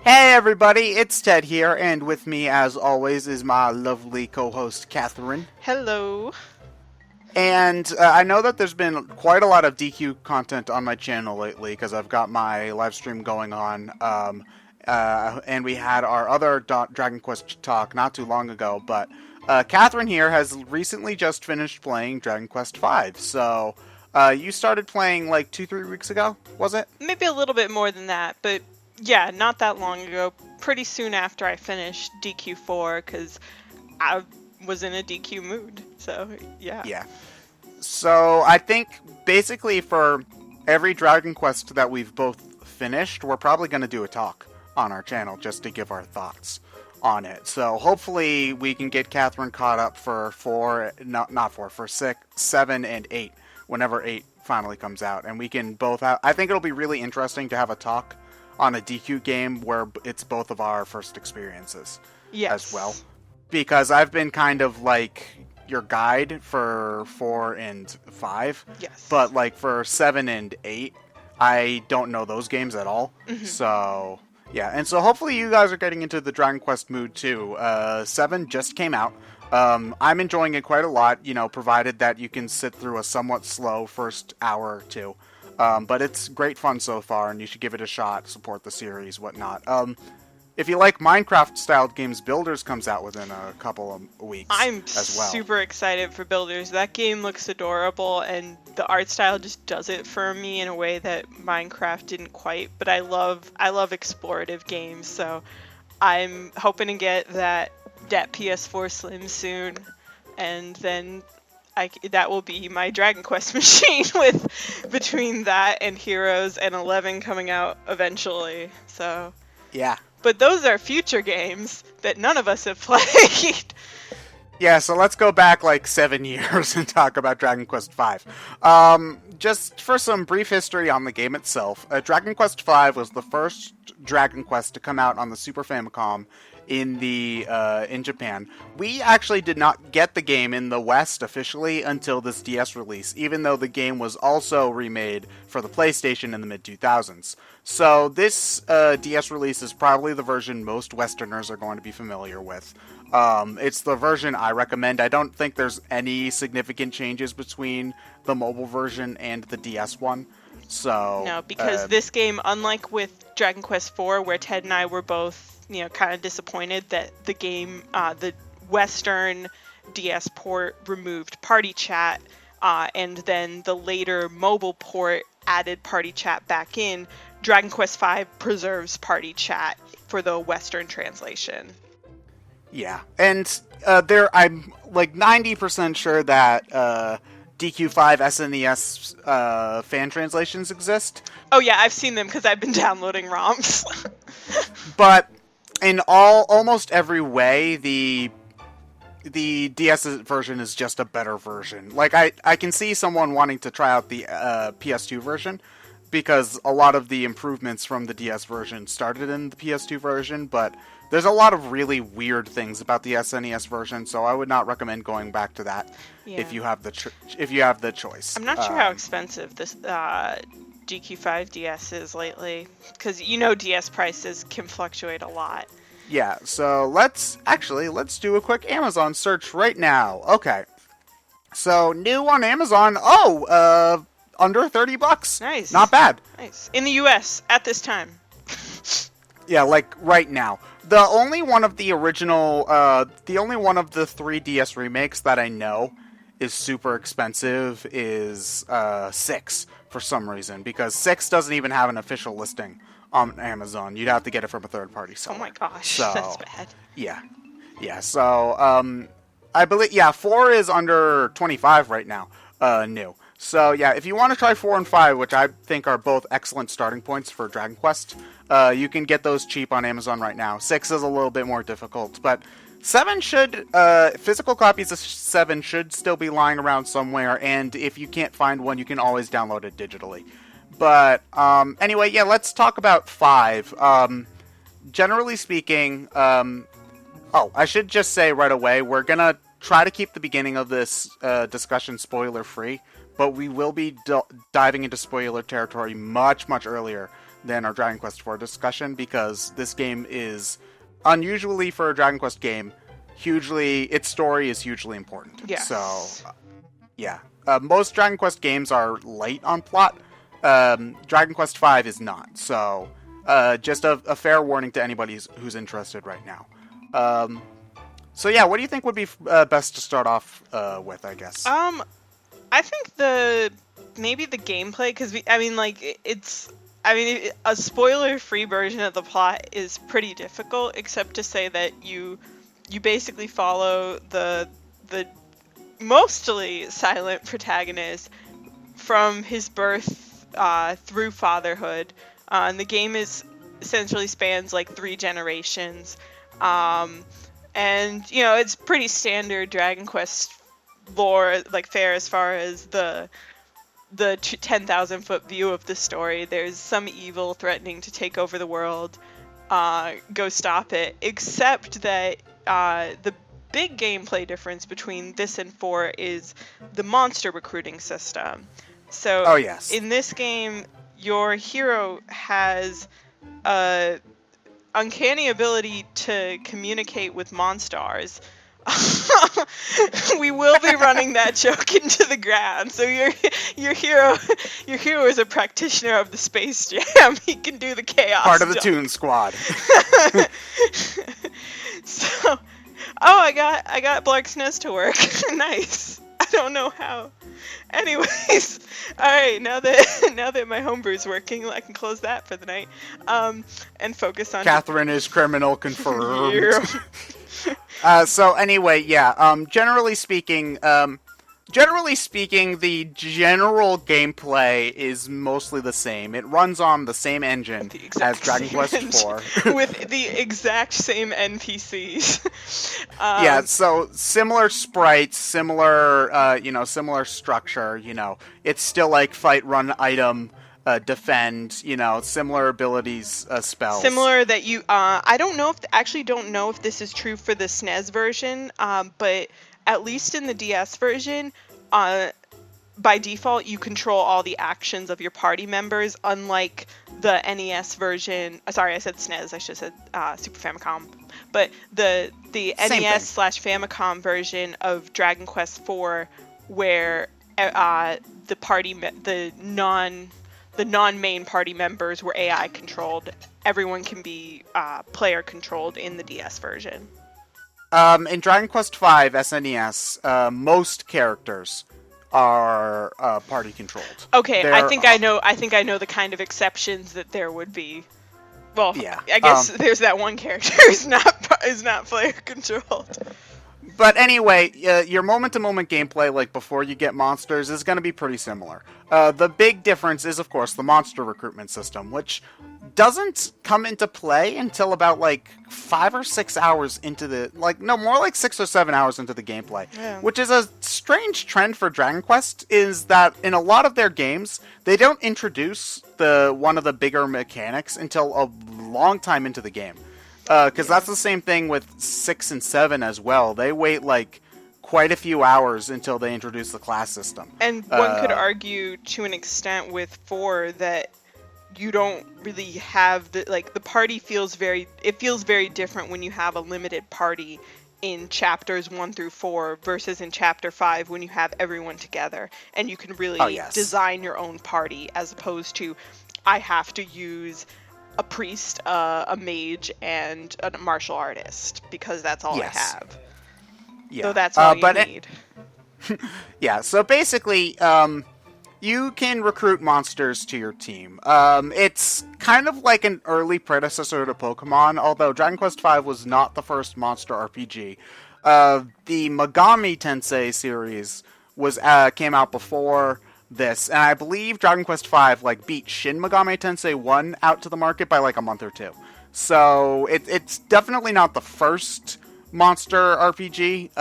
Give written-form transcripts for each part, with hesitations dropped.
Hey everybody, it's Ted here, and with me as always is my lovely co-host Qatherine. Hello. And I know that there's been quite a lot of DQ content on my channel lately because I've got my live stream going on. And we had our other Dragon Quest talk not too long ago, but Qatherine here has recently just finished playing Dragon Quest V. So you started playing like 2-3 weeks ago, was it? Maybe a little bit more than that, but yeah, not that long ago. Pretty soon after I finished DQ4, because I was in a DQ mood. So, yeah. Yeah. So I think basically for every Dragon Quest that we've both finished, we're probably going to do a talk on our channel just to give our thoughts on it. So hopefully we can get Qatherine caught up for for 6, 7, and 8, whenever 8 finally comes out. And we can both have, I think it'll be really interesting to have a talk on a DQ game where it's both of our first experiences as well. Because I've been kind of like your guide for 4 and 5. Yes. But like for 7 and 8, I don't know those games at all. Mm-hmm. So, yeah. And so hopefully you guys are getting into the Dragon Quest mood too. 7 just came out. I'm enjoying it quite a lot, provided that you can sit through a somewhat slow first hour or two. But it's great fun so far, and you should give it a shot, support the series, whatnot. If you like Minecraft-styled games, Builders comes out within a couple of weeks I'm as well. super excited for Builders. That game looks adorable, and the art style just does it for me in a way that Minecraft didn't quite. But I love explorative games, so I'm hoping to get that PS4 Slim soon, and then that will be my Dragon Quest machine with between that and Heroes and 11 coming out eventually. So Yeah. But those are future games that none of us have played. Yeah, so let's go back like 7 years and talk about Dragon Quest V. Just for some brief history on the game itself, Dragon Quest V was the first Dragon Quest to come out on the Super Famicom in Japan. We actually did not get the game in the West officially until this DS release, even though the game was also remade for the PlayStation in the mid-2000s. So this DS release is probably the version most Westerners are going to be familiar with. It's the version I recommend. I don't think there's any significant changes between the mobile version and the DS one. So no, because this game, unlike with Dragon Quest IV, where Ted and I were both kind of disappointed that the game, the Western DS port removed party chat, and then the later mobile port added party chat back in, Dragon Quest V preserves party chat for the Western translation. Yeah, and I'm like 90% sure that DQ5 SNES fan translations exist. Oh yeah, I've seen them because I've been downloading ROMs. But in almost every way, the DS version is just a better version. Like, I can see someone wanting to try out the PS2 version, because a lot of the improvements from the DS version started in the PS2 version, but there's a lot of really weird things about the SNES version, so I would not recommend going back to that if you have the choice. I'm not sure how expensive this DQ5 DS is lately, because DS prices can fluctuate a lot. Yeah, so let's do a quick Amazon search right now. Okay. So, new on Amazon. Under $30. Nice. Not bad. Nice. In the US at this time. Yeah, like right now. The only one of the 3DS remakes that I know is super expensive is 6 for some reason, because 6 doesn't even have an official listing on Amazon. You'd have to get it from a third party seller. Oh my gosh, so, that's bad. Yeah. So I believe 4 is under 25 right now, new. So yeah, if you want to try 4 and 5, which I think are both excellent starting points for Dragon Quest, you can get those cheap on Amazon right now. 6 is a little bit more difficult, but 7 should, physical copies of 7 should still be lying around somewhere, and if you can't find one, you can always download it digitally. But, anyway, yeah, let's talk about 5. Generally speaking, I should just say right away, we're gonna try to keep the beginning of this discussion spoiler-free, but we will be diving into spoiler territory much, much earlier than our Dragon Quest IV discussion, because this game is, unusually for a Dragon Quest game, its story is hugely important. Yes. So, yeah. Most Dragon Quest games are light on plot. Dragon Quest V is not. So, just a fair warning to anybody who's interested right now. So yeah, what do you think would be best to start off with, I guess? I think maybe the gameplay, because a spoiler-free version of the plot is pretty difficult, except to say that you basically follow the mostly silent protagonist from his birth through fatherhood. And the game essentially spans like 3 generations. And, it's pretty standard Dragon Quest lore, like fare as far as the 10,000-foot view of the story. There's some evil threatening to take over the world. Go stop it. Except that the big gameplay difference between this and 4 is the monster recruiting system. So in this game, your hero has a uncanny ability to communicate with monsters. We will be running that joke into the ground. So your hero is a practitioner of the Space Jam. He can do the chaos. Part of the Toon Squad. So, I got Blark's Nest to work. Nice. I don't know how. Anyways, all right. Now that my homebrew's working, I can close that for the night. And focus on. Qatherine is criminal confirmed. So anyway, yeah. Generally speaking, the general gameplay is mostly the same. It runs on the same engine as Dragon Quest IV. With the exact same NPCs. Yeah, so similar sprites, similar structure, It's still like fight, run, item, defend, similar abilities, spells. Similar that I don't know if this is true for the SNES version, but at least in the DS version, by default, you control all the actions of your party members, unlike the NES version. Sorry, I said SNES. I should have said Super Famicom. But the NES/Famicom version of Dragon Quest IV, where the non-main party members were AI controlled. Everyone can be player controlled in the DS version. In Dragon Quest V SNES, most characters are party controlled. Okay, I think I know the kind of exceptions that there would be. Well, yeah. I guess there's that one character who's not player controlled. But anyway, your moment-to-moment gameplay, like before you get monsters, is going to be pretty similar. The big difference is, of course, the monster recruitment system, which doesn't come into play until about 5 or 6 hours into more like 6 or 7 hours into the gameplay. Yeah. Which is a strange trend for Dragon Quest, is that in a lot of their games, they don't introduce one of the bigger mechanics until a long time into the game. Because that's the same thing with 6 and 7 as well. They wait quite a few hours until they introduce the class system. And one could argue to an extent with 4 that you don't really have the party feels very different when you have a limited party in chapters 1 through 4 versus in chapter 5 when you have everyone together and you can really design your own party, as opposed to I have to use a priest, a mage, and a martial artist, because that's all I have. Yeah. So that's all you need. Yeah, so basically, you can recruit monsters to your team. It's kind of like an early predecessor to Pokemon, although Dragon Quest V was not the first monster RPG. The Megami Tensei series came out before this, and I believe Dragon Quest V beat Shin Megami Tensei 1 out to the market by a month or two. So it's definitely not the first monster RPG,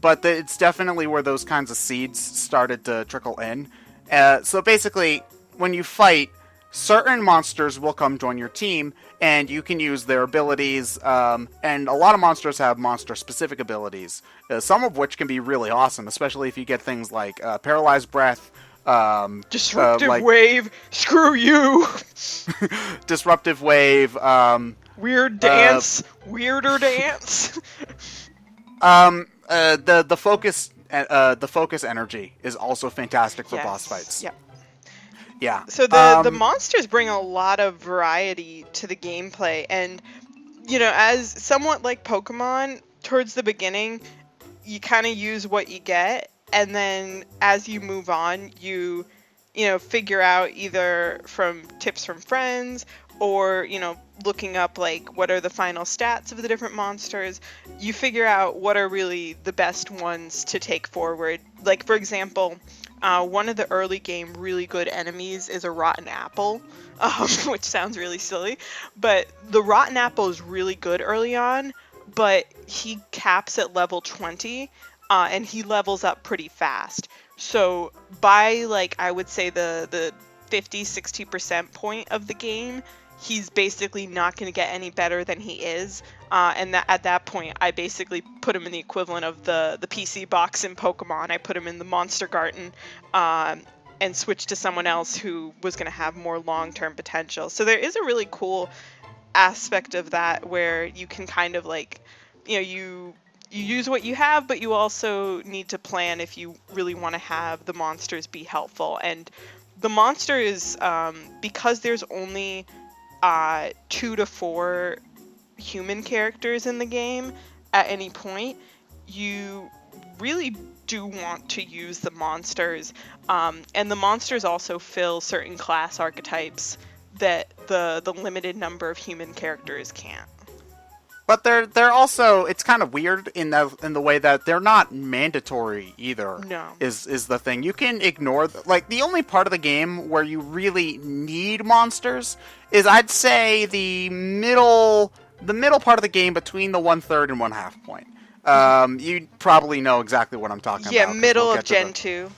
but it's definitely where those kinds of seeds started to trickle in. So basically, when you fight, certain monsters will come join your team, and you can use their abilities, and a lot of monsters have monster-specific abilities, some of which can be really awesome, especially if you get things like Paralyzed Breath, Disruptive wave, screw you. Disruptive wave. Weird dance, weirder dance. The focus energy is also fantastic for boss fights. Yeah. Yeah. So the monsters bring a lot of variety to the gameplay, and as somewhat like Pokemon, towards the beginning, you kind of use what you get, and then as you move on, you figure out either from tips from friends or looking up like what are the final stats of the different monsters. You figure out what are really the best ones to take forward. Like, for example, one of the early game really good enemies is a rotten apple, which sounds really silly, but the rotten apple is really good early on, but he caps at level 20, and he levels up pretty fast. So by, like, I would say the 50-60% point of the game, he's basically not going to get any better than he is. And at that point, I basically put him in the equivalent of the PC box in Pokemon. I put him in the Monster Garden, and switched to someone else who was going to have more long-term potential. So there is a really cool aspect of that where you can kind of like, you use what you have, but you also need to plan if you really want to have the monsters be helpful. And the monsters, because there's only 2 to 4 human characters in the game at any point, you really do want to use the monsters. And the monsters also fill certain class archetypes that the limited number of human characters can't. But they're also, it's kind of weird in the way that they're not mandatory either. No. Is the thing. You can ignore like the only part of the game where you really need monsters is, I'd say, the middle part of the game between the 1/3 and 1/2 point. You probably know exactly what I'm talking about. Yeah, middle of Gen 2.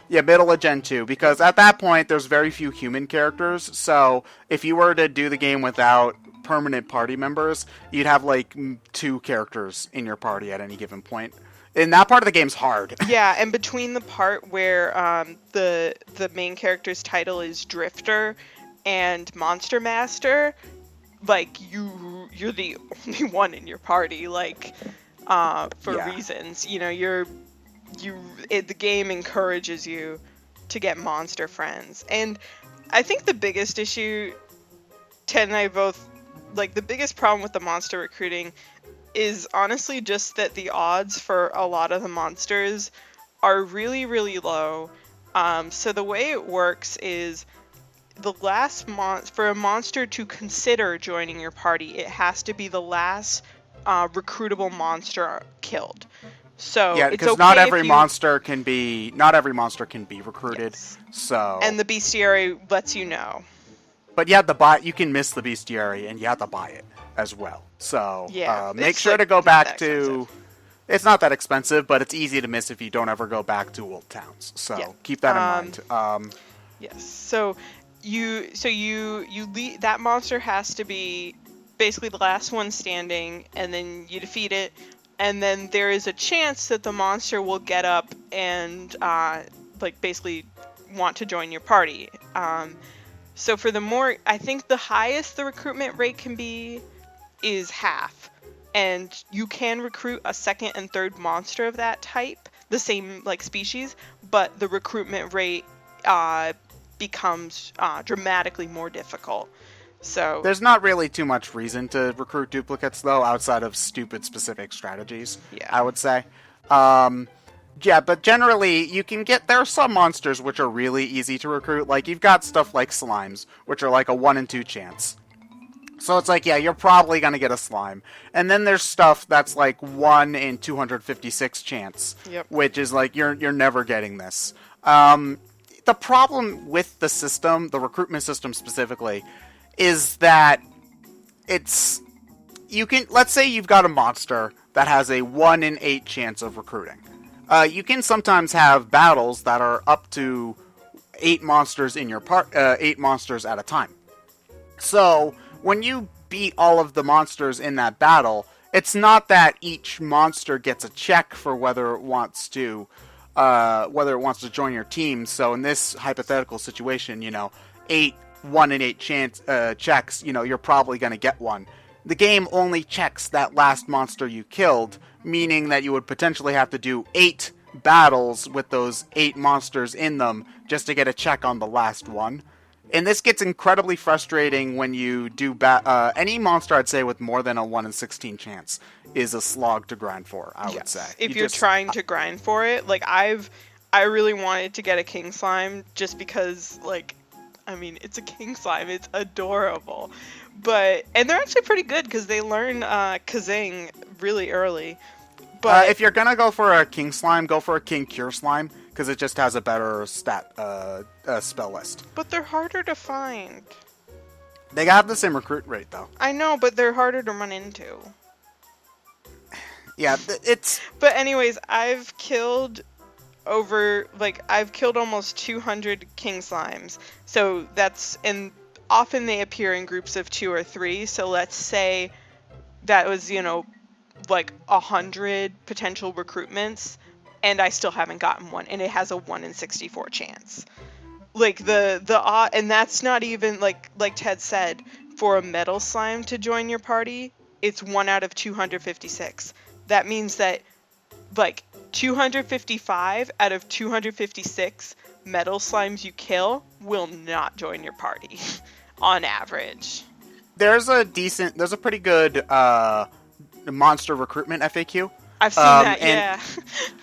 Yeah, middle of Gen 2, because at that point there's very few human characters, so if you were to do the game without permanent party members, you'd have like 2 characters in your party at any given point. And that part of the game's hard. Yeah, and between the part where the main character's title is Drifter and Monster Master, like you're the only one in your party, like for reasons. The game encourages you to get monster friends. And I think the biggest issue, Ted and I both, like, the biggest problem with the monster recruiting is honestly just that the odds for a lot of the monsters are really, really low. So the way it works is the last for a monster to consider joining your party, it has to be the last recruitable monster killed. So yeah, because okay not every monster can be recruited. Yes. So and the bestiary lets you know. But you have to buy. You can miss the bestiary, and you have to buy it as well. So make sure to go back to. It's not that expensive, but it's easy to miss if you don't ever go back to old towns. So keep that in mind. Yes. So that monster has to be basically the last one standing, and then you defeat it, and then there is a chance that the monster will get up and basically want to join your party. So for I think the highest the recruitment rate can be is half. And you can recruit a second and third monster of that type, the same species, but the recruitment rate becomes dramatically more difficult. So there's not really too much reason to recruit duplicates, though, outside of stupid specific strategies. Yeah. I would say. Yeah, but generally, there are some monsters which are really easy to recruit. Like, you've got stuff like slimes, which are like a 1 in 2 chance. So it's like, yeah, you're probably going to get a slime. And then there's stuff that's like 1 in 256 chance, which is like, you're never getting this. The problem with the system, the recruitment system specifically, is that let's say you've got a monster that has a 1 in 8 chance of recruiting. You can sometimes have battles that are up to 8 monsters in your 8 monsters at a time. So when you beat all of the monsters in that battle, it's not that each monster gets a check for whether it wants to whether it wants to join your team. So in this hypothetical situation, 1 in 8 checks, you're probably going to get one. The game only checks that last monster you killed, meaning that you would potentially have to do 8 battles with those 8 monsters in them just to get a check on the last one. And this gets incredibly frustrating when you do any monster, I'd say, with more than a 1 in 16 chance is a slog to grind for, I would say. If you're trying to grind for it, like I really wanted to get a king slime just because, like, I mean, it's a king slime, it's adorable. And they're actually pretty good because they learn Kazing really early. But if you're gonna go for a king slime, go for a king cure slime because it just has a better spell list. But they're harder to find. They have the same recruit rate though. I know, but they're harder to run into. Yeah, it's. But anyways, I've killed almost 200 king slimes. So and often they appear in groups of 2 or 3. So let's say that was, like 100 potential recruitments, and I still haven't gotten one, and it has a 1 in 64 chance. Like and that's not even like Ted said, for a metal slime to join your party, it's 1 out of 256. That means that like 255 out of 256 metal slimes you kill will not join your party on average. There's a pretty good monster recruitment FAQ. I've seen that, yeah.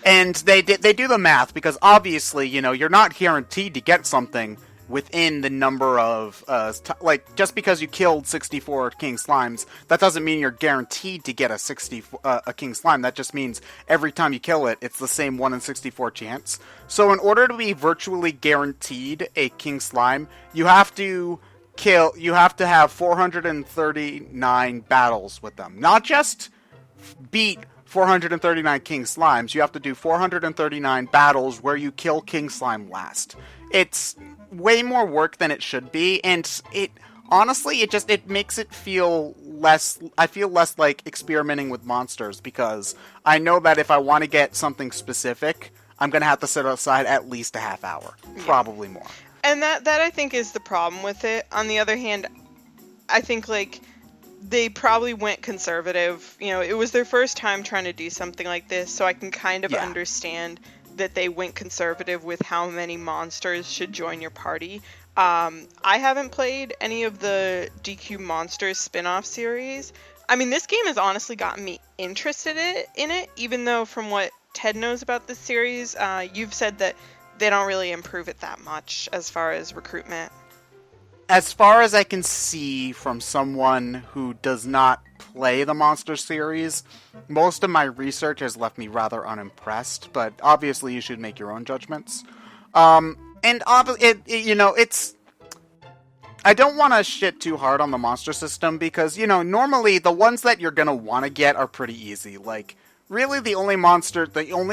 And they do the math because obviously, you're not guaranteed to get something within the number of just because you killed 64 king slimes, that doesn't mean you're guaranteed to get a king slime. That just means every time you kill it, it's the same 1 in 64 chance. So in order to be virtually guaranteed a king slime, you have to have 439 battles with them. Not just beat 439 king slimes, you have to do 439 battles where you kill king slime last. It's way more work than it should be, and it honestly, it makes it feel less. I feel less like experimenting with monsters because I know that if I want to get something specific, I'm gonna have to set aside at least a half hour, probably more. And that I think is the problem with it. On the other hand, I think like they probably went conservative. It was their first time trying to do something like this, so I can kind of understand that they went conservative with how many monsters should join your party. I haven't played any of the DQ Monsters spin-off series. I mean, this game has honestly gotten me interested in it, even though from what Ted knows about this series, you've said that they don't really improve it that much as far as recruitment. As far as I can see from someone who does not play the Monster series, most of my research has left me rather unimpressed, but obviously you should make your own judgments. It's... I don't want to shit too hard on the monster system because, normally the ones that you're going to want to get are pretty easy. Like, really the only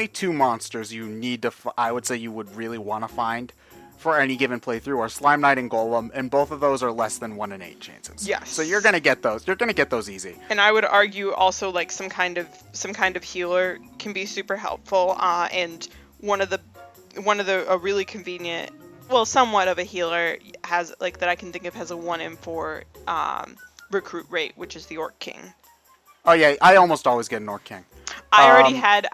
2 monsters you need to, I would say you would really want to find for any given playthrough are Slime Knight and Golem, and both of those are less than 1 in 8 chances. Yes. So you're gonna get those. You're gonna get those easy. And I would argue also like some kind of healer can be super helpful. And one of the a really convenient, well, somewhat of a healer has like that I can think of has a 1 in 4 recruit rate, which is the Orc King. Oh yeah, I almost always get an Orc King. I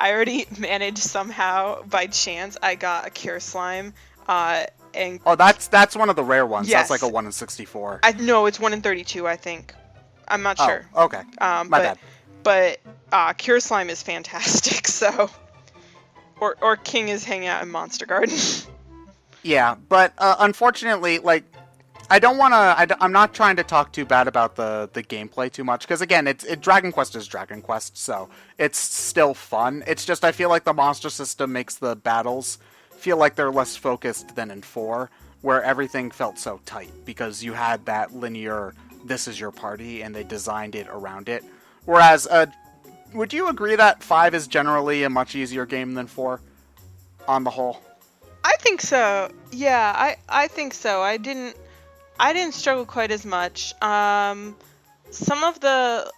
already managed somehow by chance. I got a Cure Slime. That's one of the rare ones. Yes. That's like a 1 in 64. No, it's 1 in 32, I think. I'm not sure. Okay. My bad. But Cure Slime is fantastic. So, or King is hanging out in Monster Garden. Yeah, but unfortunately, like, I'm not trying to talk too bad about the gameplay too much because again, Dragon Quest is Dragon Quest, so it's still fun. It's just I feel like the monster system makes the battles feel like they're less focused than in 4, where everything felt so tight because you had that linear, this is your party, and they designed it around it. Whereas, would you agree that 5 is generally a much easier game than 4, on the whole? I think so. Yeah, I think so. I didn't struggle quite as much. Some of the,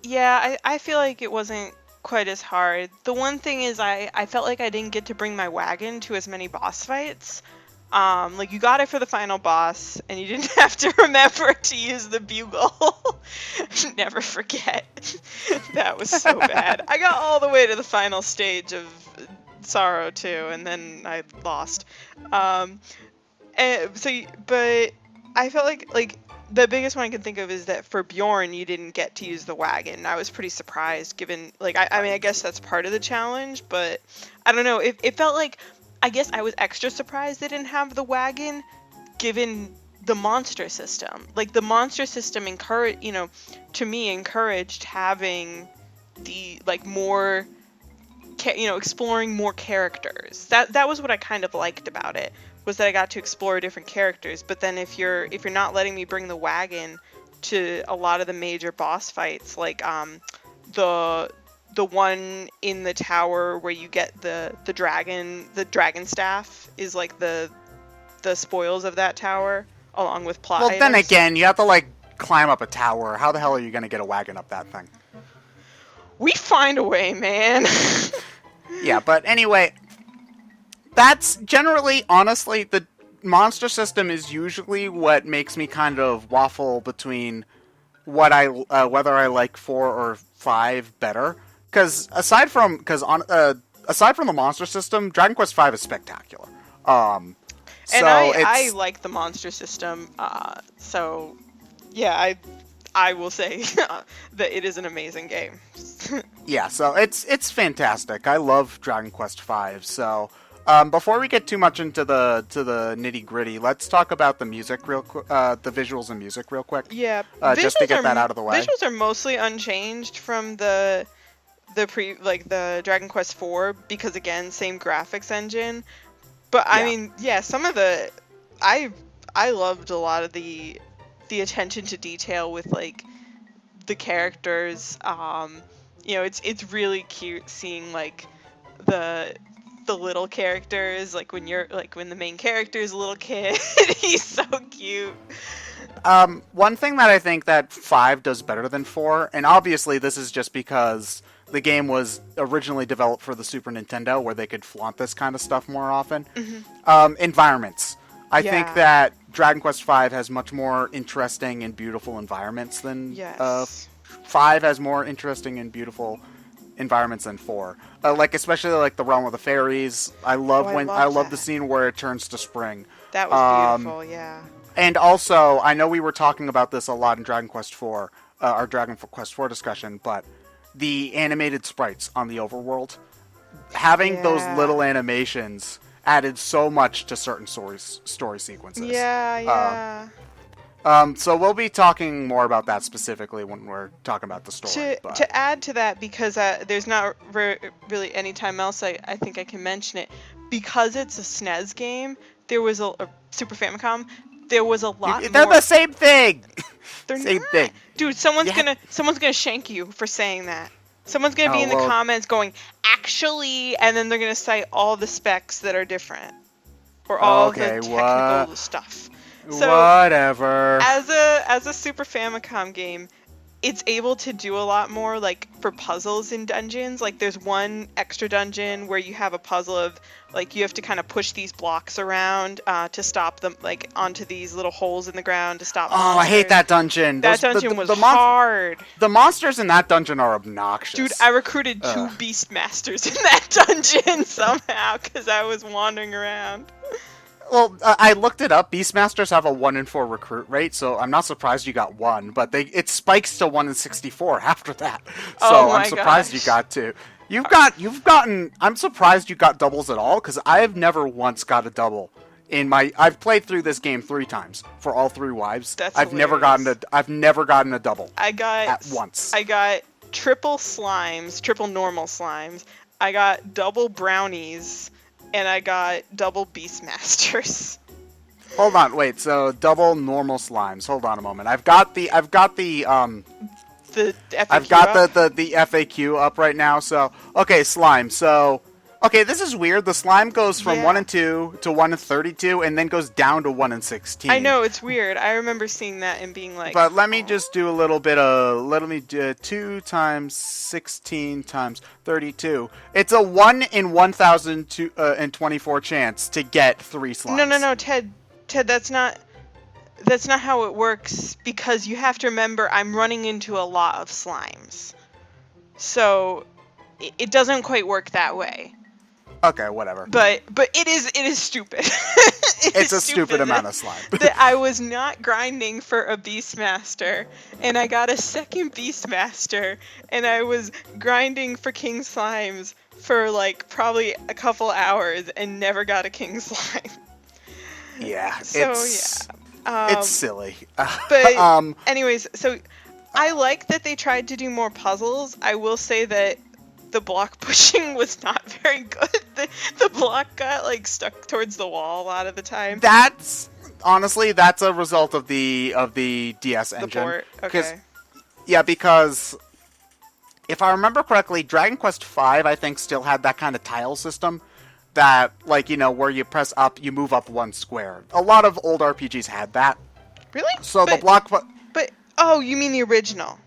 I feel like it wasn't quite as hard. The one thing is I felt like I didn't get to bring my wagon to as many boss fights. Like you got it for the final boss, and you didn't have to remember to use the bugle. Never forget. That was so bad. I got all the way to the final stage of Sorrow 2, and then I lost. But I felt like the biggest one I can think of is that for Bjorn, you didn't get to use the wagon. I was pretty surprised, given, like, I mean, I guess that's part of the challenge, but I don't know. It felt like, I guess I was extra surprised they didn't have the wagon, given the monster system. Like, the monster system to me, encouraged having the, like, more, exploring more characters. That was what I kind of liked about it. Was that I got to explore different characters, but then if you're not letting me bring the wagon to a lot of the major boss fights, like the one in the tower where you get the dragon staff is like the spoils of that tower along with plot Well, then items. again, you have to like climb up a tower. How the hell are you going to get a wagon up that thing? We find a way, man. Yeah, but anyway, that's generally, honestly, the monster system is usually what makes me kind of waffle between whether I like 4 or 5 better. Because aside from the monster system, Dragon Quest V is spectacular. And I like the monster system. So yeah, I will say that it is an amazing game. Yeah, so it's fantastic. I love Dragon Quest V. So before we get too much into the nitty gritty, let's talk about the music the visuals and music real quick. Yeah, just to get that out of the way. Visuals are mostly unchanged from the Dragon Quest IV, because again, same graphics engine. But I mean, yeah, some of the I loved a lot of the attention to detail with like the characters. It's really cute seeing like the little characters, like when the main character is a little kid. He's so cute. One thing that I think that 5 does better than 4, and obviously this is just because the game was originally developed for the Super Nintendo, where they could flaunt this kind of stuff more often. Mm-hmm. Environments. I think that Dragon Quest V has much more interesting and beautiful environments than 5 has more interesting and beautiful environments than 4. Like especially like the Realm of the Fairies. I love the scene where it turns to spring. That was beautiful, yeah. And also, I know we were talking about this a lot in Dragon Quest IV, our Dragon Quest IV discussion, but the animated sprites on the overworld, having those little animations added so much to certain story sequences. Yeah. So we'll be talking more about that specifically when we're talking about the story. To add to that, because there's not really any time else I think I can mention it, because it's a SNES game, there was a Super Famicom, there was a lot They're more... the same thing! They're same not. thing. Dude, someone's gonna shank you for saying that. Someone's gonna be in the comments going, actually, and then they're gonna cite all the specs that are different. Or all the technical stuff. So, whatever. As a Super Famicom game, it's able to do a lot more, like, for puzzles in dungeons. Like, there's one extra dungeon where you have a puzzle of, like, you have to kind of push these blocks around to stop them, like, onto these little holes in the ground to stop monsters. Oh, I hate that dungeon. That dungeon was hard. The monsters in that dungeon are obnoxious. Dude, I recruited 2 Beastmasters in that dungeon somehow, because I was wandering around. Well, I looked it up. Beastmasters have a 1 in 4 recruit rate, so I'm not surprised you got 1, but it spikes to 1 in 64 after that. So I'm surprised you got 2. I'm surprised you got doubles at all, because I have never once got a double I've played through this game 3 times for all 3 wives. I've never gotten a double. At once. I got triple normal slimes. I got double brownies. And I got double Beastmasters. Hold on, wait. So double normal slimes. Hold on a moment. I've got the FAQ I've got the FAQ up right now. So okay, slime. So Okay, this is weird. The slime goes from Yeah. 1 and 2 to 1 and 32, and then goes down to 1 and 16. I know, it's weird. I remember seeing that and being like... But let me just do a little bit of... Let me do 2 times 16 times 32. It's a 1 in 1,024 chance to get 3 slimes. No, Ted, that's not how it works, because you have to remember I'm running into a lot of slimes. So it doesn't quite work that way. Okay, whatever. But it is stupid. It's a stupid amount of slime. That I was not grinding for a Beastmaster, and I got a second Beastmaster, and I was grinding for King Slimes for like probably a couple hours and never got a King Slime. Yeah, So it's silly. But anyways, so I like that they tried to do more puzzles. I will say that the block pushing was not very good. The block got like stuck towards the wall a lot of the time. That's a result of the DS engine. The port, okay. Yeah, because if I remember correctly, Dragon Quest V I think still had that kind of tile system that, like, you know, where you press up, you move up 1 square. A lot of old RPGs had that. Really? So the block. But oh, you mean the original?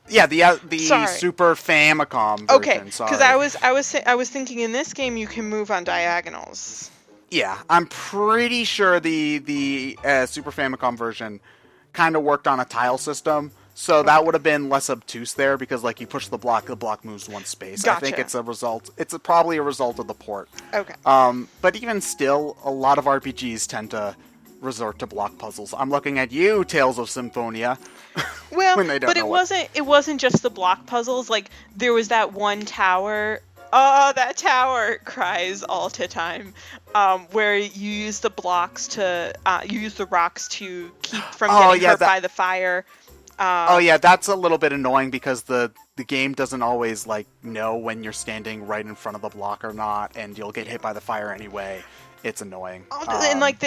Yeah, the Sorry. Super Famicom version. Okay, sorry. because I was thinking in this game you can move on diagonals. Yeah, I'm pretty sure the Super Famicom version kind of worked on a tile system, so that would have been less obtuse there because, like, you push the block moves 1 space. Gotcha. I think it's a result. It's probably a result of the port. Okay. But even still, a lot of RPGs tend to resort to block puzzles. I'm looking at you, Tales of Symphonia. Well, when they don't but know it wasn't just the block puzzles. Like, there was that one tower. Oh, that tower cries all the time. Where you use the blocks to you use the rocks to keep from getting hurt by the fire. Oh yeah, that's a little bit annoying because the game doesn't always like know when you're standing right in front of the block or not, and you'll get hit by the fire anyway. It's annoying. And like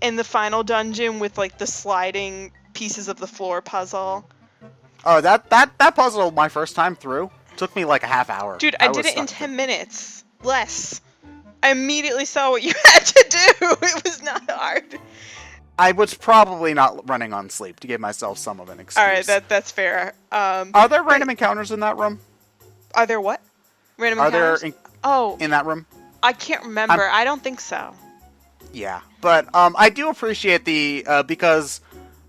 in the final dungeon with like the sliding pieces of the floor puzzle. Oh, that puzzle my first time through took me like a half hour. Dude, I did it in 10 minutes. Less. I immediately saw what you had to do. It was not hard. I was probably not running on sleep to give myself some of an excuse. All right, that's fair. Are there random encounters in that room? Are there what? Random encounters? In that room? I can't remember. I don't think so. Yeah, but I do appreciate because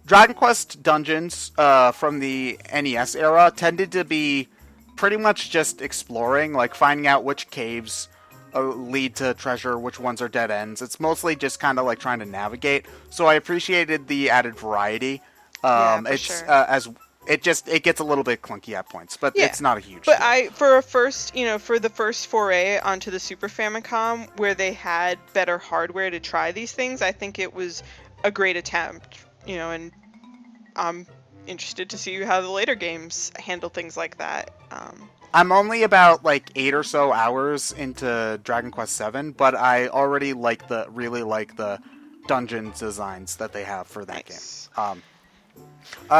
Dragon Quest dungeons from the NES era tended to be pretty much just exploring, like finding out which caves lead to treasure, which ones are dead ends. It's mostly just kind of like trying to navigate. So I appreciated the added variety. Sure. It gets a little bit clunky at points, but it's not a huge deal. For the first foray onto the Super Famicom, where they had better hardware to try these things, I think it was a great attempt. And I'm interested to see how the later games handle things like that. I'm only about like 8 or so hours into Dragon Quest VII, but I already really like the dungeon designs that they have for that game.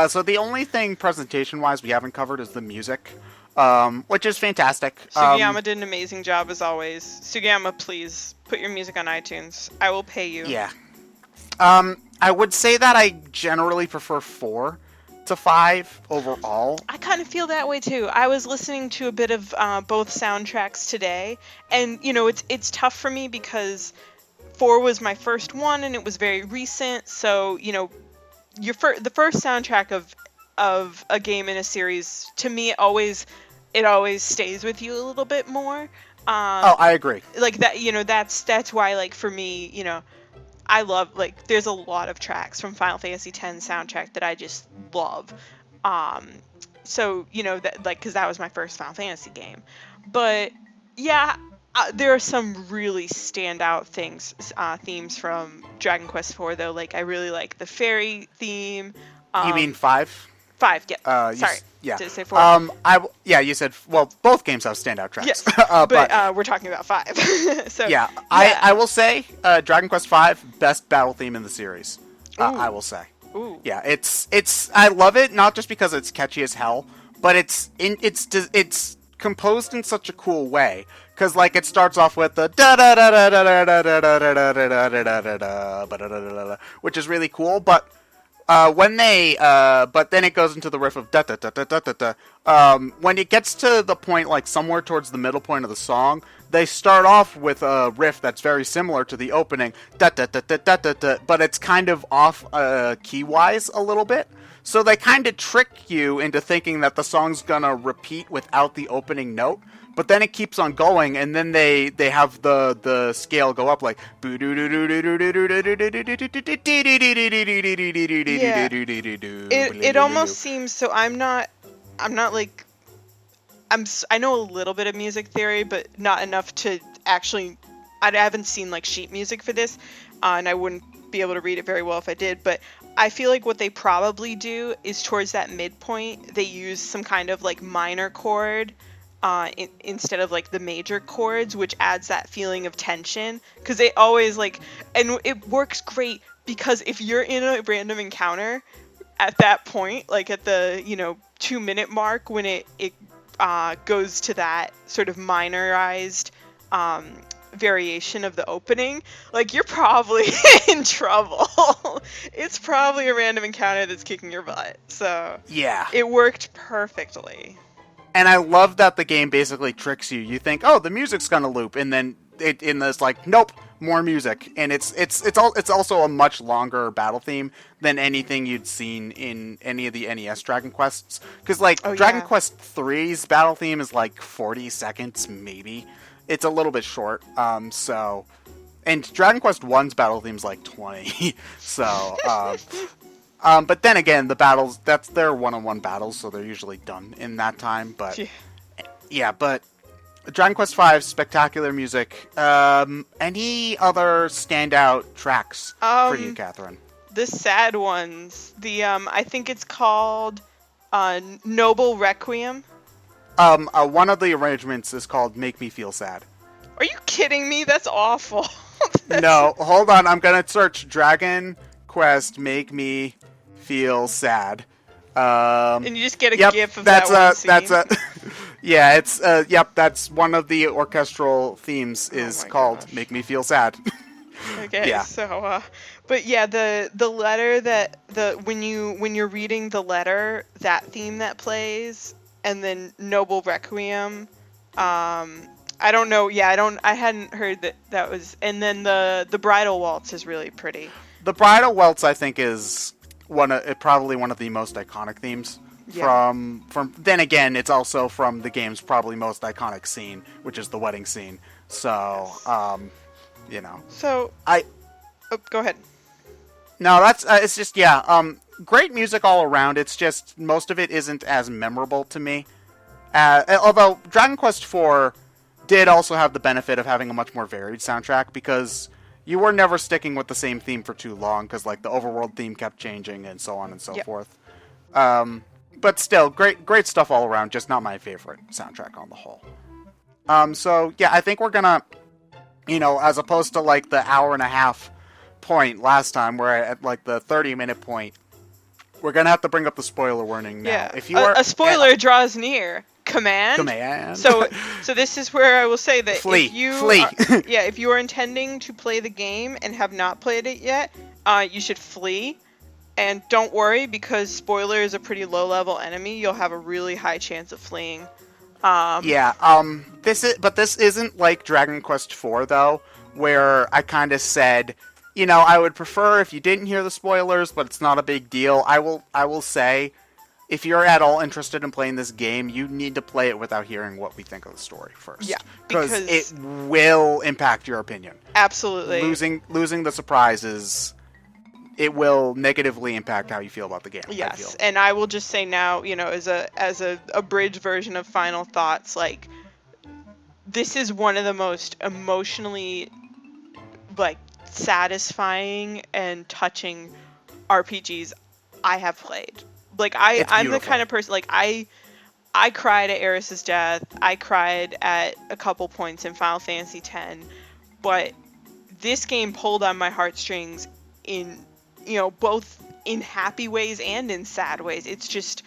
So the only thing presentation-wise we haven't covered is the music, which is fantastic. Sugiyama did an amazing job as always. Sugiyama, please put your music on iTunes. I will pay you. Yeah. I would say that I generally prefer 4 to 5 overall. I kind of feel that way too. I was listening to a bit of both soundtracks today, and it's tough for me because 4 was my first one and it was very recent. So the first soundtrack of a game in a series, to me, it always stays with you a little bit more. I agree. Like that, that's why, like, for me, I love, like, there's a lot of tracks from Final Fantasy X soundtrack that I just love. So, that, like, because that was my first Final Fantasy game. But, yeah, there are some really standout themes from Dragon Quest IV, though. Like, I really like the fairy theme. You mean 5? 5, yeah. Sorry. Yeah. Did I say 4? You said, well, both games have standout tracks. Yes, but we're talking about 5. So yeah. I will say Dragon Quest V, best battle theme in the series. I will say. Ooh. Yeah, it's I love it, not just because it's catchy as hell, but it's composed in such a cool way. because like it starts off with the da da da da da da da da da da da da da da da, which is really cool. But but then it goes into the riff of da da da da da da da. When it gets to the point like somewhere towards the middle point of the song, they start off with a riff that's very similar to the opening da da da da da da da, but it's kind of off key wise a little bit. So they kind of trick you into thinking that the song's gonna repeat without the opening note, but then it keeps on going, and then they have the scale go up like. Yeah. It almost seems so. I know a little bit of music theory, but not enough to actually. I haven't seen like sheet music for this, and I wouldn't be able to read it very well if I did, but I feel like what they probably do is towards that midpoint, they use some kind of like minor chord instead of like the major chords, which adds that feeling of tension. Because they always like, and it works great because if you're in a random encounter at that point, like at the 2-minute mark when it goes to that sort of minorized variation of the opening, like you're probably in trouble. It's probably a random encounter that's kicking your butt. So yeah, it worked perfectly. And I love that the game basically tricks you. You think, oh, the music's gonna loop, and then it's like, nope, more music. And it's also a much longer battle theme than anything you'd seen in any of the NES Dragon Quests. Because Dragon Quest 3's battle theme is like 40 seconds maybe. It's a little bit short, and Dragon Quest 1's battle theme's like 20, so, but then again, the battles, that's their one-on-one battles, so they're usually done in that time, but, yeah, but Dragon Quest V, spectacular music. Any other standout tracks for you, Qatherine? The sad ones, I think it's called, Noble Requiem. One of the arrangements is called Make Me Feel Sad. Are you kidding me? That's awful. No, hold on. I'm going to search Dragon Quest Make Me Feel Sad. And you just get a gif of that one scene. Yeah, it's, that's one of the orchestral themes is called Make Me Feel Sad. Okay, yeah. So, but yeah, the letter when you're reading the letter, that theme that plays, and then Noble Requiem, I don't know. Yeah, I hadn't heard that was. And then the Bridal Waltz is really pretty. The Bridal Waltz, I think, is probably one of the most iconic themes. Yeah. From then again, it's also from the game's probably most iconic scene, which is the wedding scene. So, So go ahead. No, that's it's just great music all around. It's just most of it isn't as memorable to me. Although Dragon Quest IV did also have the benefit of having a much more varied soundtrack because you were never sticking with the same theme for too long because like the overworld theme kept changing and so on and so forth. But still, great stuff all around. Just not my favorite soundtrack on the whole. So yeah, I think we're gonna, as opposed to like the hour and a half point last time, we're at like the 30-minute point. We're gonna have to bring up the spoiler warning now. Yeah, if you a spoiler draws near. Command. So this is where I will say that flee. If you are intending to play the game and have not played it yet, you should flee. And don't worry, because spoiler is a pretty low-level enemy. You'll have a really high chance of fleeing. This isn't like Dragon Quest IV though, where I kind of said, I would prefer if you didn't hear the spoilers, but it's not a big deal. I will say, if you're at all interested in playing this game, you need to play it without hearing what we think of the story first. Yeah, because it will impact your opinion. Absolutely. Losing the surprises, it will negatively impact how you feel about the game. Yes, and I will just say now, as a abridged version of final thoughts, like, this is one of the most emotionally, like, satisfying and touching RPGs I have played. Like, I'm the kind of person, like, I cried at Aeris's death. I cried at a couple points in Final Fantasy X. But this game pulled on my heartstrings in, both in happy ways and in sad ways. It's just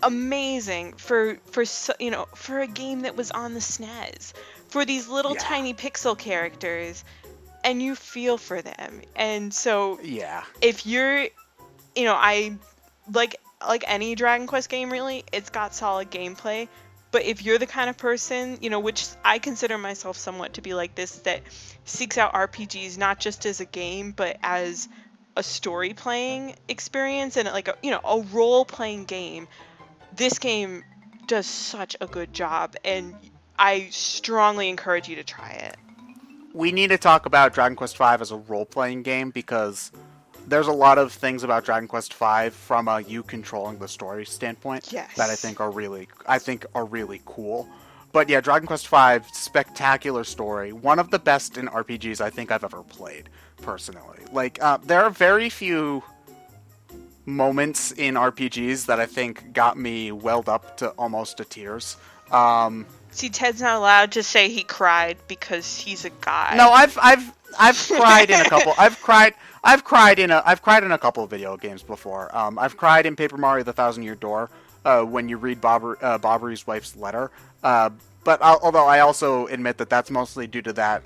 amazing for a game that was on the SNES. for these little tiny pixel characters, and you feel for them. And so if you're, I like any Dragon Quest game, really, it's got solid gameplay. But if you're the kind of person, which I consider myself somewhat to be like this, that seeks out RPGs not just as a game, but as a story playing experience and like a role playing game, this game does such a good job, and I strongly encourage you to try it. We need to talk about Dragon Quest V as a role playing game, because there's a lot of things about Dragon Quest V from a you controlling the story standpoint that I think are really cool. But yeah, Dragon Quest V, spectacular story. One of the best in RPGs I think I've ever played, personally. Like, there are very few moments in RPGs that I think got me welled up to almost to tears. See, Ted's not allowed to say he cried because he's a guy. No, I've cried in a couple. I've cried in a couple of video games before. I've cried in Paper Mario: The Thousand Year Door when you read Bobbery's wife's letter. But although I also admit that that's mostly due to that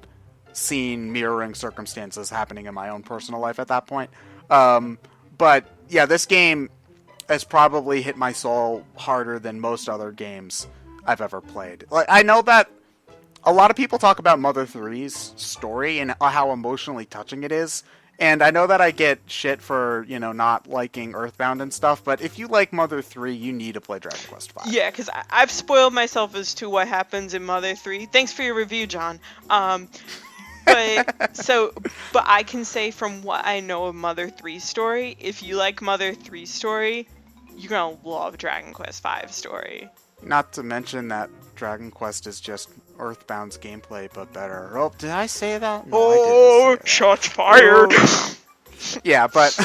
scene mirroring circumstances happening in my own personal life at that point. But yeah, this game has probably hit my soul harder than most other games I've ever played. Like, I know that a lot of people talk about Mother 3's story and how emotionally touching it is. And I know that I get shit for, not liking Earthbound and stuff, but if you like Mother 3, you need to play Dragon Quest V. Yeah, because I've spoiled myself as to what happens in Mother 3. Thanks for your review, John. But I can say from what I know of Mother 3's story, if you like Mother 3's story, you're going to love Dragon Quest V's story. Not to mention that Dragon Quest is just Earthbound's gameplay, but better. Oh, did I say that? No, I didn't say shots fired! Yeah, but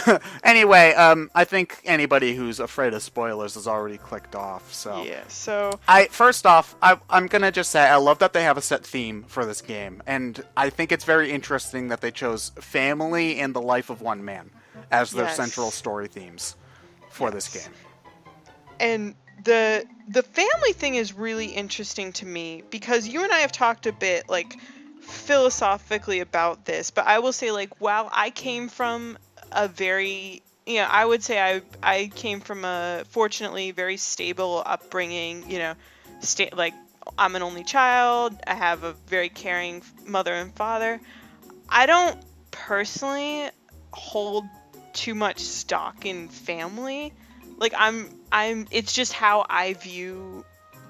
anyway, I think anybody who's afraid of spoilers has already clicked off, so... Yeah, so... First off, I'm gonna just say, I love that they have a set theme for this game, and I think it's very interesting that they chose family and the life of one man as their central story themes for this game. And the family thing is really interesting to me, because you and I have talked a bit, like, philosophically about this, but I will say, like, while I came from a very, I would say I came from a fortunately very stable upbringing, like, I'm an only child, I have a very caring mother and father. I don't personally hold too much stock in family. Like, it's just how I view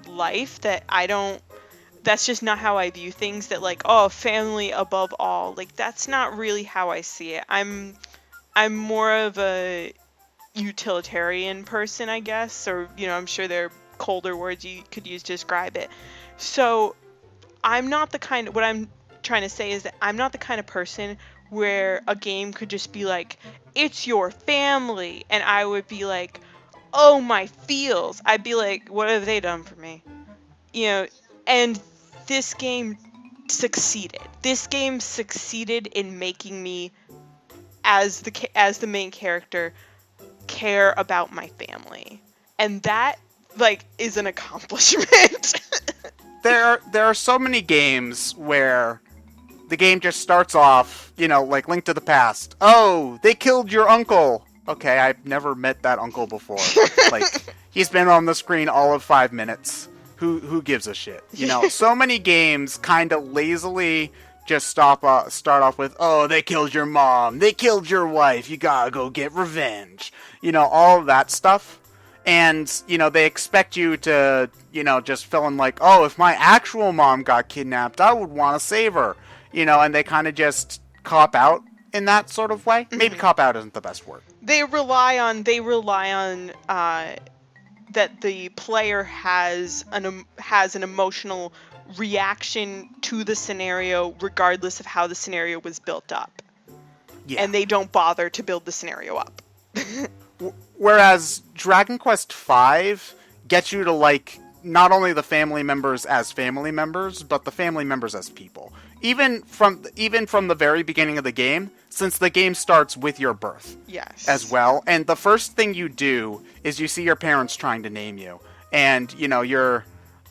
life, that's just not how I view things, that like, oh, family above all. Like, that's not really how I see it. I'm more of a utilitarian person, I guess, or, I'm sure there are colder words you could use to describe it. So, what I'm trying to say is that I'm not the kind of person where a game could just be like, it's your family, and I would be like, oh, my feels. I'd be like, what have they done for me? And this game succeeded. This game succeeded in making me, as the main character, care about my family. And that, like, is an accomplishment. There are so many games where the game just starts off, like Link to the Past. Oh, they killed your uncle. Okay, I've never met that uncle before. Like, he's been on the screen all of 5 minutes. Who gives a shit? So many games kind of lazily just start off with, oh, they killed your mom, they killed your wife, you gotta go get revenge. All of that stuff. And, they expect you to, just fill in like, oh, if my actual mom got kidnapped, I would want to save her. And they kind of just cop out in that sort of way. Maybe cop out isn't the best word. They rely on that the player has an emotional reaction to the scenario regardless of how the scenario was built up. Yeah. And they don't bother to build the scenario up. Whereas Dragon Quest V gets you to like not only the family members as family members, but the family members as people. Even from the very beginning of the game, since the game starts with your birth. Yes. As well. And the first thing you do is you see your parents trying to name you. And,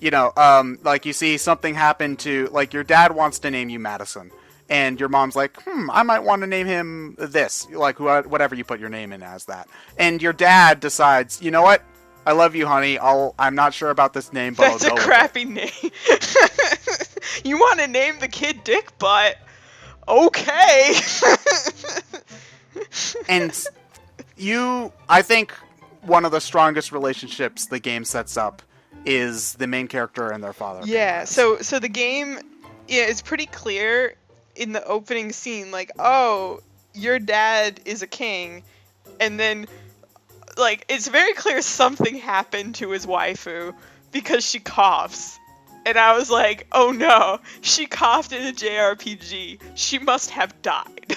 Like you see something happen to, like, your dad wants to name you Madison, and your mom's like, I might want to name him this, like whatever you put your name in as that, and your dad decides, you know what, I love you, honey. I'm not sure about this name, but That's I'll go a crappy name. You want to name the kid Dick Butt? Okay. And I think one of the strongest relationships the game sets up is the main character and their father. Yeah, so the game, it's pretty clear in the opening scene, like, oh, your dad is a king, and then, like, it's very clear something happened to his waifu because she coughs. And I was like, oh no, she coughed in a JRPG. She must have died.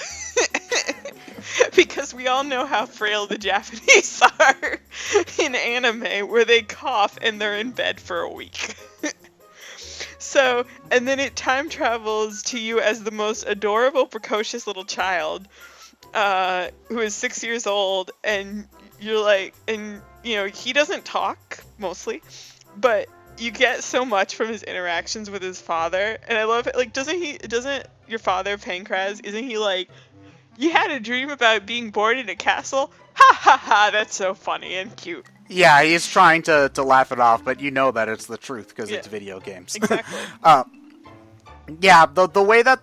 Because we all know how frail the Japanese are in anime, where they cough and they're in bed for a week. So, and then it time travels to you as the most adorable, precocious little child, who is 6 years old, and you're like, and, he doesn't talk, mostly, but you get so much from his interactions with his father, and I love it. Like, doesn't your father, Pancras, isn't he like, you had a dream about being born in a castle? Ha ha ha, that's so funny and cute. Yeah, he's trying to laugh it off, but you know that it's the truth because it's video games. Exactly. Yeah, the way that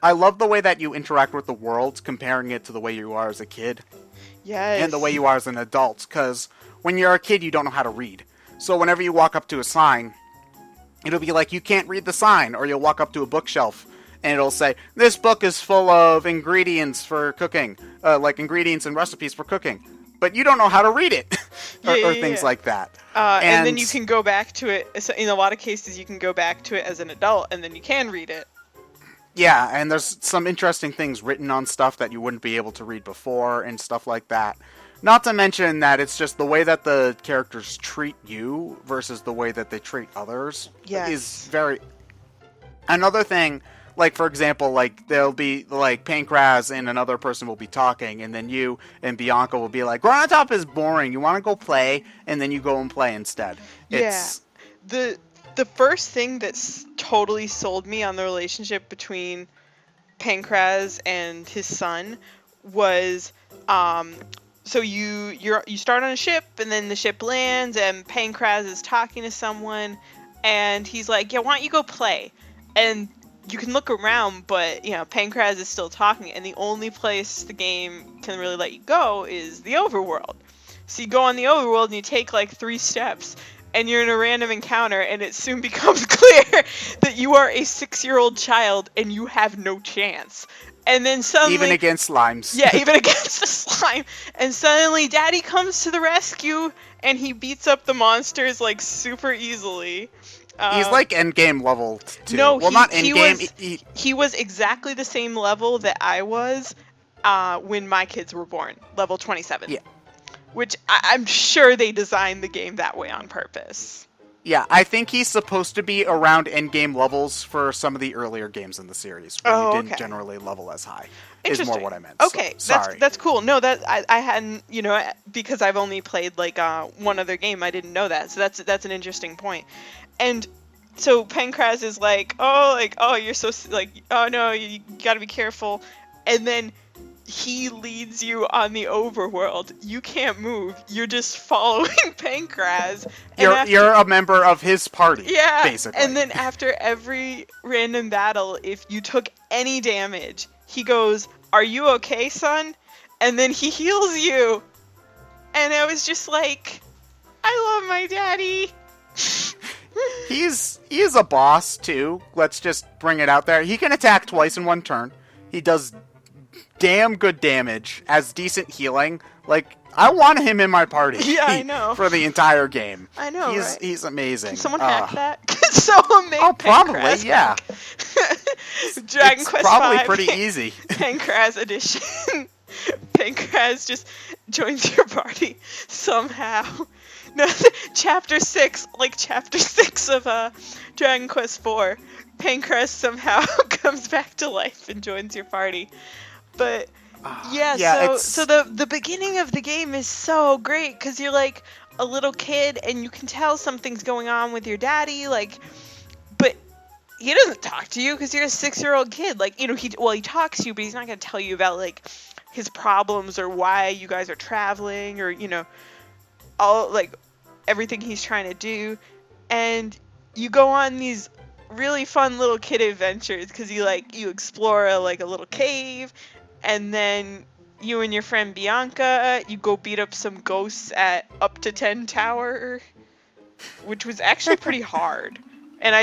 I love the way that you interact with the world, comparing it to the way you are as a kid. Yes. And the way you are as an adult, because when you're a kid, you don't know how to read. So whenever you walk up to a sign, it'll be like, you can't read the sign, or you'll walk up to a bookshelf, and it'll say, this book is full of ingredients for cooking, like ingredients and recipes for cooking. But you don't know how to read it, or things like that. And then you can go back to it, so in a lot of cases you can go back to it as an adult, and then you can read it. Yeah, and there's some interesting things written on stuff that you wouldn't be able to read before, and stuff like that. Not to mention that it's just the way that the characters treat you versus the way that they treat others is very... Another thing, like, for example, like, there'll be, like, Pancras and another person will be talking, and then you and Bianca will be like, Granatop is boring, you want to go play? And then you go and play instead. The first thing that's totally sold me on the relationship between Pancras and his son was... So you start on a ship, and then the ship lands, and Pancras is talking to someone, and he's like, yeah, why don't you go play? And you can look around, but, Pancras is still talking, and the only place the game can really let you go is the overworld. So you go on the overworld, and you take, like, 3 steps, and you're in a random encounter, and it soon becomes clear that you are a 6-year-old child, and you have no chance. And then suddenly... Even against slimes. Yeah, even against the slime. And suddenly Daddy comes to the rescue, and he beats up the monsters, like, super easily. He's like endgame level too. No, not endgame. He was exactly the same level that I was when my kids were born. Level 27. Yeah. Which I'm sure they designed the game that way on purpose. Yeah, I think he's supposed to be around endgame levels for some of the earlier games in the series, where you didn't generally level as high. Is more what I meant. Okay, so, sorry. That's cool. No, that I hadn't, because I've only played like one other game, I didn't know that. So that's an interesting point. And so Pancras is like, oh, you're so like, oh no, you got to be careful. And then he leads you on the overworld. You can't move. You're just following Pancras. You're a member of his party, basically. And then after every random battle, if you took any damage, he goes, are you okay, son? And then he heals you. And I was just like, I love my daddy. He is a boss, too. Let's just bring it out there. He can attack twice in one turn. He does damn good damage, has decent healing. Like, I want him in my party. Yeah, I know. For the entire game. I know, right? He's amazing. Can someone hack that? Can someone make probably, Pancras yeah. Dragon Quest probably 5 pretty easy. Pancras edition. Pancras just joins your party somehow. No, chapter 6, like chapter 6 of Dragon Quest 4, Pancras somehow comes back to life and joins your party. But so the beginning of the game is so great because you're like, a little kid and you can tell something's going on with your daddy, like, but he doesn't talk to you because you're a 6-year-old kid. Like, he talks to you, but he's not going to tell you about, like, his problems or why you guys are traveling or, all, like, everything he's trying to do. And you go on these really fun little kid adventures because you explore a little cave, and then you and your friend Bianca, you go beat up some ghosts at Up to 10 Tower, which was actually pretty hard. And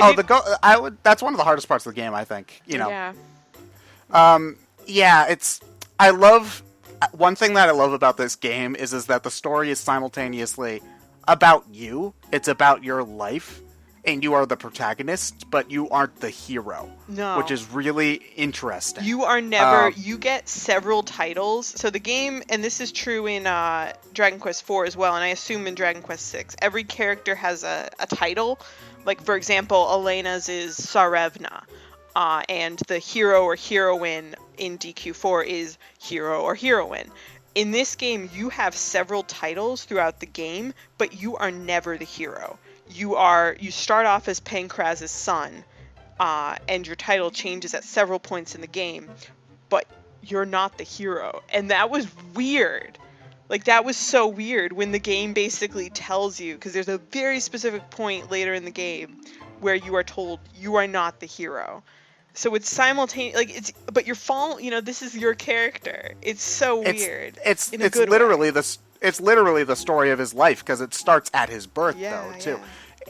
that's one of the hardest parts of the game, I think. Yeah. Yeah, I love one thing that I love about this game is that the story is simultaneously about you. It's about your life, and you are the protagonist, but you aren't the hero. No. Which is really interesting. You are never. You get several titles. So the game, and this is true in Dragon Quest IV as well, and I assume in Dragon Quest VI, every character has a title. Like, for example, Elena's is Sarevna, and the hero or heroine in DQ4 is hero or heroine. In this game, you have several titles throughout the game, but you are never the hero. You start off as Pankraz's son, and your title changes at several points in the game, but you're not the hero. And that was weird. Like, that was so weird when the game basically tells you, because there's a very specific point later in the game where you are told you are not the hero. So it's simultaneous, but you're this is your character. It's so weird. It's literally the story of his life, because it starts at his birth, too. Yeah.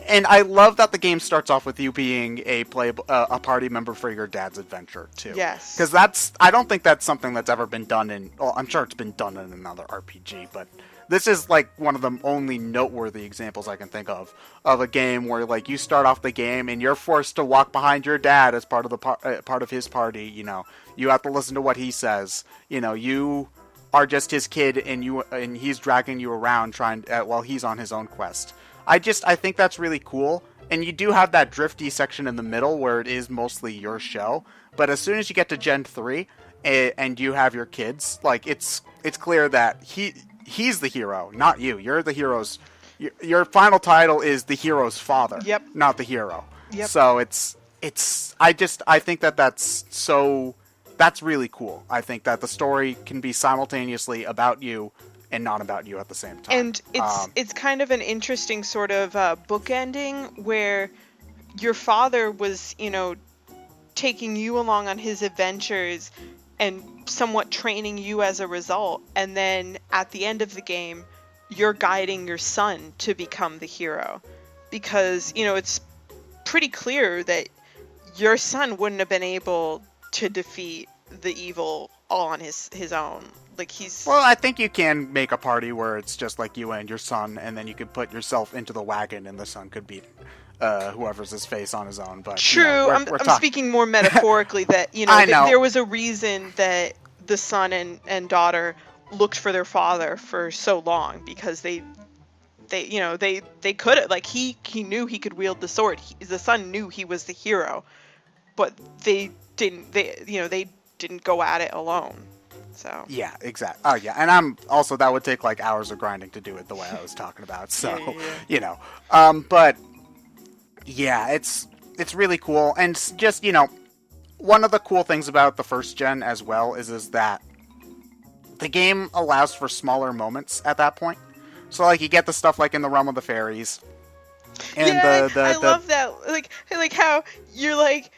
And I love that the game starts off with you being a party member for your dad's adventure, too. Yes. Because I don't think that's something that's ever been done I'm sure it's been done in another RPG, but this is, like, one of the only noteworthy examples I can think of a game where, like, you start off the game and you're forced to walk behind your dad as part of part of his party. You have to listen to what he says. You are just his kid, and he's dragging you around while he's on his own quest. I think that's really cool, and you do have that drifty section in the middle where it is mostly your show, but as soon as you get to Gen 3 and you have your kids, like, it's clear that he's the hero, not you. You're the hero's. Your final title is the hero's father, not the hero. Yep. So I think that's really cool. I think that the story can be simultaneously about you and not about you at the same time. And it's kind of an interesting sort of bookending where your father was, taking you along on his adventures and somewhat training you as a result. And then at the end of the game, you're guiding your son to become the hero. Because, it's pretty clear that your son wouldn't have been able to defeat the evil all on his own. Well, I think you can make a party where it's just like you and your son, and then you could put yourself into the wagon, and the son could beat whoever's his face on his own. But true, I'm speaking more metaphorically that there was a reason that the son and daughter looked for their father for so long, because they could have, like, he knew he could wield the sword. The son knew he was the hero, but they didn't. They didn't go at it alone. So. Yeah, exactly. Oh, yeah, and that would take, like, hours of grinding to do it the way I was talking about. So, but yeah, it's really cool, and just one of the cool things about the first gen as well is that the game allows for smaller moments at that point. So, like, you get the stuff like in the Realm of the Fairies, and I love that, like how you're like.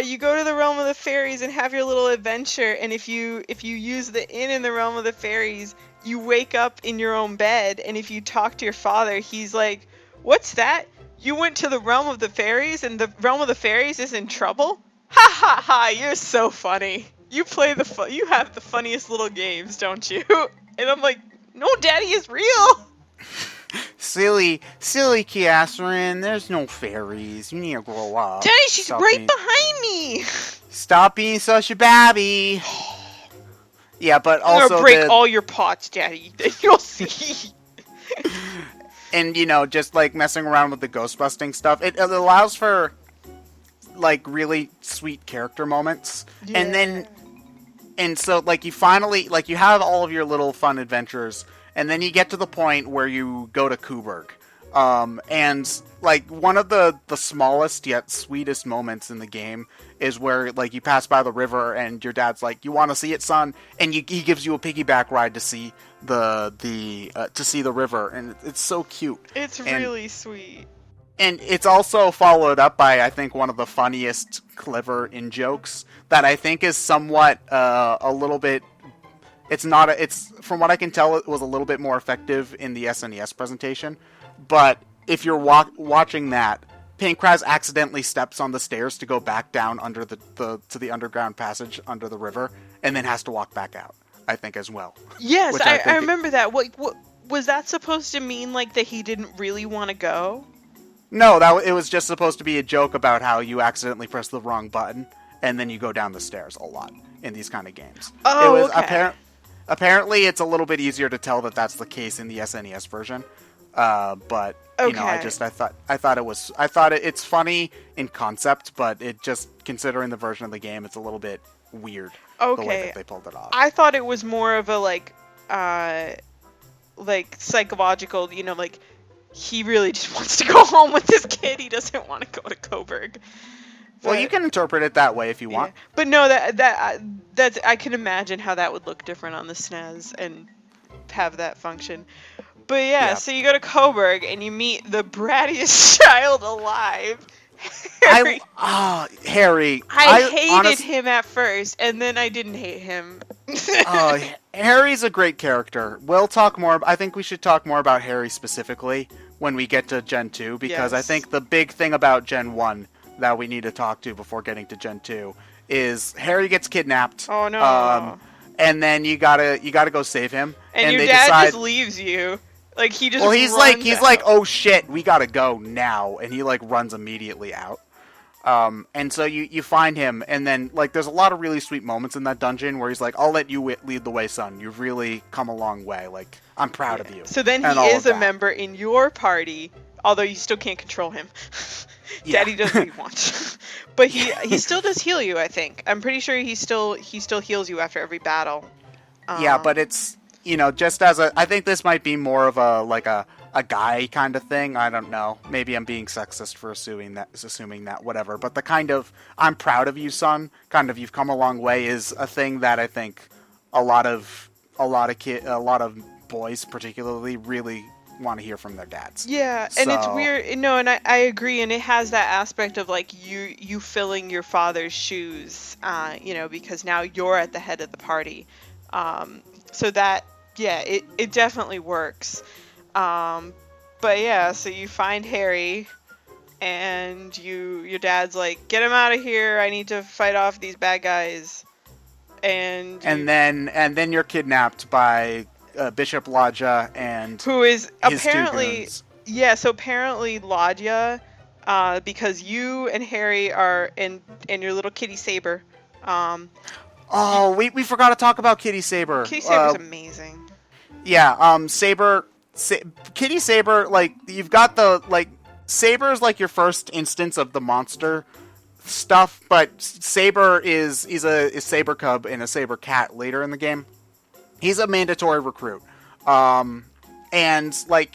You go to the Realm of the Fairies and have your little adventure, and if you use the inn in the Realm of the Fairies, you wake up in your own bed, and if you talk to your father, he's like, "What's that? You went to the Realm of the Fairies, and the Realm of the Fairies is in trouble? Ha ha ha! You're so funny. You have the funniest little games, don't you?" And I'm like, "No, Daddy, is real." Silly Qatherine, there's no fairies. You need to grow up. Daddy, she's behind me! Stop being such a babby. Yeah, but I'm also gonna break all your pots, Daddy. You'll see. And, just, like, messing around with the ghost busting stuff, it allows for, like, really sweet character moments. Yeah. And so, like, you finally, like, you have all of your little fun adventures, and then you get to the point where you go to Kuberg. And like one of the smallest yet sweetest moments in the game is where like you pass by the river and your dad's like, "You want to see it, son?" And he gives you a piggyback ride to see the river, and it's so cute. It's really sweet. And it's also followed up by, I think, one of the funniest clever in jokes that I think is somewhat a little bit. It's from what I can tell, it was a little bit more effective in the SNES presentation. But if you're watching that, Pankraz accidentally steps on the stairs to go back down under to the underground passage under the river, and then has to walk back out, I think, as well. Yes, I remember that. What was that supposed to mean? Like that he didn't really want to go? No, it was just supposed to be a joke about how you accidentally press the wrong button, and then you go down the stairs a lot in these kind of games. Oh, it was okay. Apparently, it's a little bit easier to tell that that's the case in the SNES version. But you know, I thought it's funny in concept, but it just, considering the version of the game, it's a little bit weird the way that they pulled it off. I thought it was more of a like psychological, you know, like he really just wants to go home with his kid. He doesn't want to go to Coburg. Well, you can interpret it that way if you want. But no, that's I can imagine how that would look different on the SNES and have that function. But yeah, so you go to Coburg and you meet the brattiest child alive, Harry. Harry. I hated him at first, and then I didn't hate him. Harry's a great character. We'll talk more. I think we should talk more about Harry specifically when we get to Gen 2, because I think the big thing about Gen 1 that we need to talk to before getting to Gen 2 is Harry gets kidnapped. Oh no. And then you gotta go save him. And your dad just leaves you. Like he just he's like, "Oh shit, we gotta go now," and he like runs immediately out. And so you find him, and then like there's a lot of really sweet moments in that dungeon where he's like, "I'll let you lead the way, son. You've really come a long way. Like I'm proud of you." So then he is a member in your party, although you still can't control him. Daddy does what he wants, but he still does heal you. I think I'm pretty sure he still heals you after every battle. Yeah, but it's, you know, just as I think this might be more of a guy kind of thing. I don't know. Maybe I'm being sexist for assuming that, whatever. But the kind of "I'm proud of you, son," kind of "you've come a long way" is a thing that I think a lot of boys particularly really want to hear from their dads. Yeah, and it's weird. No, and I agree, and it has that aspect of like you filling your father's shoes, you know, because now you're at the head of the party. So that, yeah, it definitely works. But yeah, so you find Harry, and your dad's like, "Get him out of here! I need to fight off these bad guys." And then you're kidnapped by Bishop Lodja and who is his apparently so apparently Lodja, because you and Harry are and your little kitty Saber. We forgot to talk about Kitty Saber. Kitty Saber's amazing. Yeah, Kitty Saber, like, you've got the, like, Saber's like your first instance of the monster stuff, but Saber is a Saber Cub and a Saber Cat later in the game. He's a mandatory recruit. And, like,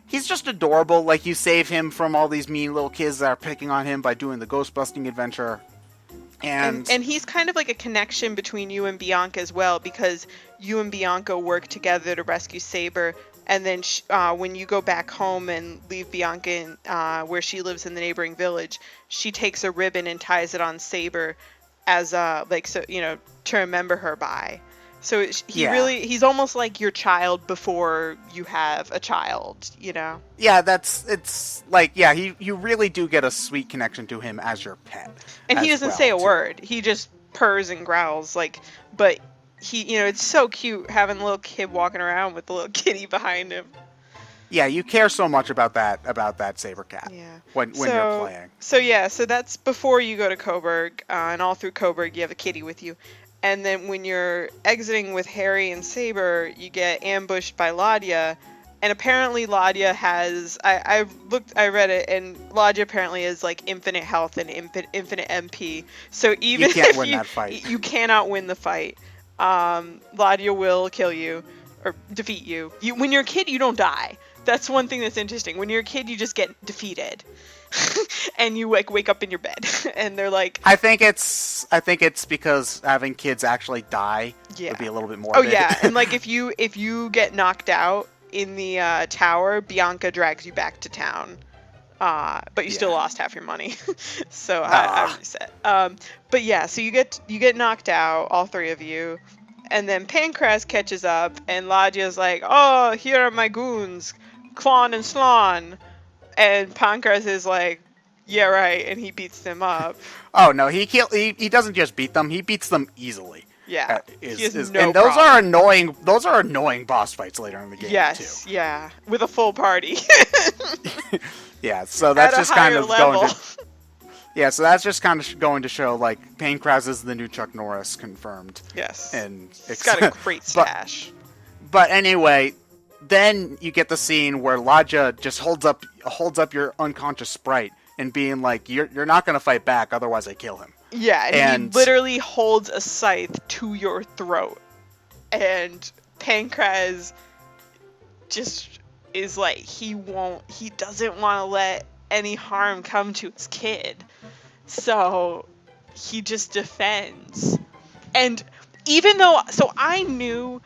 he's just adorable. Like, you save him from all these mean little kids that are picking on him by doing the ghost busting adventure. And he's kind of like a connection between you and Bianca as well, because you and Bianca work together to rescue Saber, and then when you go back home and leave Bianca in, where she lives in the neighboring village, she takes a ribbon and ties it on Saber as to remember her by. So he's almost like your child before you have a child, you know? Yeah, you really do get a sweet connection to him as your pet. And he doesn't say a word. He just purrs and growls, but he, it's so cute having a little kid walking around with the little kitty behind him. Yeah, you care so much about that Saber Cat. Yeah. When you're playing. So that's before you go to Coburg, and all through Coburg you have a kitty with you. And then when you're exiting with Harry and Saber, you get ambushed by Lodja. And apparently Lodja has, I read it, and Lodja apparently has like infinite health and infinite MP. So even you can't win that fight. You cannot win the fight. Lodja will kill you. or defeat you. When you're a kid, you don't die. That's one thing that's interesting. When you're a kid, you just get defeated. And you like wake up in your bed and they're like, I think it's because having kids actually die would be a little bit more. Oh yeah, and like if you get knocked out in the tower, Bianca drags you back to town. But you still lost half your money. So I reset. But yeah, so you get knocked out, all three of you. And then Pancras catches up and Ladia's like, "Oh, here are my goons, Klon and Slon." And Pancras is like, "Yeah, right," and he beats them up. Oh no, he doesn't just beat them; he beats them easily. Yeah, and those are annoying. Those are annoying boss fights later in the game. Yes, too. Yeah, with a full party. Yeah, so that's just kind of level. going to. Yeah, so that's just kind of going to show like Pancras is the new Chuck Norris confirmed. Yes, and it's got a great stash. But anyway. Then you get the scene where Ladja just holds up your unconscious sprite and being like, "You're not gonna fight back, otherwise I kill him." Yeah, and he literally holds a scythe to your throat, and Pancras just is like he doesn't want to let any harm come to his kid, so he just defends. And even though, so I knew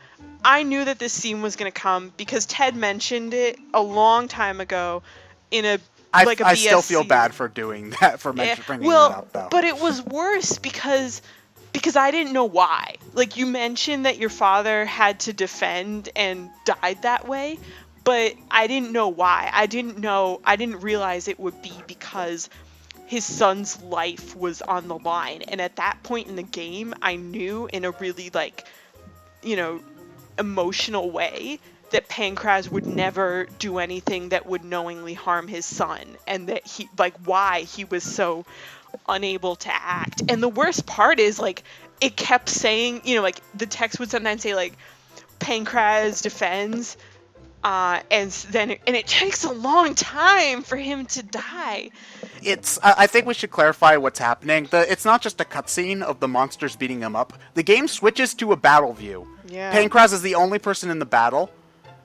that this scene was going to come because Ted mentioned it a long time ago in a BSC. I still feel bad for doing that, for bringing it up, though. But it was worse because I didn't know why. Like, you mentioned that your father had to defend and died that way, but I didn't know why. I didn't realize it would be because his son's life was on the line. And at that point in the game, I knew in a really, like, emotional way that Pancras would never do anything that would knowingly harm his son, and that why he was so unable to act. And the worst part is, like, it kept saying, like, the text would sometimes say, like, Pancras defends, and it takes a long time for him to die. I think we should clarify what's happening. It's not just a cutscene of the monsters beating him up. The game switches to a battle view. Yeah. Pancras is the only person in the battle,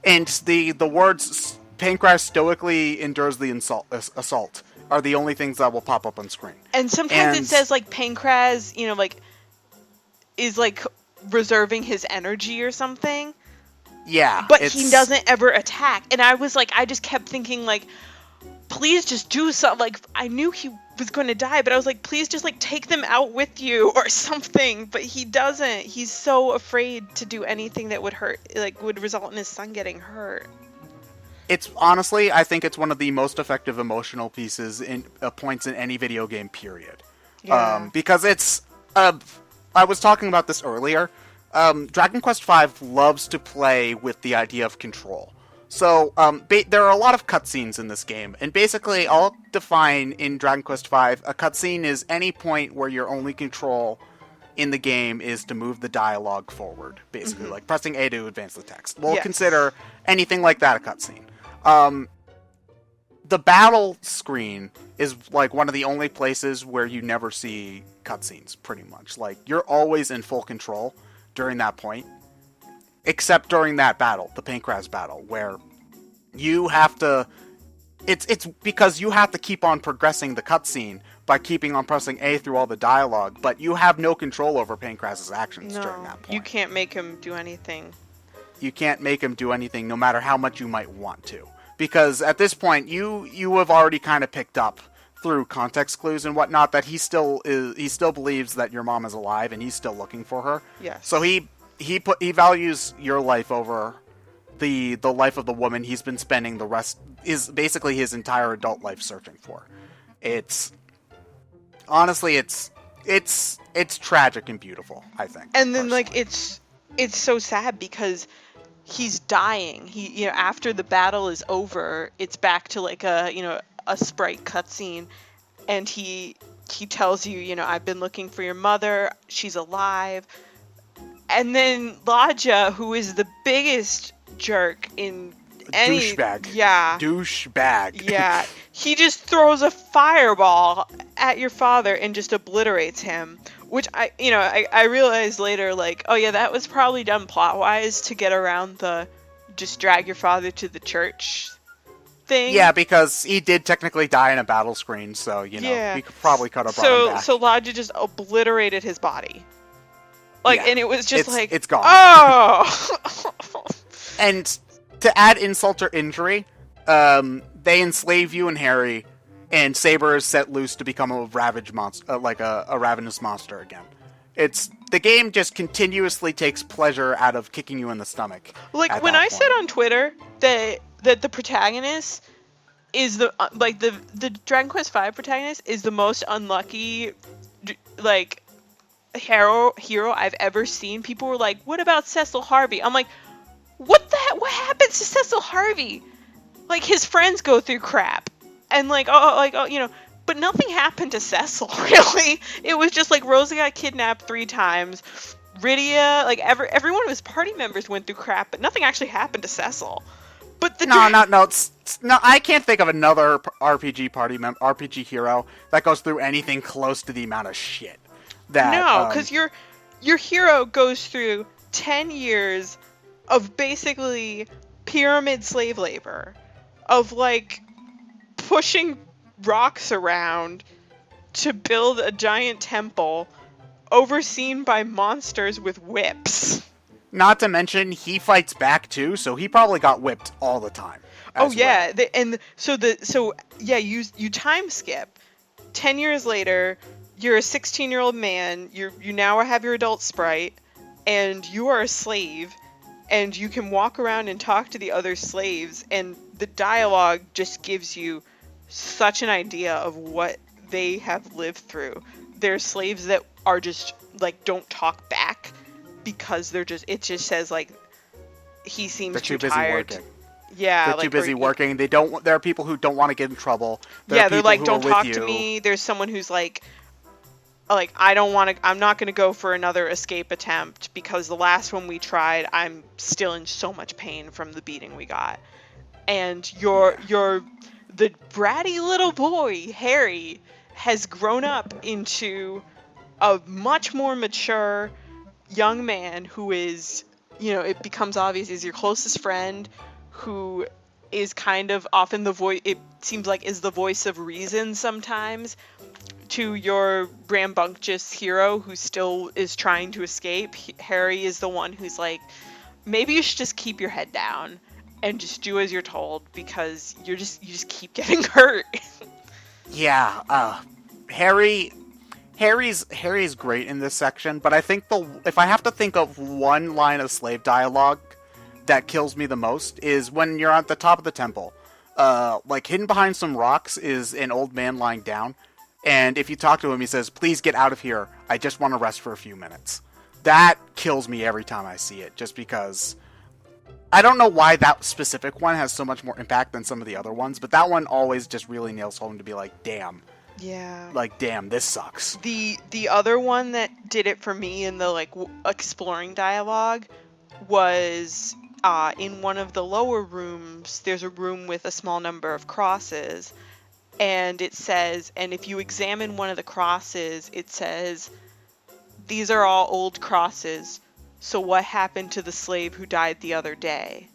and the words "Pancras stoically endures the assault" are the only things that will pop up on screen. And sometimes it says, like, Pancras, is, like, reserving his energy or something. Yeah. But he doesn't ever attack. And I was like, I just kept thinking, like, please just do something. Like, I knew he was going to die, but I was like, please just, like, take them out with you or something. But he doesn't. He's so afraid to do anything that would hurt, like, would result in his son getting hurt. It's honestly, I think it's one of the most effective emotional points in any video game, period. Yeah. Because it's, I was talking about this earlier. Dragon Quest V loves to play with the idea of control. So, there are a lot of cutscenes in this game, and basically, I'll define in Dragon Quest V, a cutscene is any point where your only control in the game is to move the dialogue forward, basically, like pressing A to advance the text. We'll consider anything like that a cutscene. The battle screen is, like, one of the only places where you never see cutscenes, pretty much. Like, you're always in full control during that point. Except during that battle, the Pancras battle, where you have to... It's because you have to keep on progressing the cutscene by keeping on pressing A through all the dialogue, but you have no control over Pancras' actions during that point. You can't make him do anything. You can't make him do anything, no matter how much you might want to. Because at this point, you have already kind of picked up through context clues and whatnot that he still believes that your mom is alive and he's still looking for her. Yes. So he values your life over the life of the woman he's been spending the rest is basically his entire adult life searching for. It's honestly it's tragic and beautiful, I think. And then, personally. like, it's so sad because he's dying. He, after the battle is over, it's back to, like, a sprite cutscene, and he tells you, I've been looking for your mother, she's alive. And then Ladja, who is the biggest jerk in any... Douchebag. Yeah. Douchebag. Yeah. He just throws a fireball at your father and just obliterates him, which I realized later, like, oh yeah, that was probably done plot-wise to get around the just drag your father to the church thing. Yeah, because he did technically die in a battle screen, so, Yeah. we could probably could have brought him back. So Lodge just obliterated his body. Like, Yeah. and it was just It's gone. Oh! And to add insult to injury, they enslave you and Harry, and Saber is set loose to become a ravage monster, like a ravenous monster again. The game just continuously takes pleasure out of kicking you in the stomach. Like, when I said on Twitter that the protagonist is the Dragon Quest V protagonist is the most unlucky, like, hero I've ever seen, people were like, what about Cecil Harvey? I'm like, what happens to Cecil Harvey? Like, his friends go through crap, and but nothing happened to Cecil, really. It was just like Rosa got kidnapped 3 times, Rydia, like, every one of his party members went through crap, but nothing actually happened to Cecil. But no, I can't think of another RPG hero that goes through anything close to the amount of shit. No, because your hero goes through 10 years of basically pyramid slave labor, of, like, pushing rocks around to build a giant temple overseen by monsters with whips. Not to mention, he fights back too, so he probably got whipped all the time. Oh yeah, you time skip. 10 years later, you're a 16-year-old man, you now have your adult sprite, and you are a slave, and you can walk around and talk to the other slaves, and the dialogue just gives you such an idea of what they have lived through. There's slaves that are just, like, don't talk back because it just says, like, he seems too tired. Busy working. Yeah, they're too busy working. There are people who don't want to get in trouble. They're like, don't talk to me. There's someone who's like, I'm not going to go for another escape attempt because the last one we tried, I'm still in so much pain from the beating we got. And the bratty little boy, Harry, has grown up into a much more mature young man who is, it becomes obvious, is your closest friend, who is kind of often it seems like is the voice of reason sometimes, to your rambunctious hero who still is trying to escape. Harry is the one who's like, maybe you should just keep your head down and just do as you're told, because you just keep getting hurt. Yeah, Harry's great in this section, but I think if I have to think of one line of slave dialogue that kills me the most is when you're at the top of the temple. Like, hidden behind some rocks is an old man lying down, and if you talk to him, he says, "Please get out of here. I just want to rest for a few minutes." That kills me every time I see it, just because I don't know why that specific one has so much more impact than some of the other ones, but that one always just really nails home to be like, damn. Yeah. Like, damn, this sucks. The other one that did it for me in the, like, exploring dialogue was in one of the lower rooms. There's a room with a small number of crosses, and it says, and if you examine one of the crosses, it says, "These are all old crosses. So what happened to the slave who died the other day?"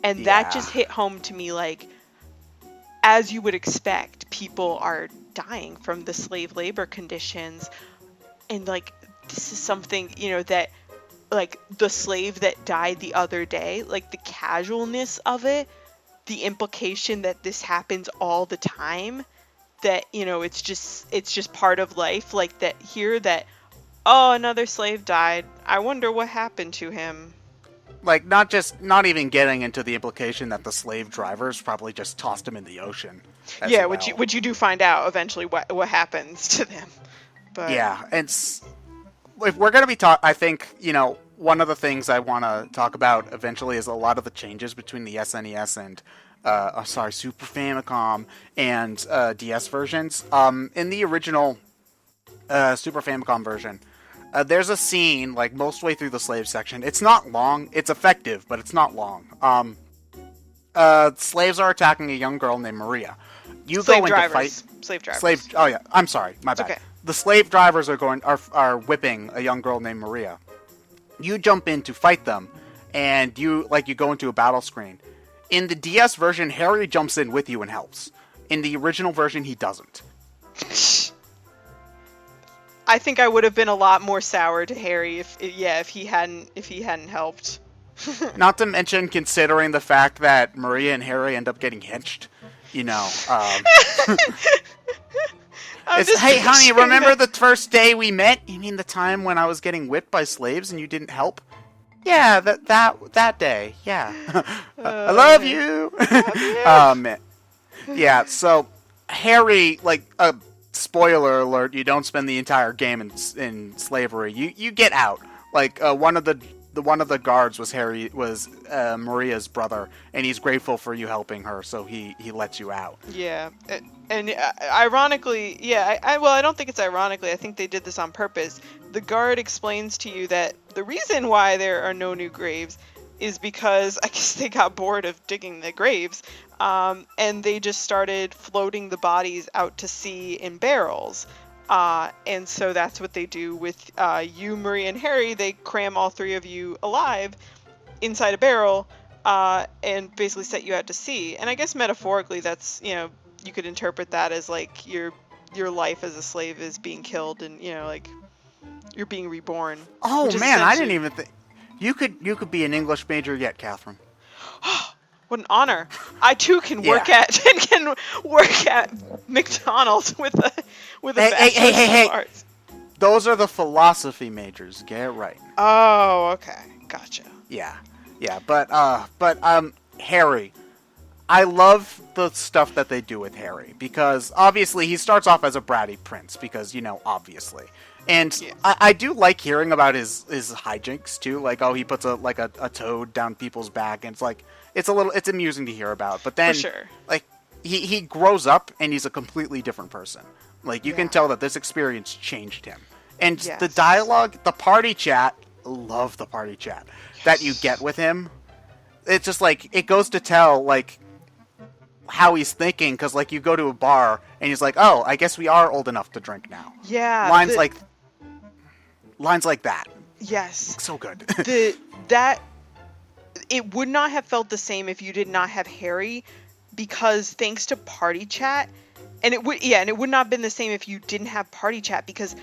And that just hit home to me, like, as you would expect, people are dying from the slave labor conditions. And, like, this is something, that, like, the slave that died the other day, like, the casualness of it, the implication that this happens all the time, that, it's just part of life, like, that here, that, oh, another slave died, I wonder what happened to him. Like, not even getting into the implication that the slave drivers probably just tossed him in the ocean. Yeah, well. which you do find out eventually what happens to them. But yeah, if we're gonna be I think, one of the things I want to talk about eventually is a lot of the changes between the SNES and Super Famicom and DS versions. In the original Super Famicom version, there's a scene, like, most way through the slave section. It's not long. It's effective, but it's not long. Slaves are attacking a young girl named Maria. You Slave go into drivers. fight. Slave drivers. Oh yeah, I'm sorry, my bad. Okay. The slave drivers are whipping a young girl named Maria. You jump in to fight them, and you go into a battle screen. In the DS version, Harry jumps in with you and helps. In the original version, he doesn't. I think I would have been a lot more sour to Harry if he hadn't helped. Not to mention, considering the fact that Maria and Harry end up getting hitched, you know. Hey, honey, remember the first day we met? You mean the time when I was getting whipped by slaves and you didn't help? Yeah, that day. Yeah. I love you. Man. Yeah, so Harry, spoiler alert, you don't spend the entire game in slavery. You get out. One of the guards was Maria's brother, and he's grateful for you helping her, so he lets you out. Yeah, and ironically, yeah, I don't think it's ironically. I think they did this on purpose. The guard explains to you that the reason why there are no new graves is because I guess they got bored of digging the graves, and they just started floating the bodies out to sea in barrels. And so that's what they do with you, Marie, and Harry. They cram all three of you alive inside a barrel and basically set you out to sea. And I guess metaphorically, that's, you could interpret that as like your life as a slave is being killed, and you're being reborn. Oh man, I didn't even think you could be an English major yet, Catherine. What an honor! I too can work at McDonald's with a bachelor's of arts. Those are the philosophy majors. Get it right. Oh, okay, gotcha. Yeah, but Harry, I love the stuff that they do with Harry because obviously he starts off as a bratty prince because obviously. And yeah. I do like hearing about his hijinks too, like he puts a toad down people's back, and it's amusing to hear about. But then, for sure. He grows up and he's a completely different person. You can tell that this experience changed him. And the dialogue, the party chat, love the party chat that you get with him. It's just it goes to tell how he's thinking, because you go to a bar and he's like, oh, I guess we are old enough to drink now. Yeah. Lines like that. Yes. So good. It would not have felt the same if you did not have Harry, because thanks to party chat, and it would not have been the same if you didn't have party chat, because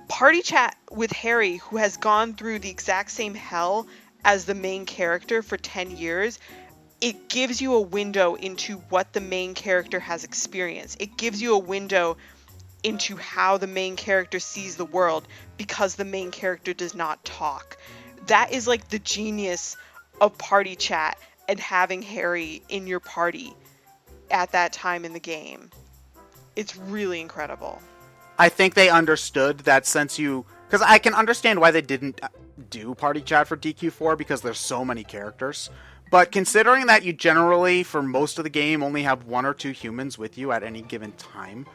party chat with Harry, who has gone through the exact same hell as the main character for 10 years, it gives you a window into what the main character has experienced. It gives you a window into how the main character sees the world, because the main character does not talk. That is the genius of party chat and having Harry in your party at that time in the game. It's really incredible. I think they understood that because I can understand why they didn't do party chat for DQ4, because there's so many characters. But considering that you generally, for most of the game, only have one or two humans with you at any given time,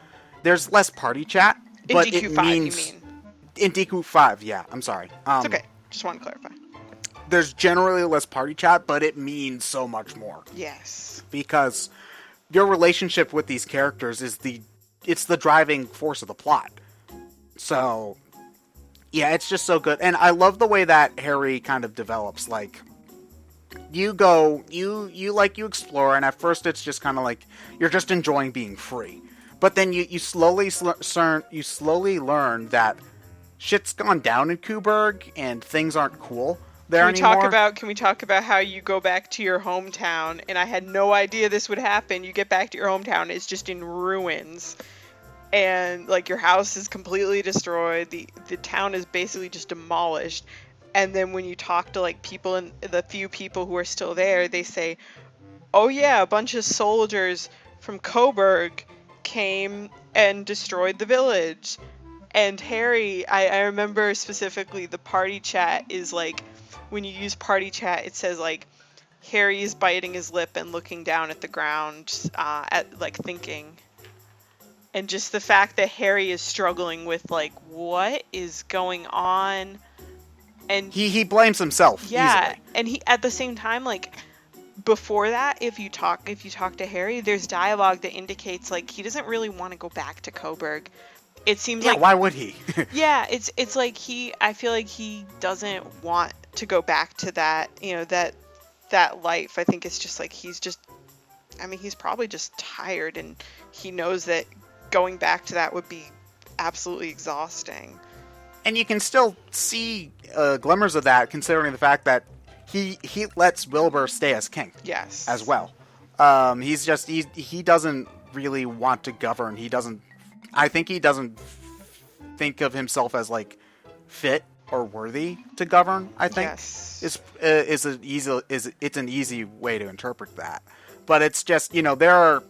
there's less party chat. In but DQ5, it means, you mean? In DQ5, yeah. I'm sorry. It's okay. Just want to clarify. There's generally less party chat, but it means so much more. Yes. Because your relationship with these characters is it's the driving force of the plot. So, yeah, it's just so good. And I love the way that Harry kind of develops. You explore, and at first it's just kind of you're just enjoying being free. But then you slowly learn that shit's gone down in Kuberg and things aren't cool there anymore. Can we talk about how you go back to your hometown, and I had no idea this would happen. You get back to your hometown, it's just in ruins. And your house is completely destroyed. The town is basically just demolished. And then when you talk to people, and the few people who are still there, they say, oh yeah, a bunch of soldiers from Coburg came and destroyed the village. And Harry, I remember specifically the party chat is when you use party chat, it says Harry is biting his lip and looking down at the ground, at thinking. And just the fact that Harry is struggling with what is going on. And he blames himself. Yeah, easily. and he at the same time before that, if you talk to Harry, there's dialogue that indicates like he doesn't really want to go back to Coburg. It seems like, why would he? yeah, it's like I feel like he doesn't want to go back to that, that life. I think it's just like he's probably just tired, and he knows that going back to that would be absolutely exhausting. And you can still see glimmers of that, considering the fact that he lets Wilbur stay as king. Yes. As well. He doesn't really want to govern. I think he doesn't think of himself as like fit or worthy to govern. I think yes. It's an easy way to interpret that. But it's just, there are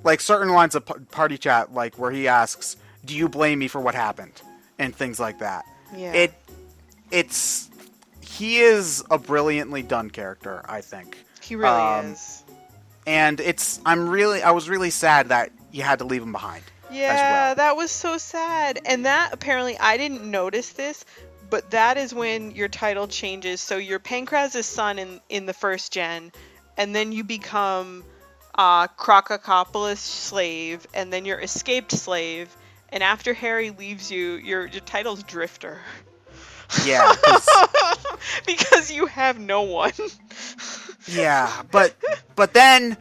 like certain lines of party chat, like where he asks, "Do you blame me for what happened?" and things like that. Yeah. He is a brilliantly done character, I think. He really is. And I was really sad that you had to leave him behind. Yeah, as well. That was so sad. And that, apparently, I didn't notice this, but that is when your title changes. So you're Pankraz's son in the first gen, and then you become Krokakopoulos' slave, and then you're escaped slave, and after Harry leaves you, your title's Drifter. Yeah. Because you have no one. Yeah, but then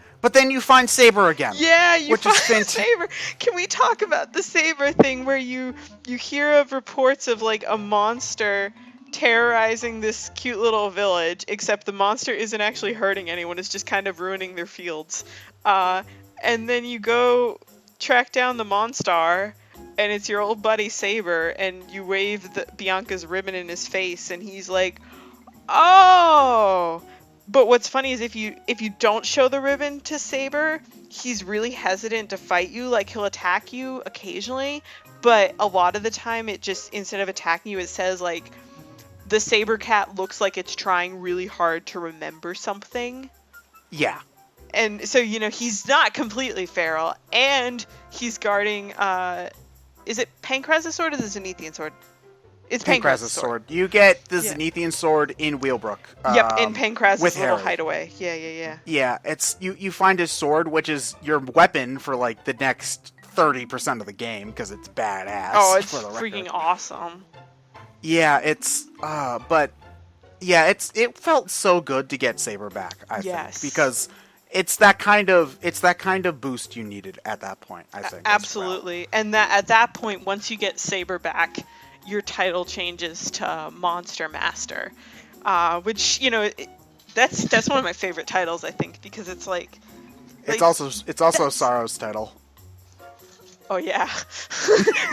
you find Saber again. Yeah, you which is find Saber. Can we talk about the Saber thing where you hear of reports of like a monster terrorizing this cute little village, except the monster isn't actually hurting anyone, it's just kind of ruining their fields. And then you go track down the Monstar, and it's your old buddy Saber, and you wave Bianca's ribbon in his face, and he's like, "Oh!" But what's funny is if you don't show the ribbon to Saber, he's really hesitant to fight you. Like, he'll attack you occasionally, but a lot of the time it just, instead of attacking you, it says like, the Saber cat looks like it's trying really hard to remember something. Yeah. And so, he's not completely feral, and he's guarding, is it Pankraz's sword or the Zenithian sword? It's Pankraz's sword. You get the Zenithian sword in Wheelbrook. Yep, in Pankraz's little Harry. hideaway. Yeah. Yeah, it's you find his sword, which is your weapon for like the next 30% of the game, because it's badass. Oh, it's for the freaking record. awesome. Yeah, it felt so good to get Saber back, I think, because it's that kind of boost you needed at that point, I think. Absolutely. Well. And that at that point, once you get Saber back, your title changes to Monster Master, which that's one of my favorite titles, I think, because it's like it's also Sorrow's title. Oh yeah,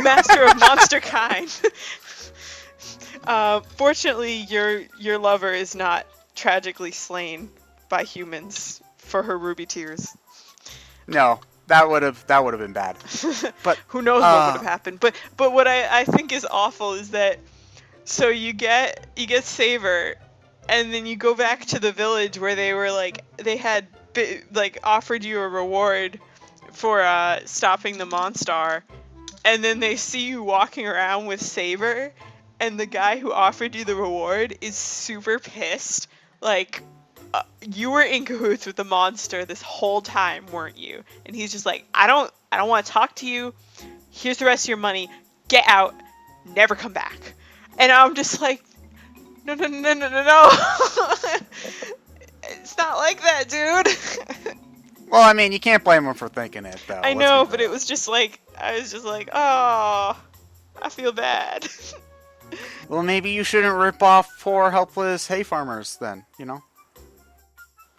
Master of Monster Kind. Fortunately, your lover is not tragically slain by humans for her ruby tears. No. That would have been bad. But who knows what would have happened. But what I think is awful is that, so you get Saber, and then you go back to the village where they had offered you a reward for stopping the Monstar, and then they see you walking around with Saber, and the guy who offered you the reward is super pissed. Like, you were in cahoots with the monster this whole time, weren't you? And he's just like, I don't want to talk to you. Here's the rest of your money. Get out. Never come back. And I'm just like, no. It's not like that, dude. Well, I mean, you can't blame him for thinking it, though. I know, but it was just like, I was just like, oh, I feel bad. Well, maybe you shouldn't rip off poor, helpless hay farmers then,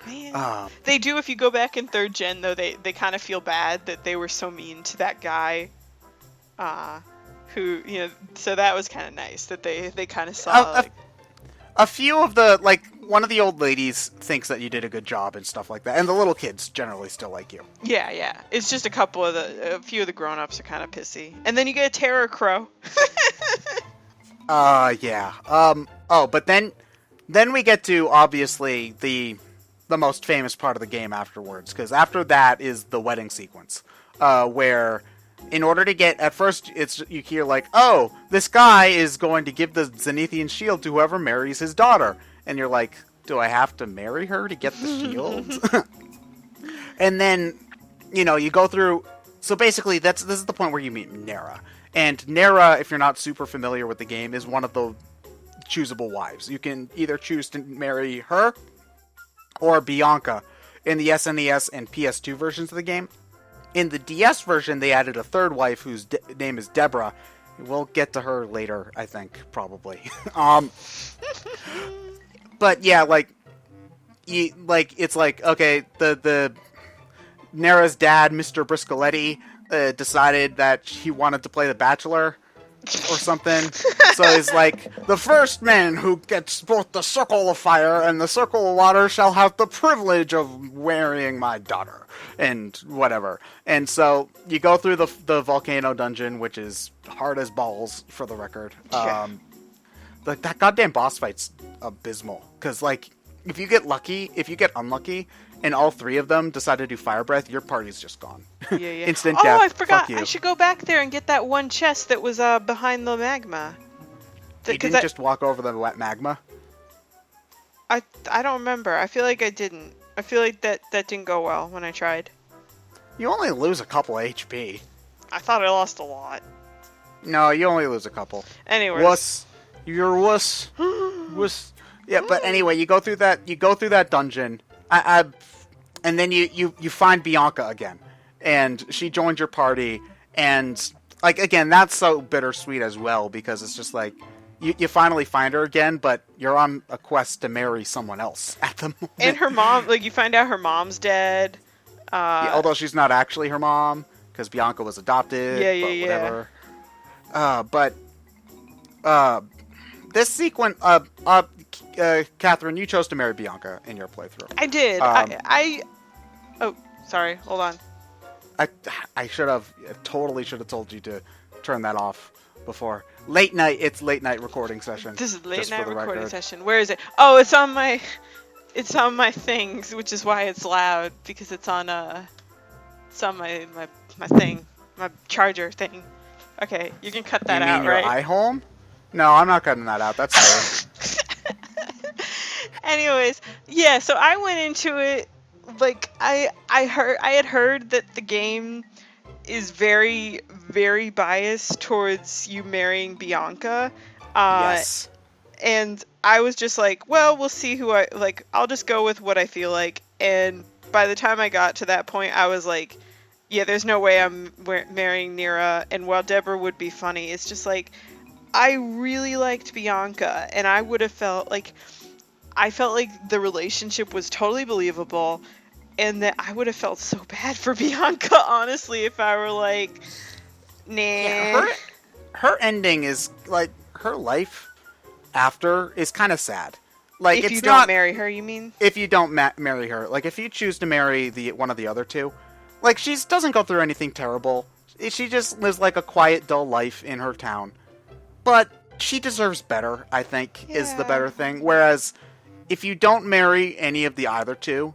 Man. They do, if you go back in 3rd gen, though, they kind of feel bad that they were so mean to that guy, who, so that was kind of nice that they kind of saw, a few of the, one of the old ladies thinks that you did a good job and stuff like that, and the little kids generally still like you. Yeah. It's just a few of the grown-ups are kind of pissy. And then you get a terror crow. Yeah. But then we get to, obviously, the most famous part of the game afterwards, because after that is the wedding sequence, where in order to get, at first you hear like, oh, this guy is going to give the Zenithian shield to whoever marries his daughter, and you're like, do I have to marry her to get the shield? And then, you go through... So basically, this is the point where you meet Nera. And Nera, if you're not super familiar with the game, is one of the choosable wives. You can either choose to marry her or Bianca in the SNES and PS2 versions of the game. In the DS version, they added a third wife whose name is Deborah. We'll get to her later, I think, probably. But yeah, it's like, okay, the Nera's dad, Mr. Briscoletti, decided that he wanted to play The Bachelor or something. So he's like, the first man who gets both the Circle of Fire and the Circle of Water shall have the privilege of marrying my daughter, and whatever. And so you go through the volcano dungeon, which is hard as balls, for the record. Yeah. That goddamn boss fight's abysmal. Because, if you get unlucky, and all three of them decide to do Fire Breath, your party's just gone. Yeah. Instant Oh, death. I forgot. Fuck you. I should go back there and get that one chest that was behind the magma. You didn't just walk over the wet magma? I don't remember. I feel like I didn't. I feel like that didn't go well when I tried. You only lose a couple HP. I thought I lost a lot. No, you only lose a couple. Anyway. Wuss. You're wuss. Wuss. Yeah, but anyway, you go through that dungeon. And then you find Bianca again. And she joins your party. And, again, that's so bittersweet as well, because it's just like, you finally find her again, but you're on a quest to marry someone else at the moment. And her mom, you find out her mom's dead. Yeah, although she's not actually her mom, because Bianca was adopted. Yeah. Whatever. This sequence, Qatherine, you chose to marry Bianca in your playthrough. I did. Oh, sorry. Hold on. I totally should have told you to turn that off before. It's late night recording session. This is late night recording session. Where is it? Oh, it's on my things, which is why it's loud, because it's on my thing, my charger thing. Okay, you can cut that out, right? Your iHome? No, I'm not cutting that out. That's fair. Anyways, yeah. So I went into it I had heard that the game is very, very biased towards you marrying Bianca. Yes. And I was just like, well, we'll see who I'll just go with what I feel like. And by the time I got to that point, I was like, yeah, there's no way I'm marrying Nera. And while Deborah would be funny, it's just like, I really liked Bianca, and I would have felt like the relationship was totally believable, and that I would have felt so bad for Bianca, honestly, if I were like, nah. Yeah, her ending is, her life after is kind of sad. If you don't marry her, you mean? If you don't marry her. If you choose to marry one of the other two, she doesn't go through anything terrible. She just lives, a quiet, dull life in her town. But she deserves better, I think, is the better thing. Whereas, if you don't marry any of the other two,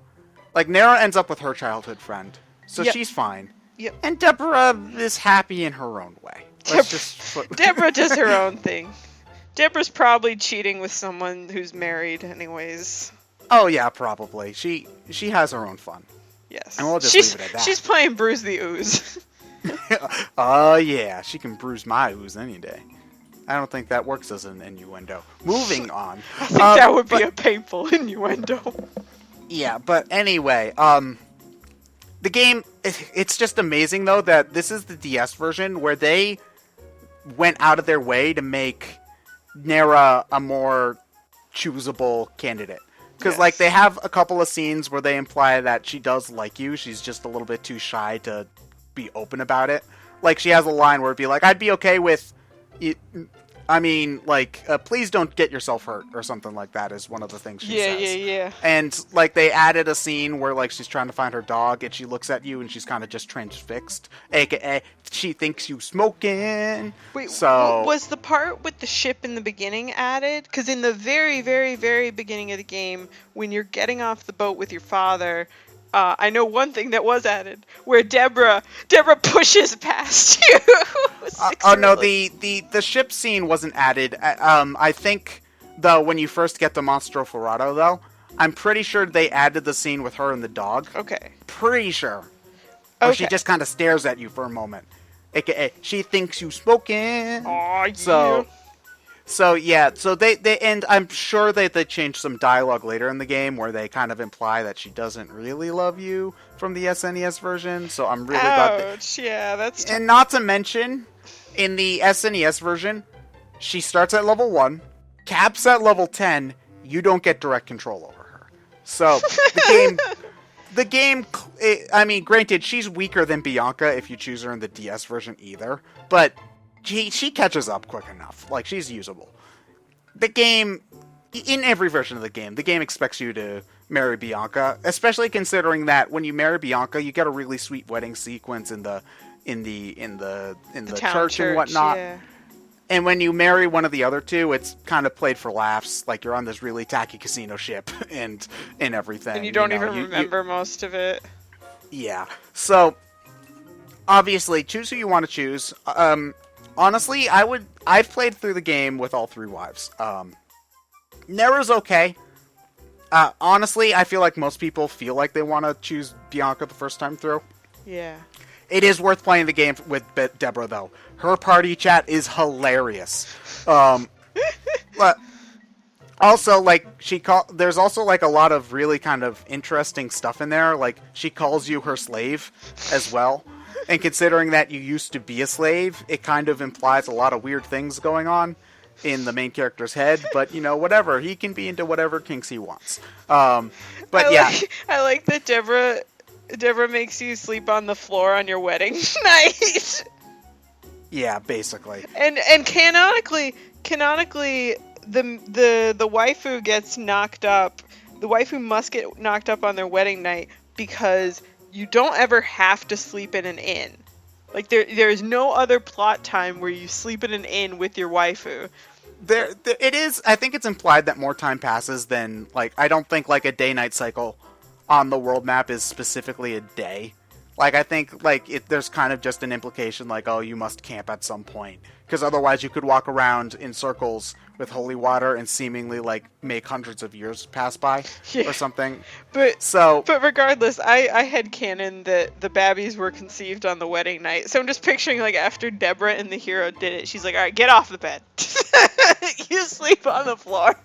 Nera ends up with her childhood friend. So she's fine. Yep. And Deborah is happy in her own way. Deborah does her own thing. Deborah's probably cheating with someone who's married anyways. Oh, yeah, probably. She has her own fun. Yes. And we'll just leave it at that. She's playing Bruise the Ooze. Oh, yeah. She can bruise my ooze any day. I don't think that works as an innuendo. Moving on. I think that would be a painful innuendo. Yeah, but anyway, the game, it's just amazing, though, that this is the DS version where they went out of their way to make Nera a more choosable candidate. Because, they have a couple of scenes where they imply that she does like you. She's just a little bit too shy to be open about it. She has a line where it'd be I'd be okay with... please don't get yourself hurt, or something like that is one of the things she says. Yeah. And, they added a scene where, she's trying to find her dog, and she looks at you, and she's kind of just transfixed. AKA, she thinks you smoking. Wait, so... was the part with the ship in the beginning added? Because in the very, very, very beginning of the game, when you're getting off the boat with your father... I know one thing that was added, where Deborah pushes past you. Oh no, the ship scene wasn't added. I think though when you first get to Monstro Ferrato though, I'm pretty sure they added the scene with her and the dog. Okay. Pretty sure. Or she just kind of stares at you for a moment. AKA, she thinks you smoking. Aw, yeah. So they and I'm sure they changed some dialogue later in the game where they kind of imply that she doesn't really love you from the SNES version. So I'm really glad. Ouch, yeah, that's. And not to mention, in the SNES version, she starts at level 1, caps at level 10. You don't get direct control over her. So the game. I mean, granted, she's weaker than Bianca if you choose her in the DS version either, but she catches up quick enough. Like, she's usable. The game, in every version of the game expects you to marry Bianca, especially considering that when you marry Bianca, you get a really sweet wedding sequence in the church and whatnot. Yeah. And when you marry one of the other two, it's kind of played for laughs, like you're on this really tacky casino ship and everything. And you don't even remember most of it. Yeah. So, obviously, choose who you want to choose. Honestly, I've played through the game with all 3 wives. Nera's okay. Honestly, I feel like most people feel like they want to choose Bianca the first time through. Yeah. It is worth playing the game with Deborah, though. Her party chat is hilarious. But also, like, there's also, like, a lot of really kind of interesting stuff in there. Like, she calls you her slave as well. And considering that you used to be a slave, it kind of implies a lot of weird things going on in the main character's head. But, you know, whatever. He can be into whatever kinks he wants. But, I like that Deborah makes you sleep on the floor on your wedding night. Yeah, basically. And canonically, the waifu gets knocked up. The waifu must get knocked up on their wedding night because you don't ever have to sleep in an inn. Like, there is no other plot time where you sleep in an inn with your waifu. There it is. I think it's implied that more time passes than, like, I don't think like a day-night cycle on the world map is specifically a day. Like, I think, like, there's kind of just an implication, like, oh, you must camp at some point. Because otherwise you could walk around in circles with holy water and seemingly, like, make hundreds of years pass by or something. But regardless, I had canon that the babbies were conceived on the wedding night. So I'm just picturing, like, after Deborah and the hero did it, she's like, all right, get off the bed. You sleep on the floor.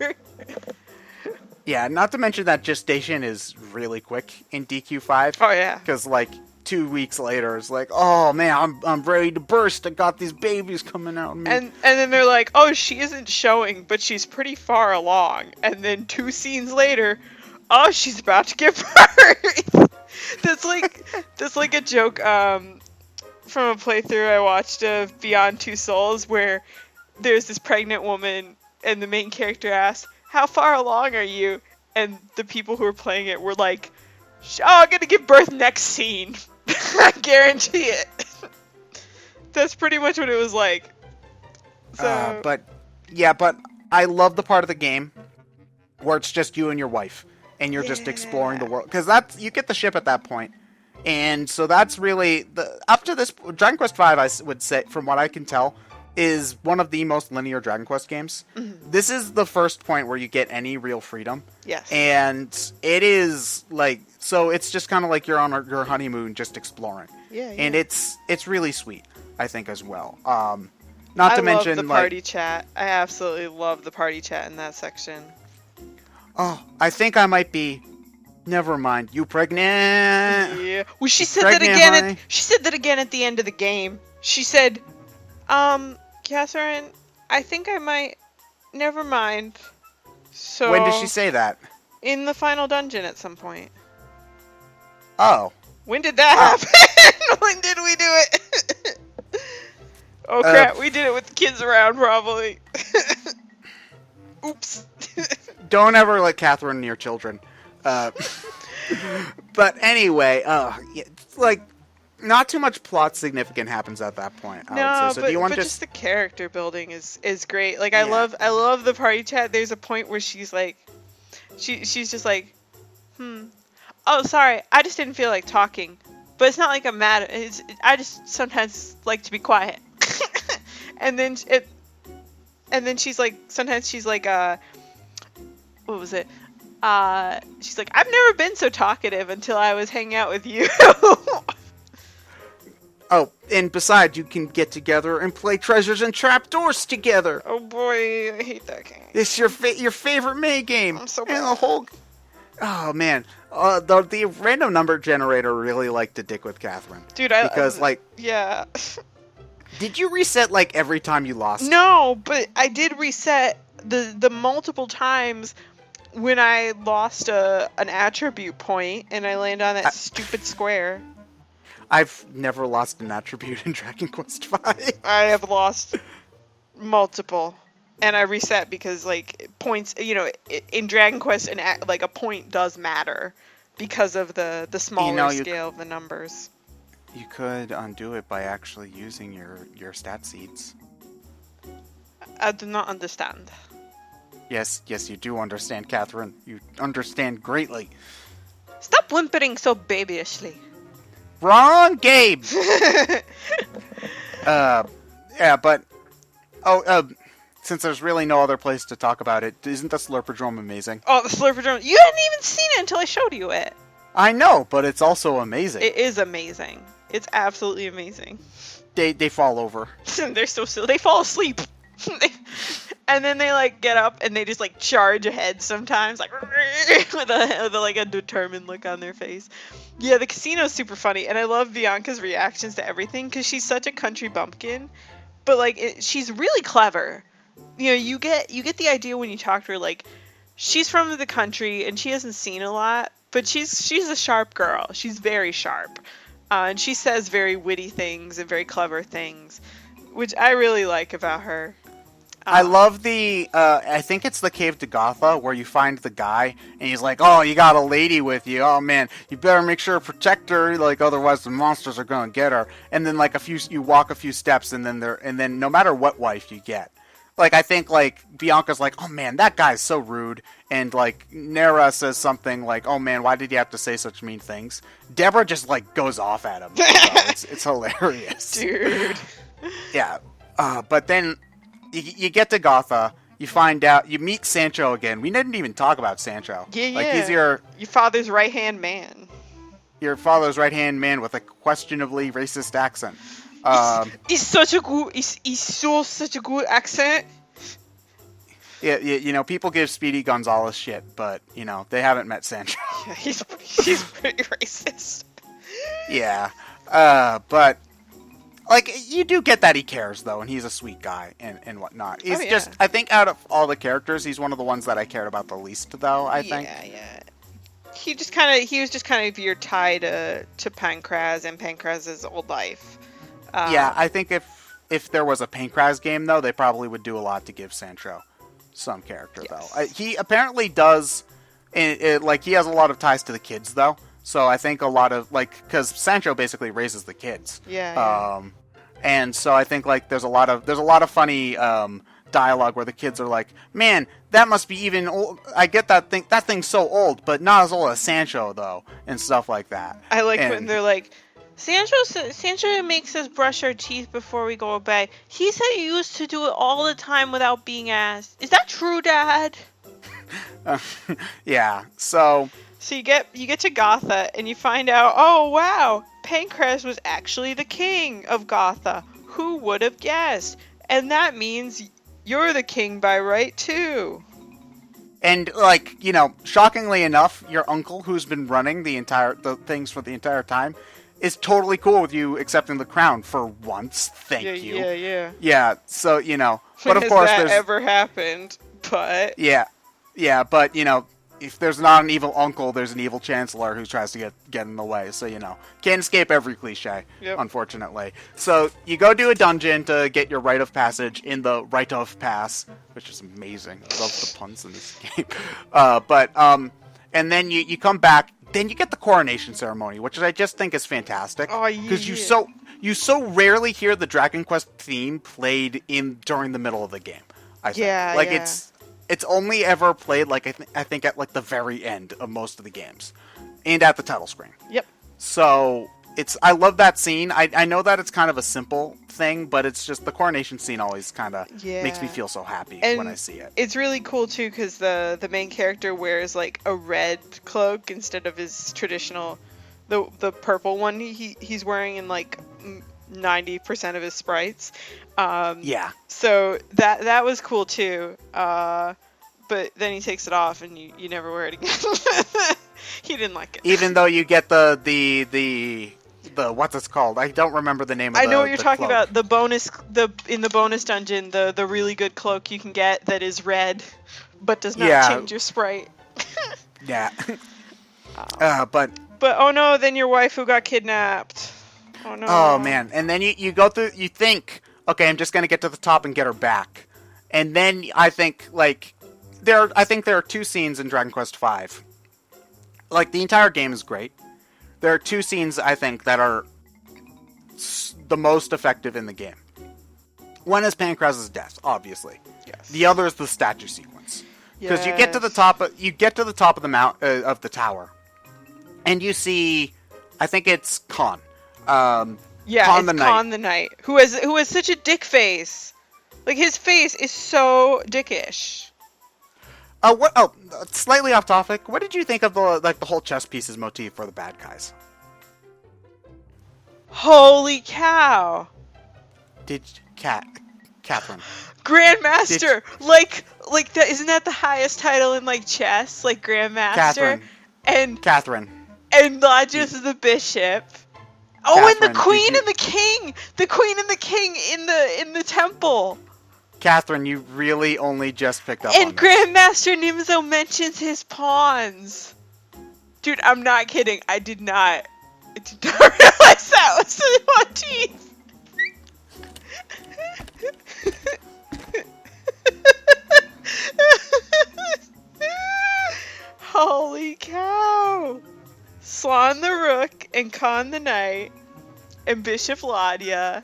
Yeah, not to mention that gestation is really quick in DQ5. Oh, yeah. Because, like, 2 weeks later, it's like, oh man, I'm ready to burst. I got these babies coming out of me. And then they're like, oh, she isn't showing, but she's pretty far along. And then 2 scenes later, oh, she's about to give birth. That's like a joke from a playthrough I watched of Beyond Two Souls, where there's this pregnant woman, and the main character asks, how far along are you? And the people who were playing it were like, oh, I'm gonna give birth next scene. I guarantee it. That's pretty much what it was like. So, but I love the part of the game where it's just you and your wife, and you're just exploring the world, because you get the ship at that point, and so that's really up to this Dragon Quest V. I would say, from what I can tell, is one of the most linear Dragon Quest games. Mm-hmm. This is the first point where you get any real freedom. Yes. And it is like, so it's just kind of like you're on your honeymoon just exploring. Yeah. And it's really sweet, I think, as well. Not to mention, I love the party chat. I absolutely love the party chat in that section. Oh, I think I might be. Never mind. You pregnant? Yeah. Well, she said that again. She said that again at the end of the game. She said, Qatherine, I think I might. Never mind. So. When did she say that? In the final dungeon at some point. Oh. When did that happen? When did we do it? Oh crap, we did it with the kids around, probably. Oops. Don't ever let Qatherine near children. But anyway, like, not too much plot significant happens at that point. I would say. So do you want just the character building is great. Like, I love the party chat. There's a point where she's like, she's just like, oh, sorry, I just didn't feel like talking. But it's not like I'm mad. I just sometimes like to be quiet. and then she's like, sometimes she's like, what was it? she's like, I've never been so talkative until I was hanging out with you. Oh, and besides, you can get together and play Treasures and Trapdoors together. Oh boy, I hate that game. It's your favorite May game. I'm so And the bad. whole... Oh, man. The random number generator really liked to dick with Qatherine. Dude, Because, yeah. did you reset, every time you lost? No, but I did reset the multiple times when I lost an attribute point and I landed on that stupid square. I've never lost an attribute in Dragon Quest V. I have lost multiple, and I reset because points. In Dragon Quest, a point does matter because of the smaller scale of the numbers. You could undo it by actually using your stat seeds. I do not understand. Yes, you do understand, Qatherine. You understand greatly. Stop whimpering so babyishly. Wrong game! Yeah, but... since there's really no other place to talk about it, isn't the Slurperdrome amazing? Oh, the Slurperdrome. You hadn't even seen it until I showed you it. I know, but it's also amazing. It is amazing. It's absolutely amazing. They fall over. They're so silly. They fall asleep. And then they get up and they just charge ahead sometimes with a determined look on their face. Yeah, the casino's super funny, and I love Bianca's reactions to everything because she's such a country bumpkin, but she's really clever. You get the idea when you talk to her, she's from the country and she hasn't seen a lot, but she's a sharp girl. She's very sharp, and she says very witty things and very clever things, which I really like about her. I love the, I think it's the Cave to Gotha, where you find the guy, and he's like, oh, you got a lady with you, oh man, you better make sure to protect her, otherwise the monsters are gonna get her. And then, you walk a few steps, and then no matter what wife you get. I think, Bianca's like, oh man, that guy's so rude, and, Nera says something like, oh man, why did you have to say such mean things? Deborah just, goes off at him. So it's hilarious. Dude. Yeah, but then... You get to Gotha, you find out, you meet Sancho again. We didn't even talk about Sancho. Yeah. He's your father's right-hand man. Your father's right-hand man with a questionably racist accent. He's such a good accent. Yeah, people give Speedy Gonzalez shit, but, they haven't met Sancho. Yeah, he's pretty racist. Yeah, but... you do get that he cares, though, and he's a sweet guy and whatnot. He's just, I think out of all the characters, he's one of the ones that I cared about the least, though, I think. Yeah. He was just kind of your tie to Pancraz and Pancraz's old life. Yeah, I think if there was a Pancraz game, though, they probably would do a lot to give Sancho some character, though. He apparently does, he has a lot of ties to the kids, though. So I think a lot of, because Sancho basically raises the kids. Yeah. And so I think, there's a lot of funny dialogue where the kids are like, man, that must be even old. I get that thing's so old, but not as old as Sancho, though, and stuff like that. I like when they're like, Sancho makes us brush our teeth before we go to bed. He said he used to do it all the time without being asked. Is that true, Dad? Yeah, so you get to Gotha and you find out, oh wow, Pancraz was actually the king of Gotha. Who would have guessed? And that means you're the king by right too. And shockingly enough, your uncle, who's been running the things for the entire time, is totally cool with you accepting the crown for once. Thank you. Yeah. Yeah. So but of course, has that ever happened? But yeah, but if there's not an evil uncle, there's an evil chancellor who tries to get in the way. So, can't escape every cliche, unfortunately. So, you go do a dungeon to get your rite of passage in the Rite of Pass, which is amazing. I love the puns in this game. And then you come back, then you get the coronation ceremony, which I just think is fantastic. Oh, yeah. Because you so rarely hear the Dragon Quest theme played during the middle of the game, I think. Yeah, It's only ever played, I think at, the very end of most of the games. And at the title screen. Yep. So, I love that scene. I know that it's kind of a simple thing, but it's just the coronation scene always kind of makes me feel so happy when I see it. It's really cool too because the main character wears like a red cloak instead of his traditional, the purple one he's wearing in like 90% of his sprites. Yeah. So that was cool too. But then he takes it off and you never wear it again. He didn't like it. Even though you get the what's it called? I don't remember the name of I know what you're talking cloak. about. In the bonus dungeon, the really good cloak you can get that is red, but does not change your sprite. Yeah. But oh no, then your wife who got kidnapped. Oh no. Oh man, and then you go through. You think, okay, I'm just gonna get to the top and get her back, and then I think there are two scenes in Dragon Quest V. Like the entire game is great. There are two scenes I think that are the most effective in the game. One is Pancraz's death, obviously. Yes. The other is the statue sequence. Because you get to the top of the mount of the tower, and you see, I think it's Khan. Khan the Knight, who has such a dick face. Like his face is so dickish. Slightly off topic. What did you think of the whole chess pieces motif for the bad guys? Holy cow! Qatherine. Grandmaster, like that, isn't that the highest title in like chess, like Grandmaster? Qatherine. And Lodges is the bishop. Oh, Qatherine, and the queen and the king, in the temple. Qatherine, you really only just picked up and on this. Grandmaster Nimzo mentions his pawns. Dude, I'm not kidding. I did not realize that was the motif. Holy cow! Slan the Rook and Khan the Knight and Bishop Ladia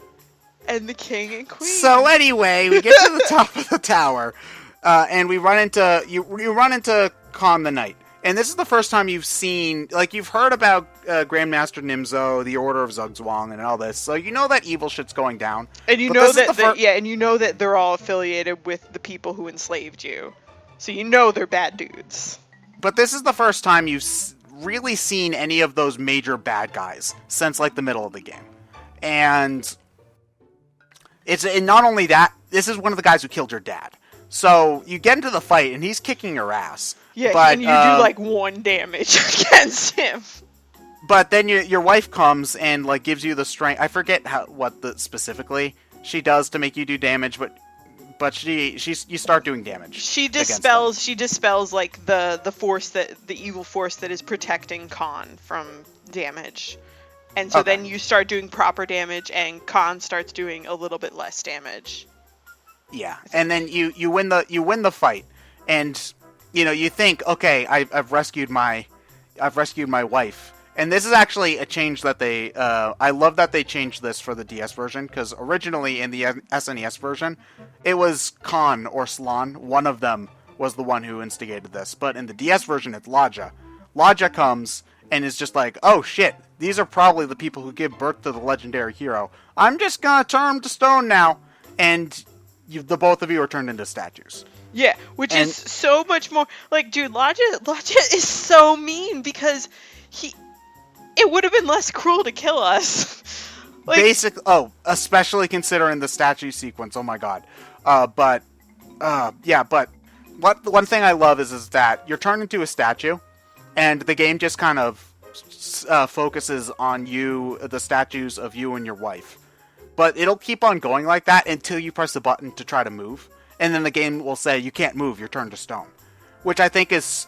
and the King and Queen. So anyway, we get to the top of the tower, and we run into you run into Khan the Knight. And this is the first time you've seen, you've heard about Grandmaster Nimzo, the Order of Zugzwang, and all this. So you know that evil shit's going down. And you know that they're all affiliated with the people who enslaved you. So you know they're bad dudes. But this is the first time you've really seen any of those major bad guys since the middle of the game. And not only that, this is one of the guys who killed your dad. So you get into the fight and he's kicking your ass. Yeah, but, and you do 1 damage against him. But then your wife comes and gives you the strength. I forget specifically she does to make you do damage, but you start doing damage. She dispels the force the evil force that is protecting Khan from damage. And so then you start doing proper damage and Khan starts doing a little bit less damage. Yeah. And then you win the fight, and you think, okay, I've rescued my wife. And this is actually a change that they I love that they changed this for the DS version, because originally in the SNES version it was Khan or Slan, one of them was the one who instigated this. But in the DS version it's Lodja. Lodja comes and is just like, oh shit, these are probably the people who give birth to the legendary hero. I'm just gonna turn them to stone now. And the both of you are turned into statues. Yeah, which is so much more dude, Lodja is so mean because it would have been less cruel to kill us. Especially considering the statue sequence. Oh my god. But one thing I love is that you're turned into a statue, and the game just kind of focuses on the statues of you and your wife. But it'll keep on going like that until you press the button to try to move, and then the game will say you can't move, you're turned to stone. Which I think is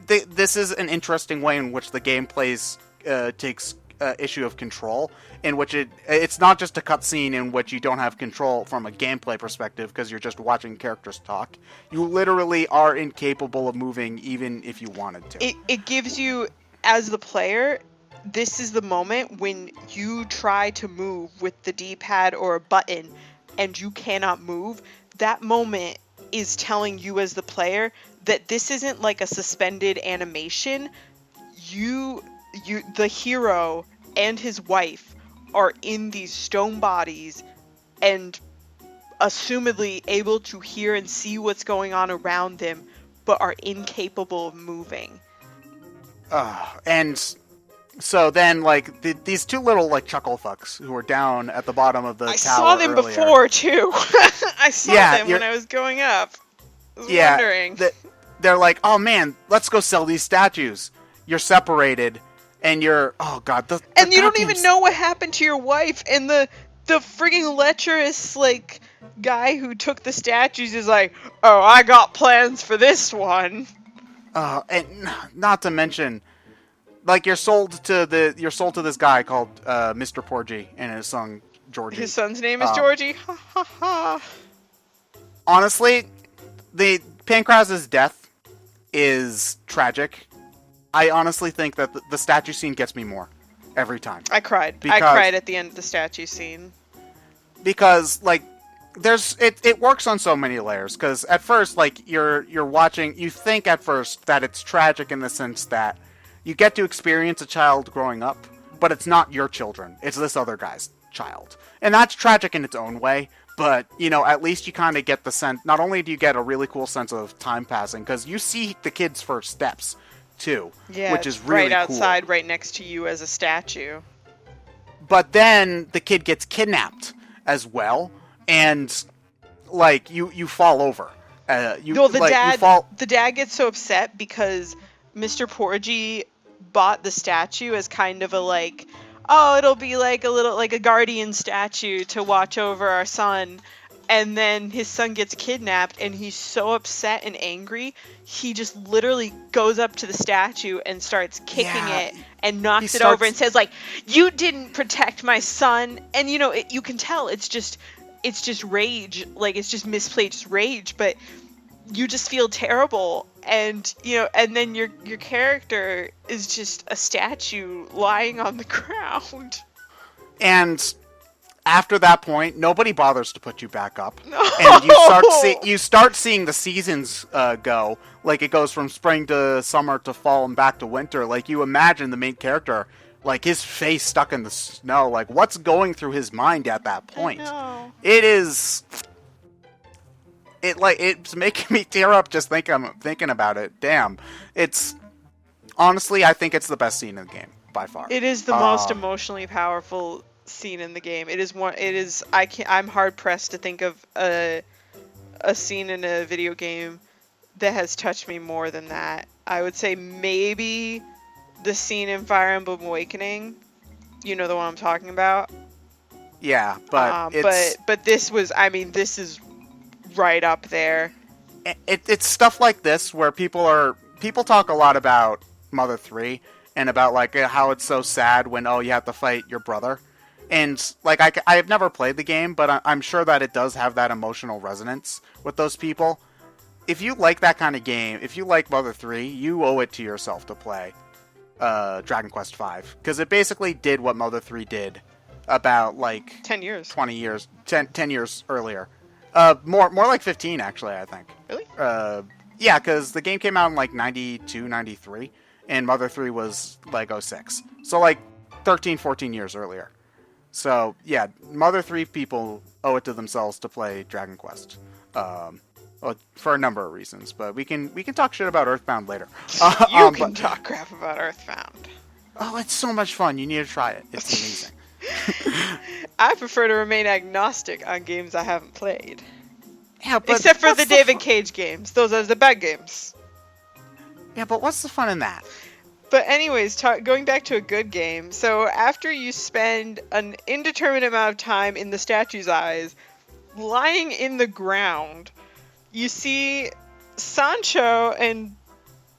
this is an interesting way in which the game takes issue of control, in which it's not just a cutscene in which you don't have control from a gameplay perspective because you're just watching characters talk. You literally are incapable of moving even if you wanted to. It gives you, as the player, this is the moment when you try to move with the D-pad or a button and you cannot move. That moment is telling you as the player that this isn't like a suspended animation. The hero and his wife are in these stone bodies and assumedly able to hear and see what's going on around them, but are incapable of moving. And so then, like, these two little, like, chuckle fucks who were down at the bottom of the tower I saw them earlier. before, too. I saw them when I was going up. I was wondering. They're like, oh, man, let's go sell these statues. You're separated, and you're... Oh, God. And you don't even know what happened to your wife, and the frigging lecherous, like, guy who took the statues is like, oh, I got plans for this one. And not to mention... Like, you're sold to this guy called Mr. Porgy and his son Georgie. His son's name is Georgie. Ha ha ha. Honestly, the Pancraz's death is tragic. I honestly think that the statue scene gets me more every time. I cried. I cried at the end of the statue scene. Because, like, it works on so many layers. Because at first, like, you're watching, you think at first that it's tragic in the sense that you get to experience a child growing up, but it's not your children. It's this other guy's child. And that's tragic in its own way, but, you know, at least you kind of get the sense... Not only do you get a really cool sense of time passing, because you see the kid's first steps, too, which is really right cool. outside, right next to you as a statue. But then the kid gets kidnapped as well, and, like, you fall over. The dad gets so upset because Mr. Porgy bought the statue as kind of a, like, oh, it'll be like a little, like a guardian statue to watch over our son. And then his son gets kidnapped and he's so upset and angry, he just literally goes up to the statue and starts kicking it and knocks it over and says, like, you didn't protect my son. And, you know, you can tell it's just rage, like, it's just misplaced rage, but you just feel terrible. And, you know, and then your character is just a statue lying on the ground. And after that point, nobody bothers to put you back up. No. And you start seeing the seasons go. Like, it goes from spring to summer to fall and back to winter. Like, you imagine the main character, like, his face stuck in the snow. Like, what's going through his mind at that point? It's making me tear up just thinking about it. Damn. Honestly, I think it's the best scene in the game, by far. It is the most emotionally powerful scene in the game. I'm hard pressed to think of a scene in a video game that has touched me more than that. I would say maybe the scene in Fire Emblem Awakening. You know the one I'm talking about? Yeah, but this is right up there. It's stuff like this where people talk a lot about Mother 3 and about, like, how it's so sad when, you have to fight your brother. And, like, I have never played the game, but I'm sure that it does have that emotional resonance with those people. If you like that kind of game, if you like Mother 3, you owe it to yourself to play Dragon Quest V. Because it basically did what Mother 3 did about, like... 10 years. 20 years. 10 years earlier. More like 15, actually, I think. Really? Yeah, because the game came out in, like, 92, 93, and Mother 3 was, like, 06. So, like, 13, 14 years earlier. So, yeah, Mother 3 people owe it to themselves to play Dragon Quest. For a number of reasons, but we can talk shit about Earthbound later. You can talk crap about Earthbound. Oh, it's so much fun. You need to try it. It's amazing. I prefer to remain agnostic on games I haven't played. Yeah, but except for the David Cage games. Those are the bad games. Yeah, but what's the fun in that? But anyways, going back to a good game. So after you spend an indeterminate amount of time in the statue's eyes, lying in the ground, you see Sancho and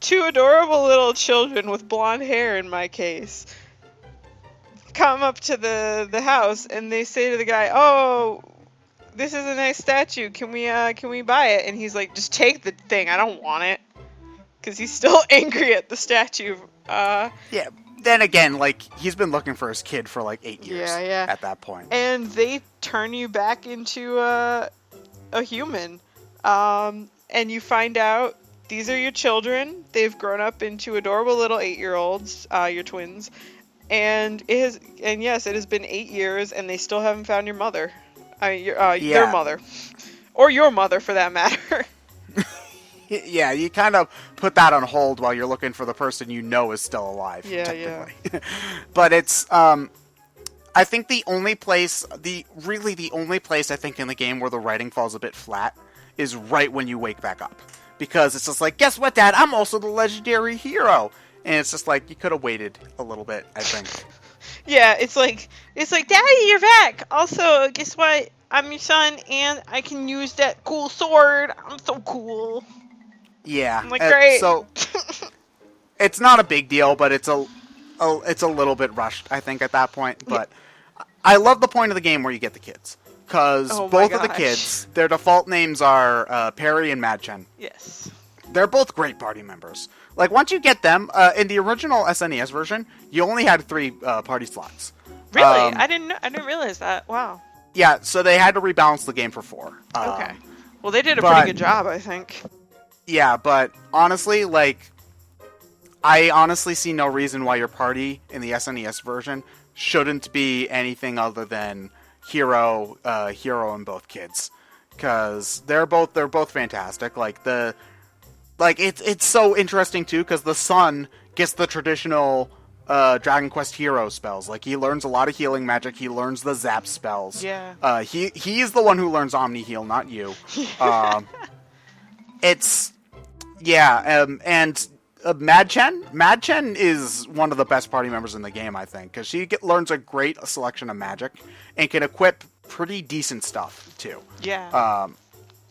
two adorable little children with blonde hair, in my case, come up to the house and they say to the guy, "Oh, this is a nice statue. Can we buy it?" And he's like, "Just take the thing. I don't want it." Because he's still angry at the statue. Yeah. Then again, like, he's been looking for his kid for like 8 years. Yeah. At that point. And they turn you back into a human. And you find out these are your children. They've grown up into adorable little 8-year-olds, your twins. And yes, it has been 8 years, and they still haven't found your mother. Their Yeah. mother, or your mother for that matter. Yeah, you kind of put that on hold while you're looking for the person you know is still alive, Yeah, technically. But it's, I think the only place I think in the game where the writing falls a bit flat is right when you wake back up. Because it's just like, guess what, Dad? I'm also the legendary hero! And it's just like, you could have waited a little bit, I think. Yeah, it's like, Daddy, you're back. Also, guess what? I'm your son, and I can use that cool sword. I'm so cool. Yeah. I'm like, great. So, it's not a big deal, but it's a little bit rushed, I think, at that point. But I love the point of the game where you get the kids. Because both of the kids, their default names are Perry and Madchen. Yes. They're both great party members. Like, once you get them, in the original SNES version, you only had 3 party slots. Really? I didn't realize that. Wow. Yeah, so they had to rebalance the game for 4. Okay. Well, they did a pretty good job, I think. Yeah, but honestly, like, I honestly see no reason why your party in the SNES version shouldn't be anything other than Hero and both kids, because they're both fantastic. It's so interesting too, because the son gets the traditional Dragon Quest hero spells. Like, he learns a lot of healing magic. He learns the zap spells. Yeah. He's the one who learns Omni Heal, not you. Madchen is one of the best party members in the game, I think, because she learns a great selection of magic and can equip pretty decent stuff too. Yeah.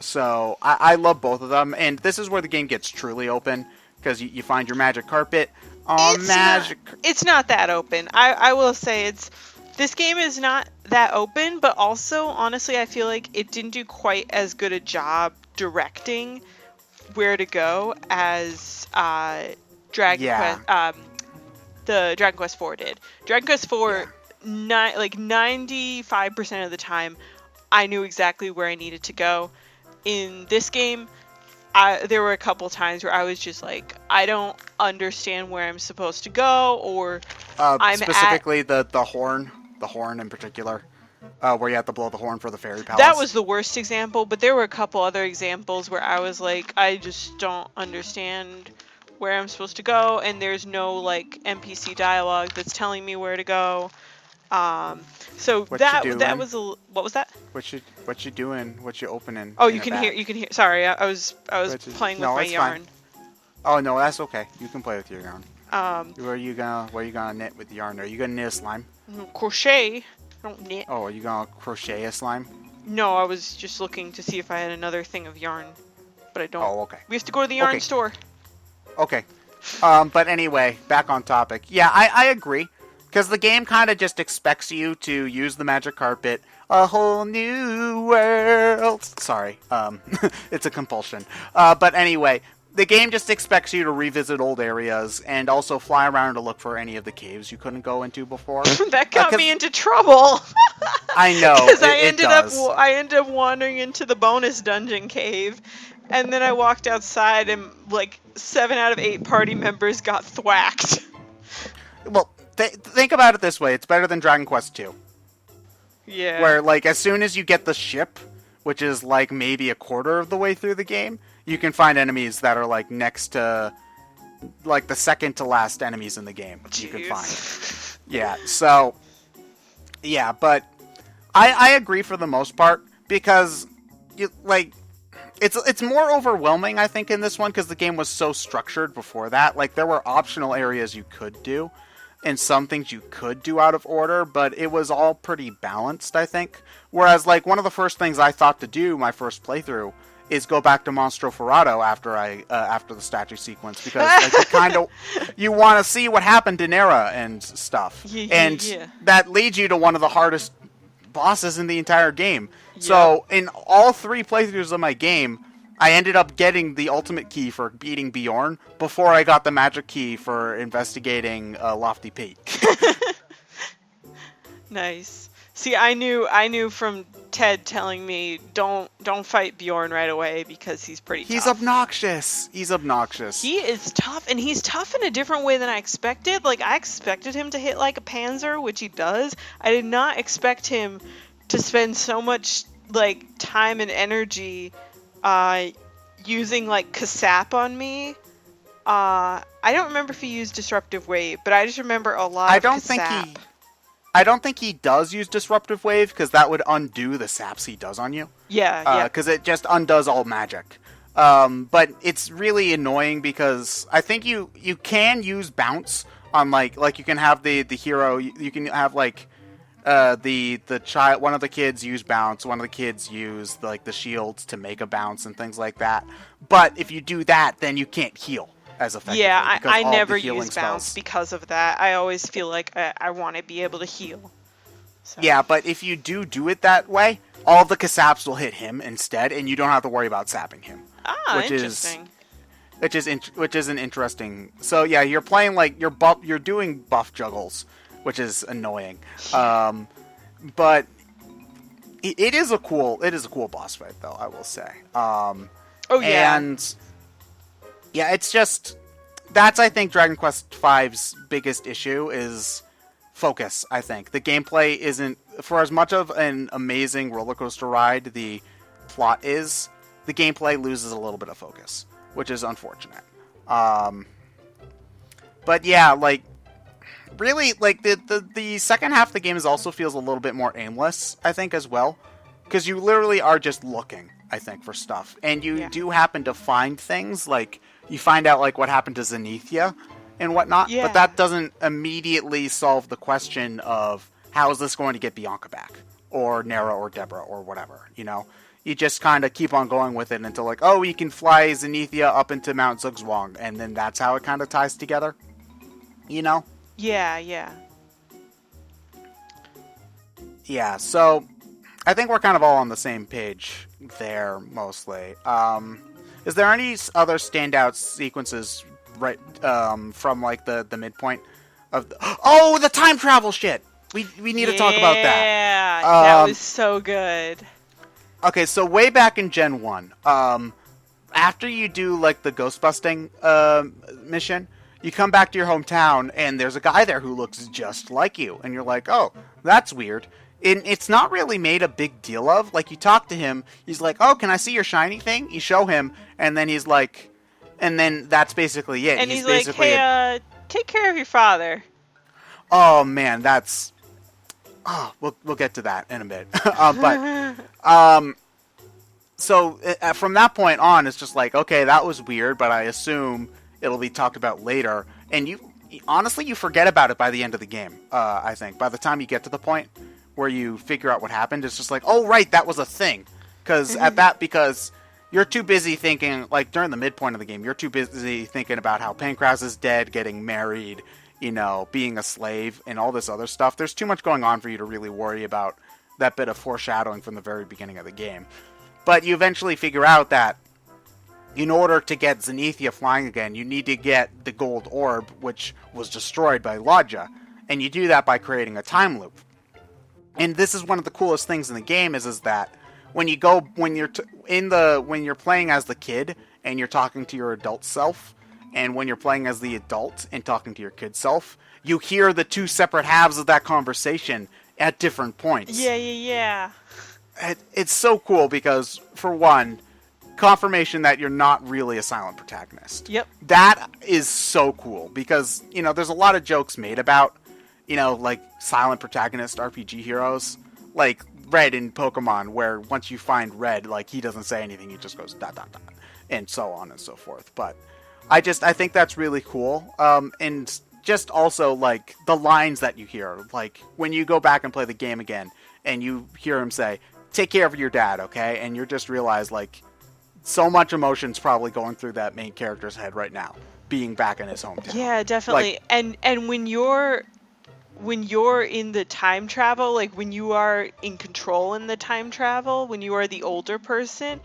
So I love both of them, and this is where the game gets truly open, because you find your magic carpet. It's not that open. I will say this game is not that open, but also, honestly, I feel like it didn't do quite as good a job directing where to go as Dragon Quest, the Dragon Quest 4 did. Dragon Quest 4, 95% of the time, I knew exactly where I needed to go. In this game, there were a couple times where I was just like, I don't understand where I'm supposed to go, or specifically the horn in particular, where you have to blow the horn for the fairy palace. That was the worst example, but there were a couple other examples where I was like, I just don't understand where I'm supposed to go, and there's no like NPC dialogue that's telling me where to go. So what was what was that? What you doing? What you opening? Oh, you can hear. Sorry, I was playing with my yarn. Fine. Oh no, that's okay. You can play with your yarn. Where are you gonna knit with yarn? Are you gonna knit a slime? Crochet. I don't knit. Oh, are you gonna crochet a slime? No, I was just looking to see if I had another thing of yarn, but I don't. Oh, okay. We have to go to the yarn store. Okay. But anyway, back on topic. Yeah, I agree. Because the game kind of just expects you to use the magic carpet. A whole new world. Sorry. It's a compulsion. But anyway, the game just expects you to revisit old areas and also fly around to look for any of the caves you couldn't go into before. That got me into trouble. I know. Because I ended up wandering into the bonus dungeon cave. And then I walked outside and like 7 out of 8 party members got thwacked. Well, think about it this way. It's better than Dragon Quest 2. Yeah. Where, like, as soon as you get the ship, which is, like, maybe a quarter of the way through the game, you can find enemies that are, like, next to, like, the second to last enemies in the game. Jeez. You can find. Yeah, so, yeah, but I agree for the most part, because, it's more overwhelming, I think, in this one, because the game was so structured before that. Like, there were optional areas you could do, and some things you could do out of order, but it was all pretty balanced, I think. Whereas, like, one of the first things I thought to do my first playthrough is go back to Monstro Ferrato after the statue sequence, because like, you want to see what happened to Nera and stuff. Yeah. That leads you to one of the hardest bosses in the entire game. Yep. So, in all 3 playthroughs of my game, I ended up getting the ultimate key for beating Bjorn before I got the magic key for investigating Lofty Peak. Nice. See, I knew from Ted telling me don't fight Bjorn right away because he's pretty tough. He's obnoxious. He's obnoxious. He is tough, and he's tough in a different way than I expected. Like, I expected him to hit like a Panzer, which he does. I did not expect him to spend so much like time and energy using like Kasap on me. I don't remember if he used Disruptive Wave, but I just remember a lot of Kasap. I don't think he does use Disruptive Wave, because that would undo the saps he does on you. Yeah. Because it just undoes all magic. But it's really annoying because I think you can use bounce on like you can have the hero. You can have like the child. One of the kids use bounce. One of the kids use like the shields to make a bounce and things like that. But if you do that, then you can't heal as effectively. Yeah, I never use spells. bounce because of that. I always feel like I want to be able to heal. So. Yeah, but if you do it that way, all the Kasaps will hit him instead, and you don't have to worry about sapping him. Ah, interesting. Which is an interesting. So yeah, you're playing like you're doing buff juggles, which is annoying. But it is a cool boss fight though, I will say. Oh yeah. And yeah, it's just that's I think Dragon Quest V's biggest issue is focus. I think the gameplay isn't, for as much of an amazing roller coaster ride the plot is, the gameplay loses a little bit of focus, which is unfortunate. But yeah, like really, like the second half of the game also feels a little bit more aimless, I think, as well, because you literally are just looking, I think, for stuff, and you do happen to find things, like you find out like what happened to Zenithia and whatnot, but that doesn't immediately solve the question of how is this going to get Bianca back, or Nera, or Deborah, or whatever, you know? You just kind of keep on going with it until like, oh, you can fly Zenithia up into Mount Zugzwang, and then that's how it kind of ties together, you know? Yeah. Yeah, so I think we're kind of all on the same page there, mostly. Is there any other standout sequences right from like the midpoint of the time travel shit? We need to talk about that. Yeah, that was so good. Okay, so way back in Gen 1, after you do like the ghost busting mission, you come back to your hometown and there's a guy there who looks just like you, and you're like, oh, that's weird. And it's not really made a big deal of. Like, you talk to him, he's like, oh, can I see your shiny thing? You show him, and then he's like, and then that's basically it. And he's like, hey, take care of your father. Oh man, that's. Oh, we'll get to that in a bit. So from that point on, it's just like, okay, that was weird, but I assume it'll be talked about later. And you honestly, you forget about it by the end of the game. I think by the time you get to the point where you figure out what happened, it's just like, oh right, that was a thing. Because because you're too busy thinking, like during the midpoint of the game, you're too busy thinking about how Pancras is dead, getting married, you know, being a slave, and all this other stuff. There's too much going on for you to really worry about that bit of foreshadowing from the very beginning of the game. But you eventually figure out that in order to get Zenithia flying again, you need to get the gold orb, which was destroyed by Lodja, and you do that by creating a time loop. And this is one of the coolest things in the game is that when you're playing as the kid and you're talking to your adult self, and when you're playing as the adult and talking to your kid self, you hear the two separate halves of that conversation at different points. Yeah. It's so cool because, for one, confirmation that you're not really a silent protagonist. Yep. That is so cool because, you know, there's a lot of jokes made about, you know, like silent protagonist RPG heroes, like Red in Pokemon, where once you find Red, like he doesn't say anything, he just goes ... and so on and so forth. But I think that's really cool. And just also like the lines that you hear, like when you go back and play the game again and you hear him say, take care of your dad, okay? And you just realize like so much emotion's probably going through that main character's head right now, being back in his hometown. Yeah, definitely. Like, and when you're in the time travel, like when you are in control in the time travel, when you are the older person,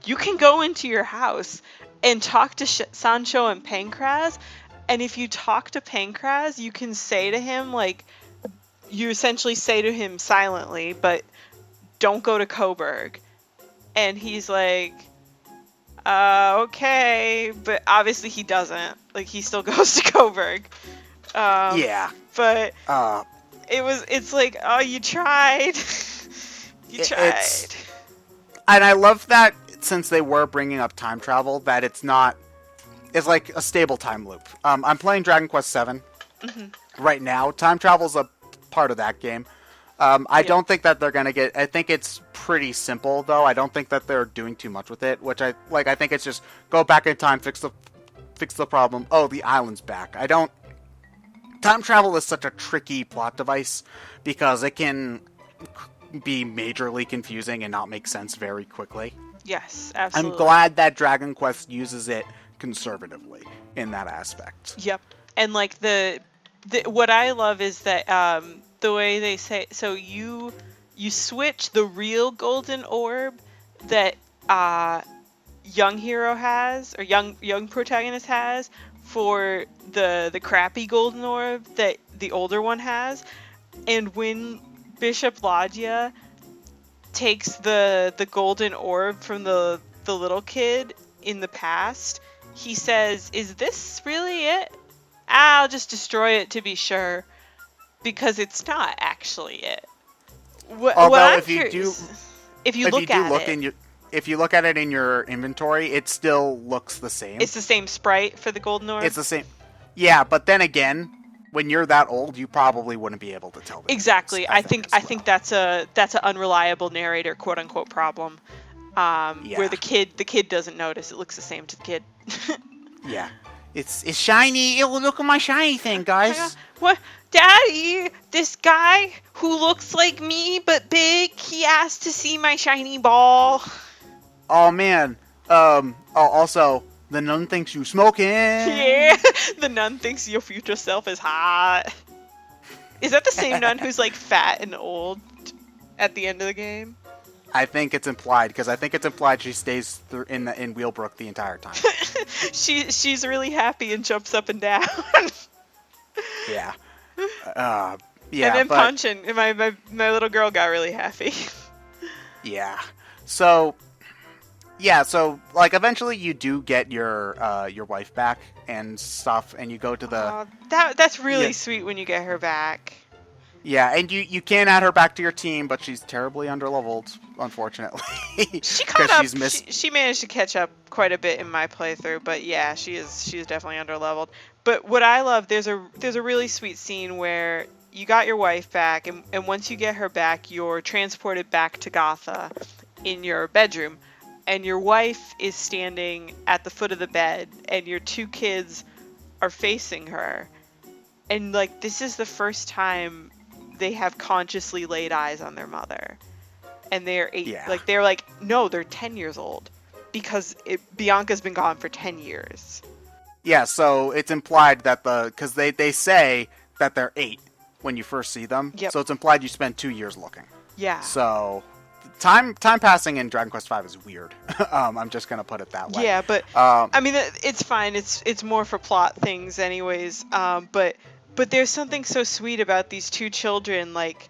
you can go into your house and talk to Sancho and Pancras, and if you talk to Pancras, you can say to him, like, you essentially say to him silently, but don't go to Coburg. And he's like, okay, but obviously he doesn't. Like, he still goes to Coburg. Yeah. But it's like, oh, you tried. You tried. And I love that, since they were bringing up time travel, that it's like a stable time loop. I'm playing Dragon Quest VII right now. Time travel's a part of that game. I don't think that they're going to get... I think it's pretty simple, though. I don't think that they're doing too much with it, which I think it's just go back in time, fix the problem. Oh, the island's back. Time travel is such a tricky plot device because it can be majorly confusing and not make sense very quickly. Yes, absolutely. I'm glad that Dragon Quest uses it conservatively in that aspect. Yep. And like what I love is that the way they say, so you switch the real golden orb that young hero has, or young protagonist has, for the crappy golden orb that the older one has. And when Bishop Ladia takes the golden orb from the little kid in the past, he says, "Is this really it? I'll just destroy it to be sure," because it's not actually it. Although if you look at it in your inventory, it still looks the same. It's the same sprite for the golden orb. It's the same. Yeah, but then again, when you're that old, you probably wouldn't be able to tell. Exactly. I think that's an unreliable narrator, quote unquote, problem. Where the kid doesn't notice. It looks the same to the kid. Yeah. It's shiny. Ew, look at my shiny thing, guys. What? Daddy, this guy who looks like me but big, he asked to see my shiny ball. Oh, man. Also, the nun thinks you smoking. Yeah, the nun thinks your future self is hot. Is that the same nun who's like fat and old at the end of the game? I think it's implied, because I think it's implied she stays in Wheelbrook the entire time. She's really happy and jumps up and down. Yeah. And then Punch and my little girl got really happy. Yeah. So like eventually you do get your wife back and stuff, and you go to the. That's really sweet when you get her back. Yeah, and you can add her back to your team, but she's terribly underleveled, unfortunately. She caught up. She managed to catch up quite a bit in my playthrough, but yeah, she's definitely underleveled. But what I love, there's a really sweet scene where you got your wife back, and once you get her back, you're transported back to Gotha in your bedroom, and your wife is standing at the foot of the bed, and your two kids are facing her, and like this is the first time they have consciously laid eyes on their mother, and they're 8. Yeah. Like they're like, no, they're 10 years old, because Bianca's been gone for 10 years. Yeah, so it's implied that because they say that they're 8 when you first see them. Yep. So it's implied you spend 2 years looking. Yeah. So time passing in Dragon Quest V is weird. I'm just gonna put it that way. Yeah, but I mean it's fine. It's more for plot things, anyways. But there's something so sweet about these two children like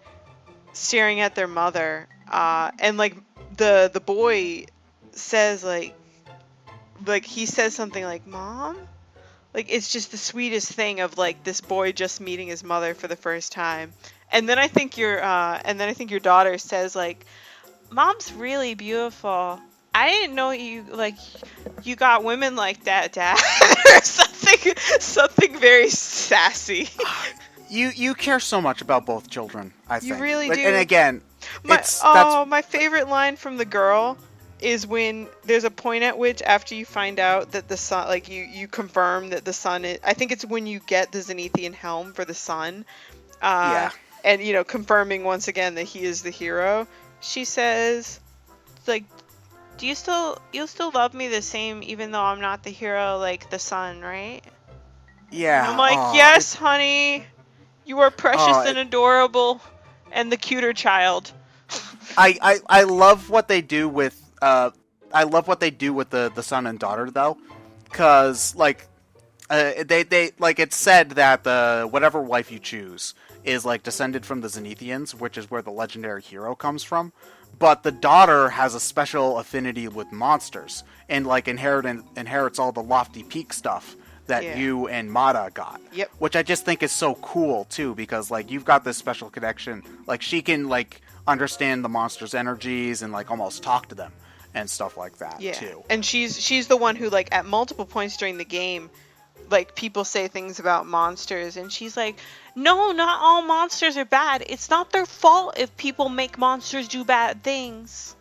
staring at their mother, and like the boy says like he says something like "Mom." Like, it's just the sweetest thing of, like, this boy just meeting his mother for the first time. And then I think your your daughter says, like, "Mom's really beautiful. I didn't know you got women like that, Dad." Or something very sassy. You care so much about both children, I think. You really do. And again, my favorite line from the girl is when there's a point at which, after you find out that the sun, like you confirm that the sun is, I think it's when you get the Zenithian helm for the sun, and confirming once again that he is the hero. She says, like, you'll still love me the same even though I'm not the hero like the sun, right? Yeah. And I'm like, yes, honey, you are precious and adorable, and the cuter child. I love what they do with the son and daughter, though, because they like, it's said that the whatever wife you choose is like descended from the Zenithians, which is where the legendary hero comes from. but the daughter has a special affinity with monsters and like inherits all the lofty peak stuff that Yeah. you and Mata got. Yep. Which I just think is so cool too, because like you've got this special connection. Like she can like understand the monsters' energies and like almost talk to them and stuff like that Yeah. too. And she's the one who, like, at multiple points during the game, like, people say things about monsters, and she's like, no, not all monsters are bad. It's not their fault if people make monsters do bad things.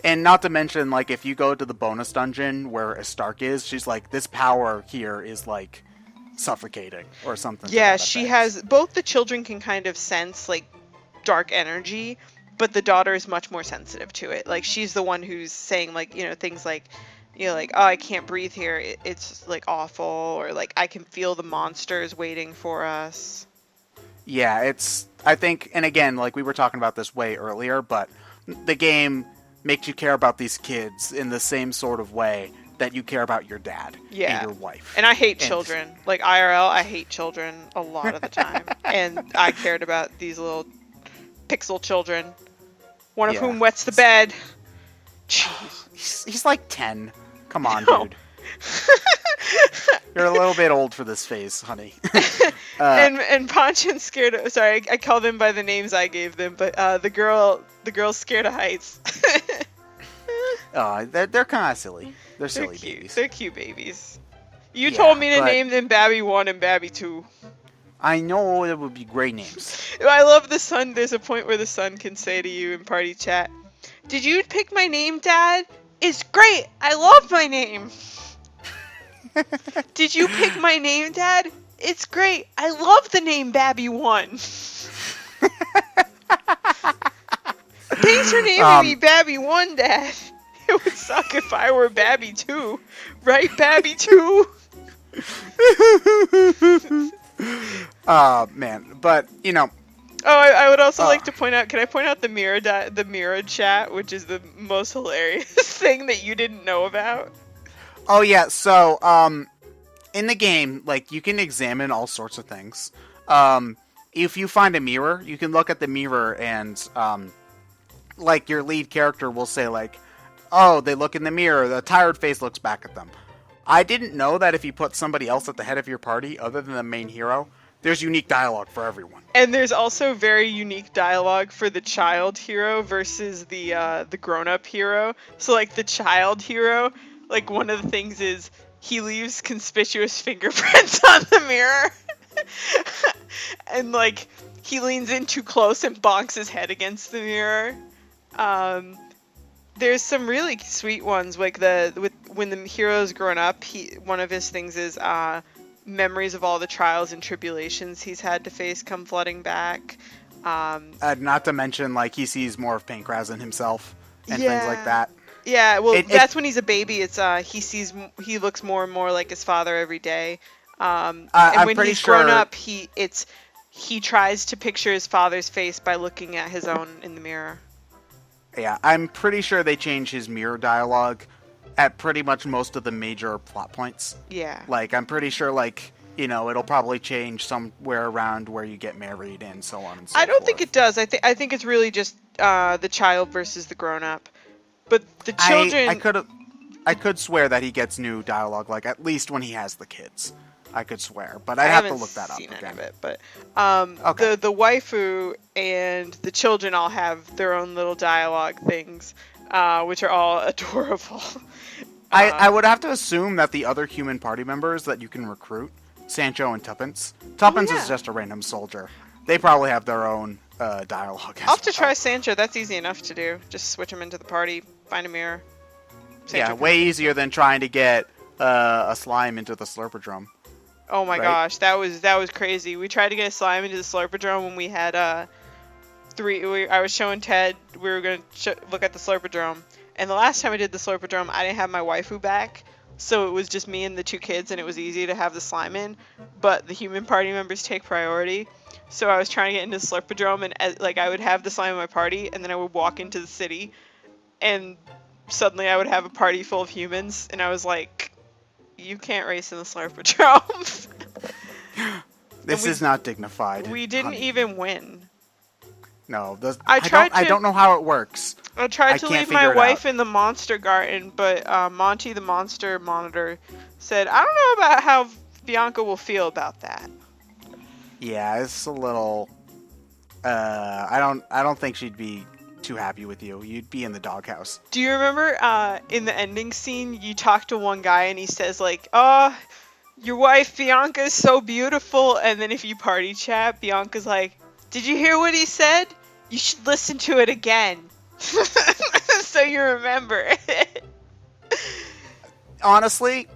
And not to mention, like, if you go to the bonus dungeon where Stark is, she's like, this power here is, like, suffocating or something. Yeah, she has, both the children can kind of sense, like, dark energy, but the daughter is much more sensitive to it. Like, she's the one who's saying, like, you know, things like, you know, like, oh, I can't breathe here. It's, like, awful. Or, like, I can feel the monsters waiting for us. Yeah, it's, I think, and again, like, we were talking about this way earlier, but the game makes you care about these kids in the same sort of way that you care about your dad and your wife. And I hate children. Like, IRL, I hate children a lot of the time. And I cared about these little pixel children. One of whom wets the bed. Jeez. He's like 10. Come on, No. dude. You're a little bit old for this phase, honey. And Ponchin's scared of, sorry, I call them by the names I gave them, but the girl's scared of heights. They're kind of silly. They're They're silly cute. babies. They're cute babies. You Yeah, told me to but- name them Babby 1 and Babby 2. I know it would be great names. I love the son. There's a point where the son can say to you in party chat, "Did you pick my name, Dad? It's great. I love my name." "Did you pick my name, Dad? It's great. I love the name Babby 1. Thanks for naming me Babby 1, Dad. It would suck if I were Babby 2. Right, Babby 2? Man, but you know, Oh, I would also like to point out. Can I point out the mirror chat, which is the most hilarious thing that you didn't know about? oh yeah, so in the game, like you can examine all sorts of things. If you find a mirror, you can look at the mirror and like your lead character will say like, "Oh, they look in the mirror. The tired face looks back at them." I didn't know that if you put somebody else at the head of your party other than the main hero, there's unique dialogue for everyone. And there's also very unique dialogue for the child hero versus the grown-up hero. So like the child hero, like one of the things is he leaves conspicuous fingerprints on the mirror. And like he leans in too close and bonks his head against the mirror. There's some really sweet ones, like when the hero's grown up. One of his things is memories of all the trials and tribulations he's had to face come flooding back. Not to mention, like he sees more of Pancraz in himself and things like that. Yeah, well, that's when he's a baby. It's he looks more and more like his father every day. And I'm when pretty he's grown sure- up, he tries to picture his father's face by looking at his own in the mirror. Yeah, I'm pretty sure they change his mirror dialogue at pretty much most of the major plot points. Yeah. Like, I'm pretty sure, like, you know, it'll probably change somewhere around where you get married and so on and so forth. I don't think it does. I think it's really just the child versus the grown up. But the children. I could swear that he gets new dialogue, like at least when he has the kids. I could swear, but I'd have to look that up seen any again. of it, but Okay. the waifu and the children all have their own little dialogue things, which are all adorable. I would have to assume that the other human party members that you can recruit, Sancho and Tuppence. Tuppence yeah. is just a random soldier. They probably have their own dialogue. I'll have to try Sancho. That's easy enough to do. Just switch him into the party, find a mirror. Sancho Yeah, way easier than trying to get a slime into the Slurperdrum. Oh my right? gosh, that was crazy. We tried to get a slime into the Slurperdrum when we had I was showing Ted we were gonna look at the Slurperdrum, and the last time I did the Slurperdrum, I didn't have my waifu back, so it was just me and the two kids, and it was easy to have the slime in. But the human party members take priority, so I was trying to get into the Slurperdrum, and like I would have the slime in my party, and then I would walk into the city, and suddenly I would have a party full of humans, and I was like, you can't race in the Slurperdrum. This is not dignified. We didn't honey. even win. No, I I don't know how it works. tried I to can't leave my figure it wife out. in the monster garden, but Monty the monster monitor said, I don't know about how Bianca will feel about that. Yeah, it's a little. I don't think she'd be too happy with you. You'd be in the doghouse. Do you remember in the ending scene, you talk to one guy and he says like, "Oh, your wife Bianca is so beautiful," and then if you party chat, Bianca's like, "Did you hear what he said? You should listen to it again." So you remember it. Honestly,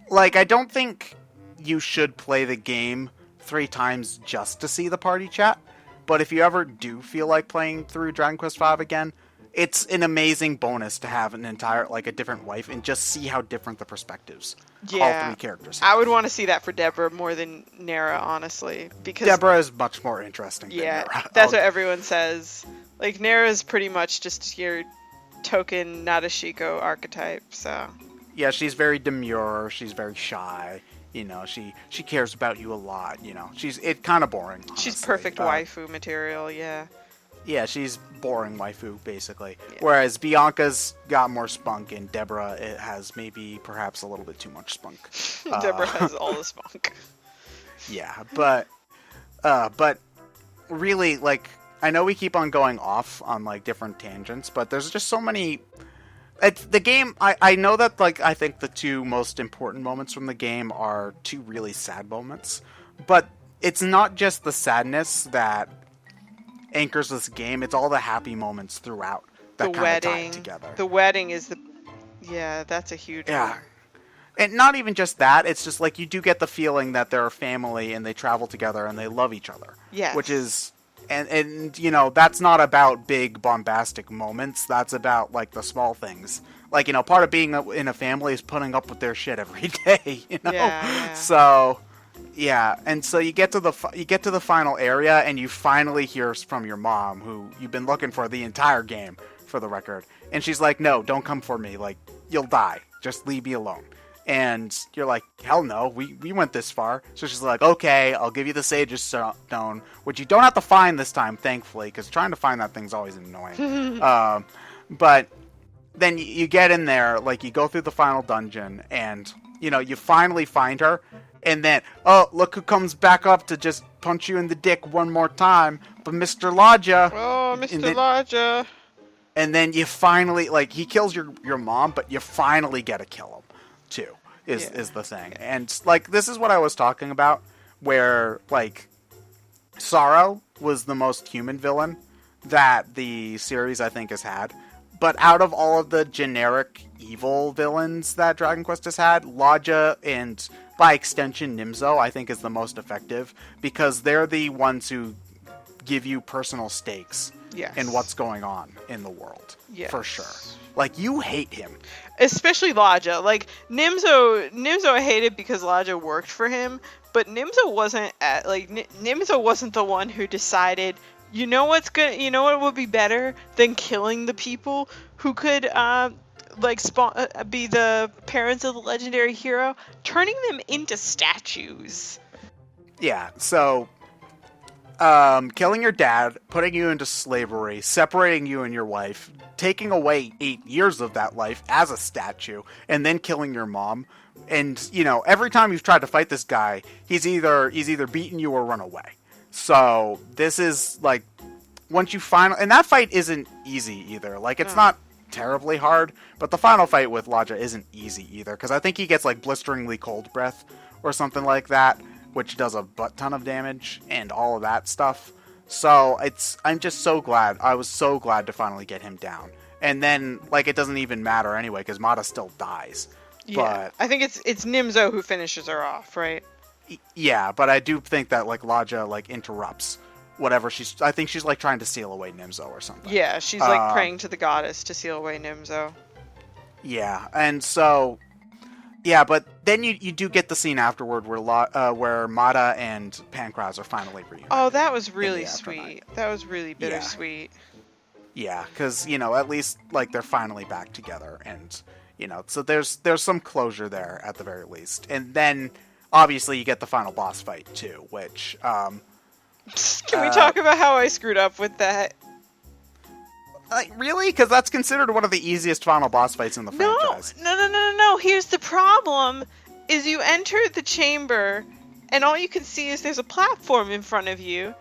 like I don't think you should play the game 3 times just to see the party chat. But if you ever do feel like playing through Dragon Quest V again, it's an amazing bonus to have an entire like a different wife and just see how different the perspectives all Yeah. 3 characters I have. would want to see that for Deborah more than Nara, honestly, because Deborah is much more interesting than yeah, Nara. that's what everyone says. Like Nara is pretty much just your token Nadeshiko archetype. So Yeah, she's very demure. She's very shy. You know, she cares about you a lot. You know, she's kind of boring. she's Honestly. perfect waifu material. Yeah. Yeah, she's boring waifu basically. Yeah. Whereas Bianca's got more spunk, and Deborah it has maybe perhaps a little bit too much spunk. Deborah has all the spunk. Yeah, but really, like I know we keep on going off on like different tangents, but there's just so many. The game, I know that like I think the 2 most important moments from the game are 2 really sad moments, but it's not just the sadness that anchors this game; it's all the happy moments throughout that The kind of tie wedding. it together. The wedding is the. Yeah, that's a huge Yeah. one. And not even just that, it's just like you do get the feeling that they're a family and they travel together and they love each other. Yes. Which is and you know, that's not about big bombastic moments. That's about like the small things. Like, you know, part of being in a family is putting up with their shit every day, you know. Yeah. So, yeah, and so you get to the final area and you finally hear from your mom, who you've been looking for the entire game, for the record. And she's like, "No, don't come for me. Like, you'll die. Just leave me alone." And you're like, hell no, we went this far. So she's like, okay, I'll give you the Sage's Stone, which you don't have to find this time, thankfully, because trying to find that thing's always annoying. But then you get in there, like, you go through the final dungeon, and, you know, you finally find her, and then, oh, look who comes back up to just punch you in the dick one more time, but Mr. Lodja. Oh, Mr. Lodja. And then you finally, like, he kills your mom, but you finally get to kill him. Too is the thing. And like this is what I was talking about, where like Sorrow was the most human villain that the series I think has had. But out of all of the generic evil villains that Dragon Quest has had, Lodja and by extension Nimzo I think is the most effective, because they're the ones who give you personal stakes in what's going on in the world. Yes. For sure. Like, you hate him. Especially Lodja. Like, Nimzo I hated because Lodja worked for him, but Nimzo wasn't Nimzo wasn't the one who decided, you know what would be better than killing the people who could be the parents of the legendary hero, turning them into statues. Yeah, so killing your dad, putting you into slavery, separating you and your wife, taking away 8 years of that life as a statue, and then killing your mom. And, you know, every time you've tried to fight this guy, he's either beaten you or run away. So this is like, once you and that fight isn't easy either. Like, it's not terribly hard, but the final fight with Lodja isn't easy either, because I think he gets like blisteringly cold breath or something like that, which does a butt ton of damage and all of that stuff. So I'm just so glad. I was so glad to finally get him down. And then, like, it doesn't even matter anyway, because Mata still dies. Yeah, But I think it's Nimzo who finishes her off, right? yeah, but I do think that, like, Lodja, like, interrupts whatever I think she's, like, trying to seal away Nimzo or something. Yeah, she's, like, praying to the goddess to seal away Nimzo. Yeah, and so... Yeah, but then you do get the scene afterward where Mata and Pancraz are finally reunited. Oh, that was really sweet. That was really bittersweet. Yeah, because, you know, at least, like, they're finally back together, and, you know, so there's some closure there, at the very least. And then, obviously, you get the final boss fight, too, which, Can we talk about how I screwed up with that? Like, really? Because that's considered one of the easiest final boss fights in the franchise. No. Here's the problem: is you enter the chamber, and all you can see is there's a platform in front of you.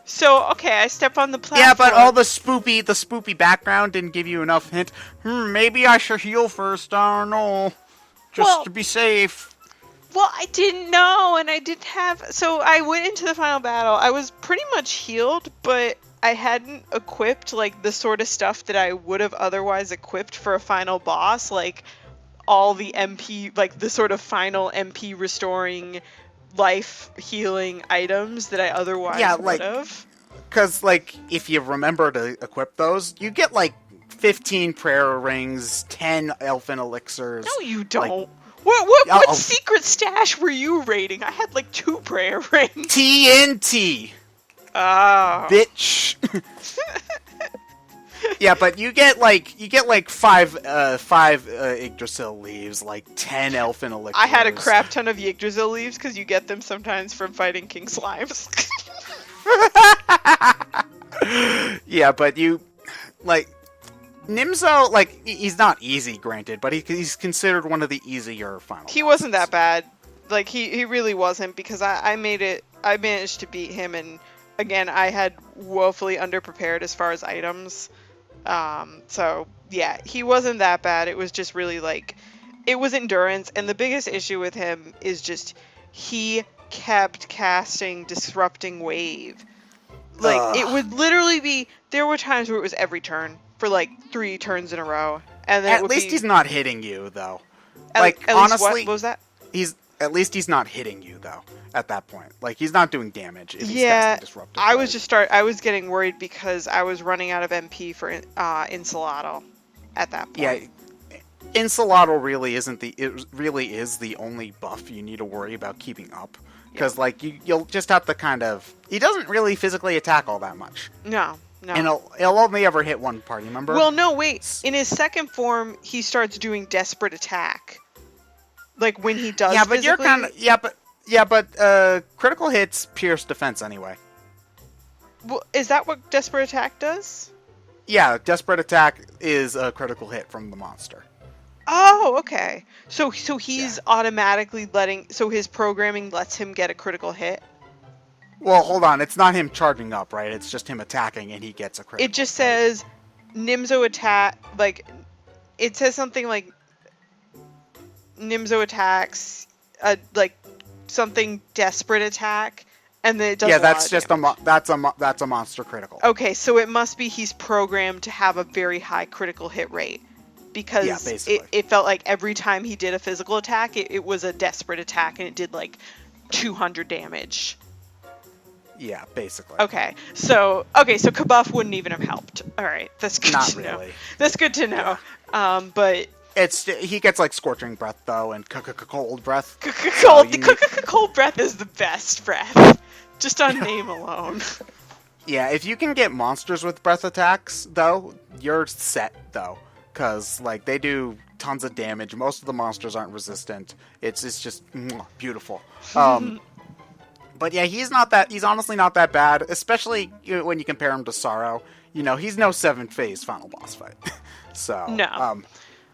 So okay, I step on the platform. Yeah, but all the spoopy background didn't give you enough hint. Maybe I should heal first. I don't know, just to be safe. Well, I didn't know, and I didn't have. So I went into the final battle. I was pretty much healed, but I hadn't equipped like the sort of stuff that I would have otherwise equipped for a final boss, like all the MP, like the sort of final MP restoring, life healing items that I otherwise would have. Because like if you remember to equip those, you get like 15 prayer rings, 10 elfin elixirs. No, you don't. Like, what secret stash were you raiding? I had like 2 prayer rings. TNT. Oh. Bitch. Yeah, but you get like 5 Yggdrasil leaves, like 10 elfin elixirs. I had a crap ton of Yggdrasil leaves because you get them sometimes from fighting King Slimes. Yeah, but you like Nimzo, like he's not easy, granted, but he's considered one of the easier final. He wasn't that bad. Like he really wasn't, because I managed to beat him, and again I had woefully underprepared as far as items. So yeah, he wasn't that bad. It was just really like, it was endurance, and the biggest issue with him is just he kept casting Disrupting Wave. Like it would literally be, there were times where it was every turn for like 3 turns in a row, and then at least he's not hitting you though. At honestly, what was that? At least he's not hitting you though. At that point, like he's not doing damage. If he's Yeah, casting Disruptive I Wave. was getting worried because I was running out of MP for Insolado at that point. Yeah, Insolado really is the only buff you need to worry about keeping up. Because like you'll just have to kind of, he doesn't really physically attack all that much. No. And he'll only ever hit one party, remember? Well, no, wait. In his second form, he starts doing Desperate Attack. Like when he does. Yeah, but physically... you're kind of critical hits pierce defense anyway. Well, is that what Desperate Attack does? Yeah, Desperate Attack is a critical hit from the monster. Oh, okay. So he's automatically so his programming lets him get a critical hit? Well, hold on. It's not him charging up, right? It's just him attacking and he gets a critical hit. It just says Nimzo attack, like, it says something like Nimzo attacks, like, something Desperate Attack, and then it does that's just that's a monster critical. Okay, so it must be he's programmed to have a very high critical hit rate. Because it felt like every time he did a physical attack, it was a Desperate Attack, and it did like 200 damage. Yeah, basically. Okay, so Kabuff wouldn't even have helped. All right, that's good to know. That's good to know. Yeah. But he gets like Scorching Breath though, and Cold Breath. Cold Breath is the best breath, just on name alone. Yeah, if you can get monsters with breath attacks though, you're set though. Because like they do tons of damage. Most of the monsters aren't resistant. It's just beautiful. But yeah, he's honestly not that bad, especially when you compare him to Sorrow. You know, he's no 7th phase final boss fight. So no.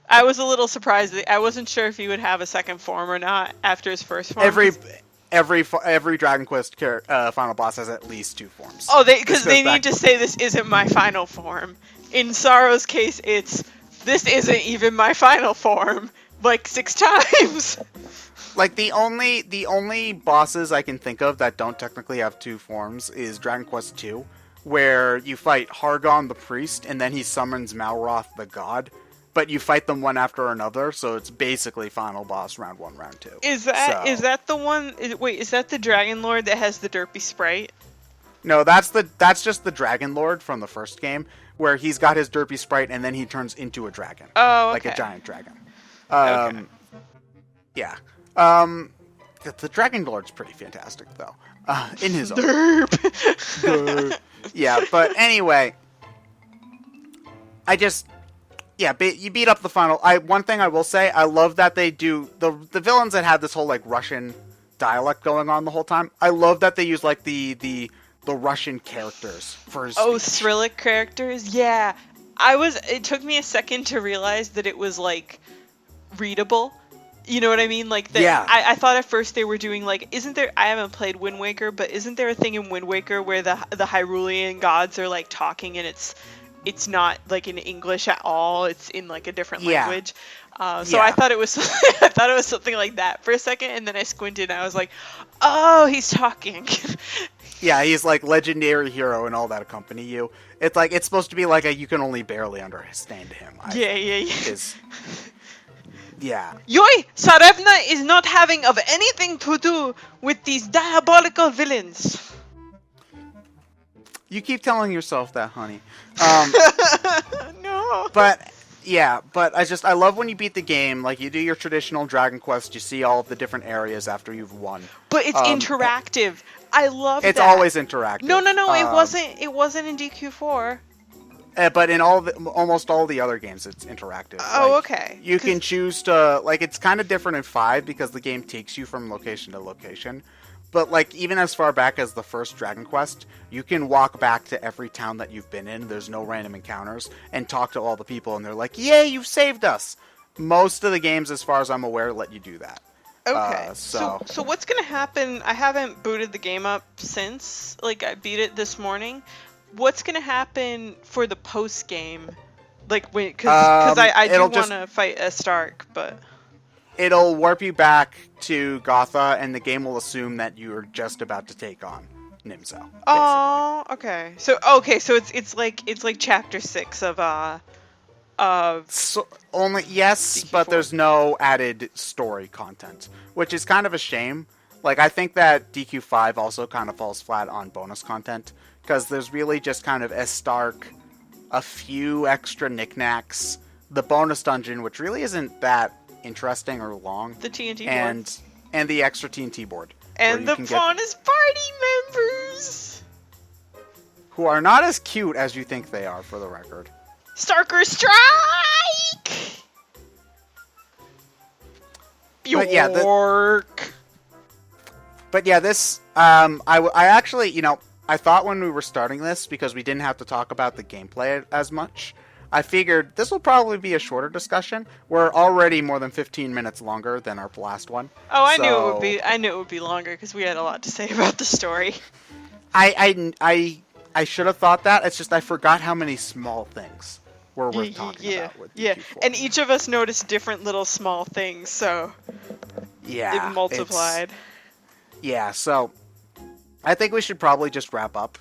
I was a little surprised. I wasn't sure if he would have a second form or not after his first form. Every Dragon Quest final boss has at least 2 forms. Oh, because they need to say this isn't my final form. In Sorrow's case, this isn't even my final form, like 6 times. Like the only bosses I can think of that don't technically have 2 forms is Dragon Quest II, where you fight Hargon the priest and then he summons Malroth the god, but you fight them one after another, so it's basically final boss round 1, round 2. Is that the one? Wait, is that the Dragon Lord that has the derpy sprite? No, that's just the Dragon Lord from the first game, where he's got his derpy sprite and then he turns into a dragon. Oh, okay. Like a giant dragon. Okay. Yeah. The Dragon Lord's pretty fantastic, though. In his own. Derp. Yeah, but anyway. You beat up the final. One thing I will say, I love that they do the villains that have this whole like Russian dialect going on the whole time. I love that they use like the the Russian characters for his Oh, speech. Cyrillic characters? Yeah. It took me a second to realize that it was, like, readable. You know what I mean? Like, Yeah. I thought at first they were doing, like, I haven't played Wind Waker, but isn't there a thing in Wind Waker where the Hyrulean gods are, like, talking and it's not, like, in English at all, it's in, like, a different Yeah. language? So Yeah. I thought it was I thought it was something like that for a second, and then I squinted and I was like, oh, he's talking. Yeah, he's like legendary hero and all that accompany you. It's like it's supposed to be like you can only barely understand him. Yeah. Yeah. Yoi! Sarevna is not having of anything to do with these diabolical villains. You keep telling yourself that, honey. No. But yeah, but I love when you beat the game. Like you do your traditional Dragon Quest, you see all of the different areas after you've won. But it's interactive. I love It's that. always interactive. No. It wasn't in DQ4. But in almost all the other games, it's interactive. Oh, Like, okay. You can choose to it's kind of different in 5 because the game takes you from location to location. But like even as far back as the first Dragon Quest, you can walk back to every town that you've been in. There's no random encounters and talk to all the people, and they're like, "Yay, you've saved us!" Most of the games, as far as I'm aware, let you do that. Okay. So So what's gonna happen? I haven't booted the game up since. Like I beat it this morning. What's gonna happen for the post game? Like when, because I do want to fight a Stark, but it'll warp you back to Gotha, and the game will assume that you are just about to take on Nimzo. oh, okay. So it's like chapter 6 of So, only yes, DQ4. but there's no added story content, which is kind of a shame. Like I think that DQ5 also kind of falls flat on bonus content because there's really just kind of a Stark, a few extra knickknacks, the bonus dungeon, which really isn't that interesting or long, the TNT and board. and the extra TNT board, And the Faunus party members, who are not as cute as you think they are, for the record. Starker Strike! But yeah, Bjork! But yeah, this, I actually, I thought when we were starting this, because we didn't have to talk about the gameplay as much, I figured this will probably be a shorter discussion. We're already more than 15 minutes longer than our last one. Oh, I knew it would be longer because we had a lot to say about the story. I should have thought that. It's just I forgot how many small things were worth talking about with DQ4. And each of us noticed different little small things, so yeah, it multiplied. Yeah, so I think we should probably just wrap up.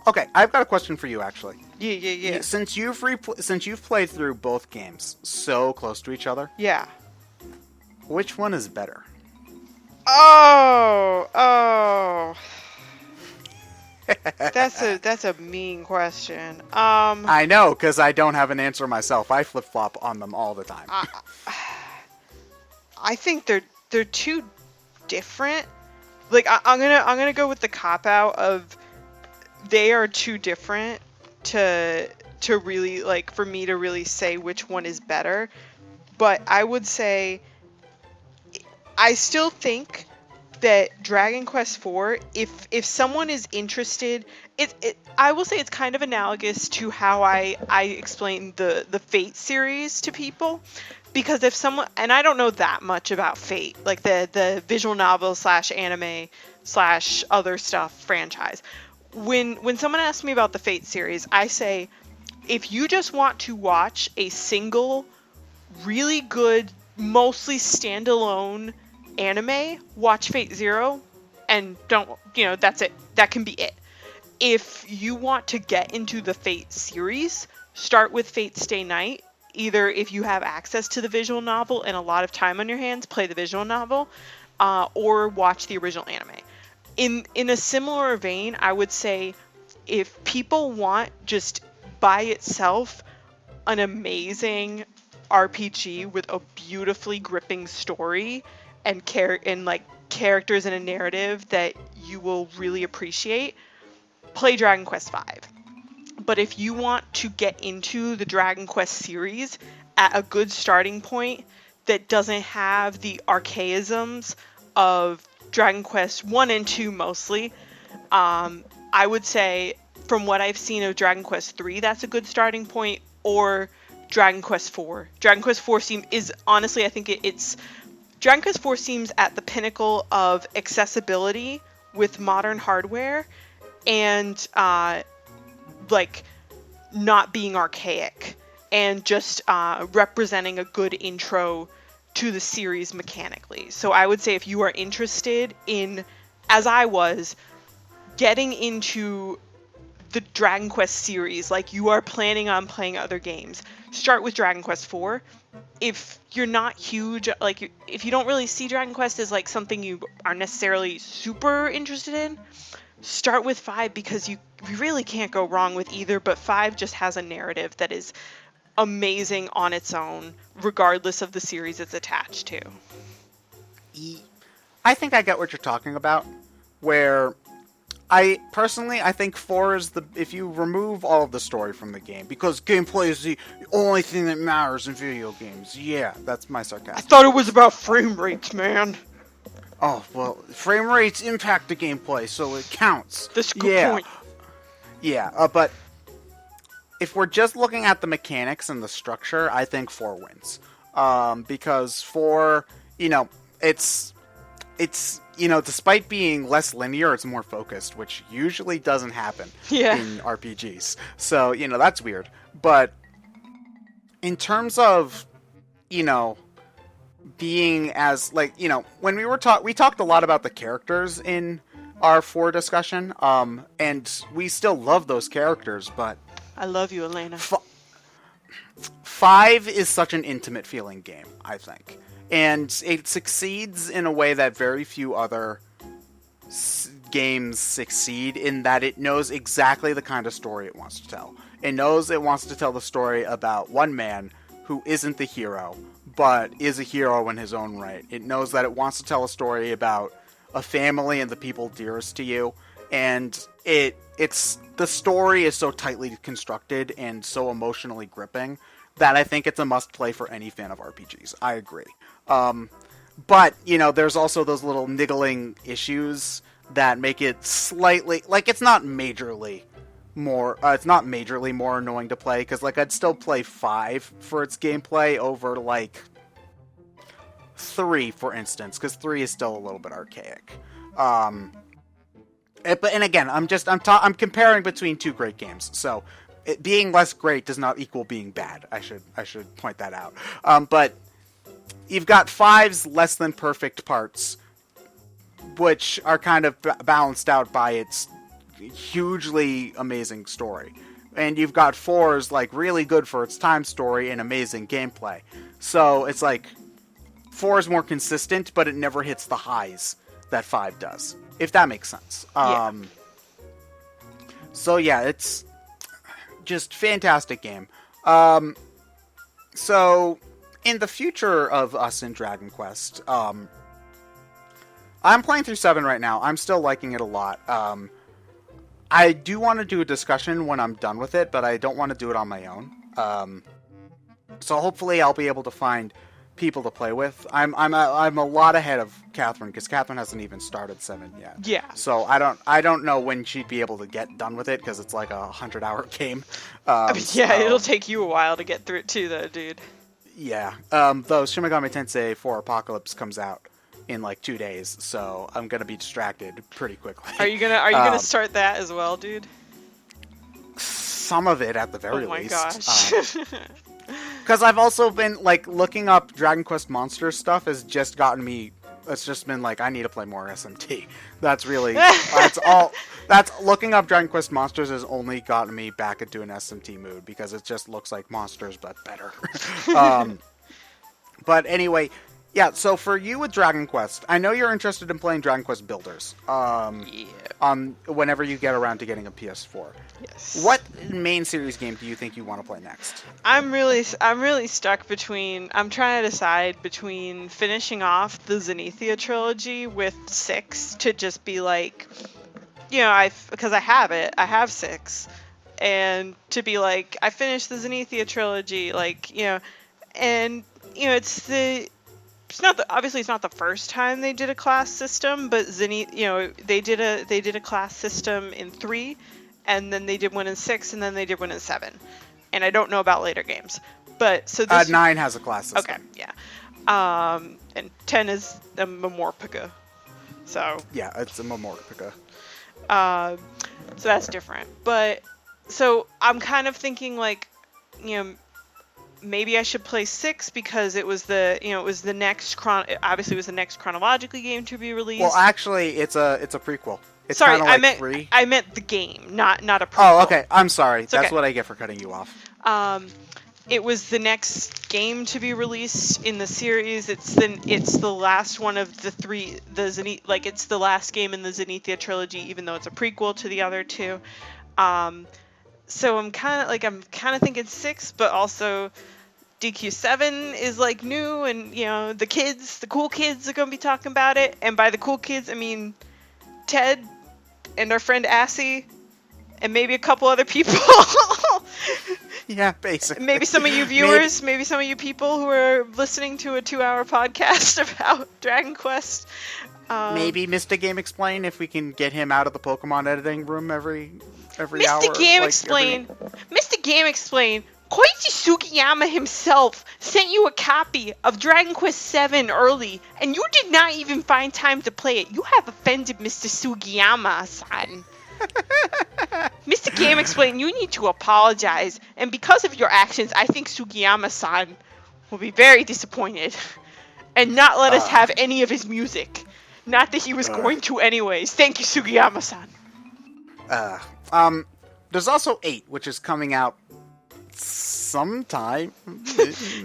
Okay, I've got a question for you, actually. Yeah. Since you've played through both games so close to each other, Yeah. which one is better? Oh. That's a mean question. I know, because I don't have an answer myself. I flip-flop on them all the time. I think they're too different. Like I'm gonna go with the cop-out of they are too different to really, like, for me to really say which one is better. But I would say I still think that Dragon Quest IV, if someone is interested, I will say it's kind of analogous to how I explain the Fate series to people. Because if someone, and I don't know that much about Fate, like the visual novel / anime / other stuff franchise. When someone asks me about the Fate series, I say, if you just want to watch a single, really good, mostly standalone anime, watch Fate Zero, and that's it. That can be it. If you want to get into the Fate series, start with Fate Stay Night. Either if you have access to the visual novel and a lot of time on your hands, play the visual novel, or watch the original anime. In a similar vein, I would say if people want just by itself an amazing RPG with a beautifully gripping story and characters and a narrative that you will really appreciate, play Dragon Quest V. But if you want to get into the Dragon Quest series at a good starting point that doesn't have the archaisms of Dragon Quest 1 and 2 mostly, I would say from what I've seen of Dragon Quest 3, that's a good starting point, or Dragon Quest 4. Dragon Quest 4 is honestly, I think it's Dragon Quest 4 seems at the pinnacle of accessibility with modern hardware and like not being archaic and just representing a good intro to the series mechanically. So I would say if you are interested in, as I was, getting into the Dragon Quest series, like you are planning on playing other games, start with Dragon Quest 4. If you're not huge, like if you don't really see Dragon Quest as like something you are necessarily super interested in, start with 5 because you really can't go wrong with either, but 5 just has a narrative that is amazing on its own, regardless of the series it's attached to. I think I get what you're talking about, where I think 4 is if you remove all of the story from the game, because gameplay is the only thing that matters in video games. Yeah, that's my sarcasm. I thought it was about frame rates, man. Oh, well, frame rates impact the gameplay, so it counts. That's a good point. Yeah, but if we're just looking at the mechanics and the structure, I think 4 wins. Because 4, it's despite being less linear, it's more focused, which usually doesn't happen in RPGs. So, that's weird. But in terms of, being as, when we talked a lot about the characters in our 4 discussion, and we still love those characters, but I love you, Elena. 5 is such an intimate feeling game, I think. And it succeeds in a way that very few other games succeed, in that it knows exactly the kind of story it wants to tell. It knows it wants to tell the story about one man who isn't the hero, but is a hero in his own right. It knows that it wants to tell a story about a family and the people dearest to you, and the story is so tightly constructed and so emotionally gripping that I think it's a must-play for any fan of RPGs. I agree. But, there's also those little niggling issues that make it slightly, it's not majorly more annoying to play, because, I'd still play 5 for its gameplay over, 3, for instance, because 3 is still a little bit archaic. And again, I'm comparing between 2 great games, so it being less great does not equal being bad. I should point that out. But you've got 5's less than perfect parts, which are kind of balanced out by its hugely amazing story. And you've got 4's really good for its time story and amazing gameplay. So it's 4 is more consistent, but it never hits the highs that 5 does, if that makes sense. So yeah, it's just fantastic game. So in the future of us in Dragon Quest, I'm playing through 7 right now. I'm still liking it a lot. I do want to do a discussion when I'm done with it, but I don't want to do it on my own. So hopefully I'll be able to find people to play with. I'm a lot ahead of Qatherine, because Qatherine hasn't even started 7 yet. Yeah. So I don't know when she'd be able to get done with it, because it's a 100-hour game. It'll take you a while to get through it too, though, dude. Yeah. Though Shin Megami Tensei 4 Apocalypse comes out in 2 days, so I'm gonna be distracted pretty quickly. Are you gonna start that as well, dude? Some of it, at the very least. Oh my gosh. Because I've also been looking up Dragon Quest Monsters stuff has just gotten me. It's just been I need to play more SMT. That's really that's all. That's looking up Dragon Quest Monsters has only gotten me back into an SMT mood, because it just looks like monsters but better. But anyway, yeah. So for you with Dragon Quest, I know you're interested in playing Dragon Quest Builders. On whenever you get around to getting a PS4. Yes. What main series game do you think you want to play next? I'm really stuck between. I'm trying to decide between finishing off the Zenithia trilogy with 6 to just be because I have it. I have 6, and to be I finished the Zenithia trilogy, and it's obviously it's not the first time they did a class system, but Zenith, they did a class system in 3, and then they did one in 6, and then they did one in 7. And I don't know about later games. But so this 9 has a class system. Okay, yeah. And 10 is a Memorpica. So yeah, it's a Memorpica. So that's different. But so I'm kind of thinking like, maybe I should play 6 because it was the next obviously it was the next chronologically game to be released. Well, actually, it's a prequel. It's Sorry, like I meant the game, not a prequel. Oh, okay. I'm sorry. It's That's okay. what I get for cutting you off. It was the next game to be released in the series. It's the last one of the 3, the Zenith, like it's the last game in the Zenithia trilogy, even though it's a prequel to the other 2. So I'm kind of thinking 6, but also DQ7 is like new, and the cool kids are gonna be talking about it. And by the cool kids, I mean Ted and our friend Assy, and maybe a couple other people. Yeah, basically. Maybe some of you viewers, maybe some of you people who are listening to a 2-hour podcast about Dragon Quest. Maybe Mr. Game Explain, if we can get him out of the Pokemon editing room every hour. Mr. Game Explain, Mr. Game Explain, Koichi Sugiyama himself sent you a copy of Dragon Quest VII early, and you did not even find time to play it. You have offended Mr. Sugiyama-san. Mr. Game Explain, you need to apologize, and because of your actions, I think Sugiyama-san will be very disappointed and not let us have any of his music. Not that he was going to anyways. Thank you, Sugiyama-san. There's also 8, which is coming out sometime.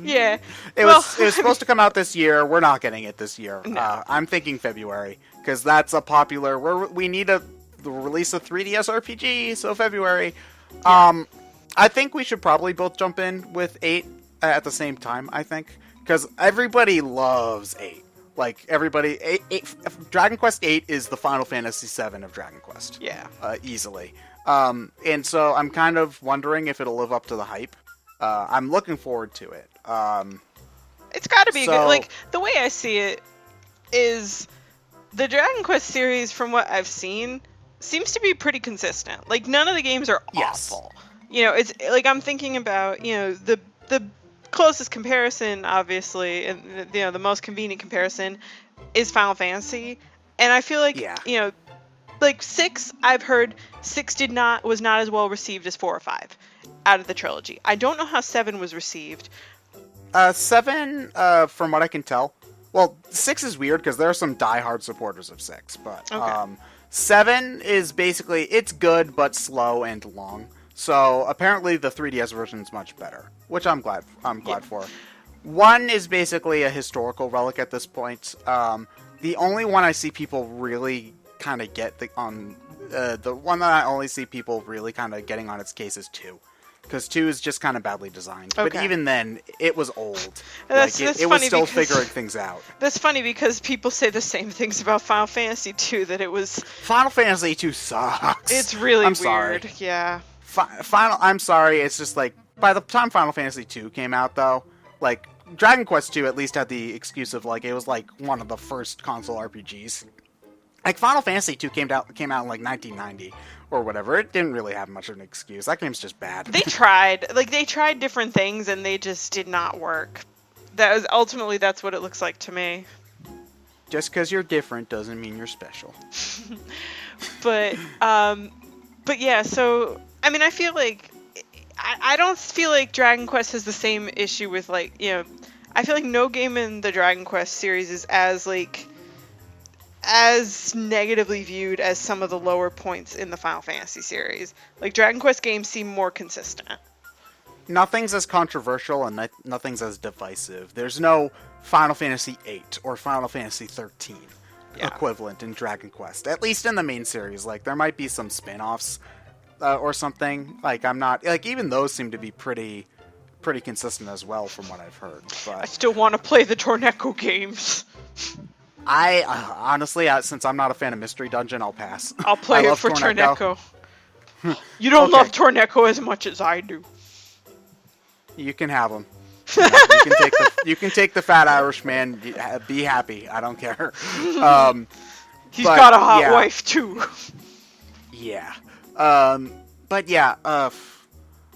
Yeah. It was supposed to come out this year. We're not getting it this year. No. I'm thinking February, because that's a popular... We need the release of 3DS RPG, so February. Yeah. I think we should probably both jump in with 8 at the same time, I think. Because everybody loves 8. Like, everybody... Dragon Quest 8 is the Final Fantasy 7 of Dragon Quest. Yeah. Easily. And so I'm kind of wondering if it'll live up to the hype. I'm looking forward to it. It's gotta be good. Like, the way I see it is the Dragon Quest series, from what I've seen, seems to be pretty consistent. Like, none of the games are awful. It's like I'm thinking about, the closest comparison, obviously, and the most convenient comparison is Final Fantasy. And I feel like, like 6, I've heard 6 was not as well received as 4 or 5 out of the trilogy. I don't know how 7 was received. 7, from what I can tell, well, 6 is weird because there are some diehard supporters of 6, but Okay. 7 is basically, it's good but slow and long. So apparently the 3DS version is much better, which I'm glad for. 1 is basically a historical relic at this point. The only one I see people really kind of get the one that I only see people really kind of getting on its case is 2. Because 2 is just kind of badly designed. Okay. But even then, it was old. That's it was still figuring things out. That's funny because people say the same things about Final Fantasy 2, that it was... Final Fantasy 2 sucks. It's really I'm weird. Sorry. Yeah. I'm sorry, it's just like, by the time Final Fantasy 2 came out, though, like, Dragon Quest 2 at least had the excuse of, like, it was, like, one of the first console RPGs. Like, Final Fantasy 2 came out in, like, 1990, or whatever. It didn't really have much of an excuse. That game's just bad. They tried different things, and they just did not work. Ultimately, that's what it looks like to me. Just because you're different doesn't mean you're special. But yeah, so, I mean, I feel like, I don't feel like Dragon Quest has the same issue with, like, I feel like no game in the Dragon Quest series is as negatively viewed as some of the lower points in the Final Fantasy series. Like, Dragon Quest games seem more consistent. Nothing's as controversial and nothing's as divisive. There's no Final Fantasy VIII or Final Fantasy XIII equivalent in Dragon Quest. At least in the main series. Like, there might be some spin-offs or something. Like, even those seem to be pretty consistent as well from what I've heard. But I still want to play the Torneko games. I honestly, since I'm not a fan of Mystery Dungeon, I'll pass. I'll play it for Torneko. You don't love Torneko as much as I do. You can have them. You can take the fat Irish man. Be happy. I don't care. He's got a hot yeah. wife too. Yeah. But yeah.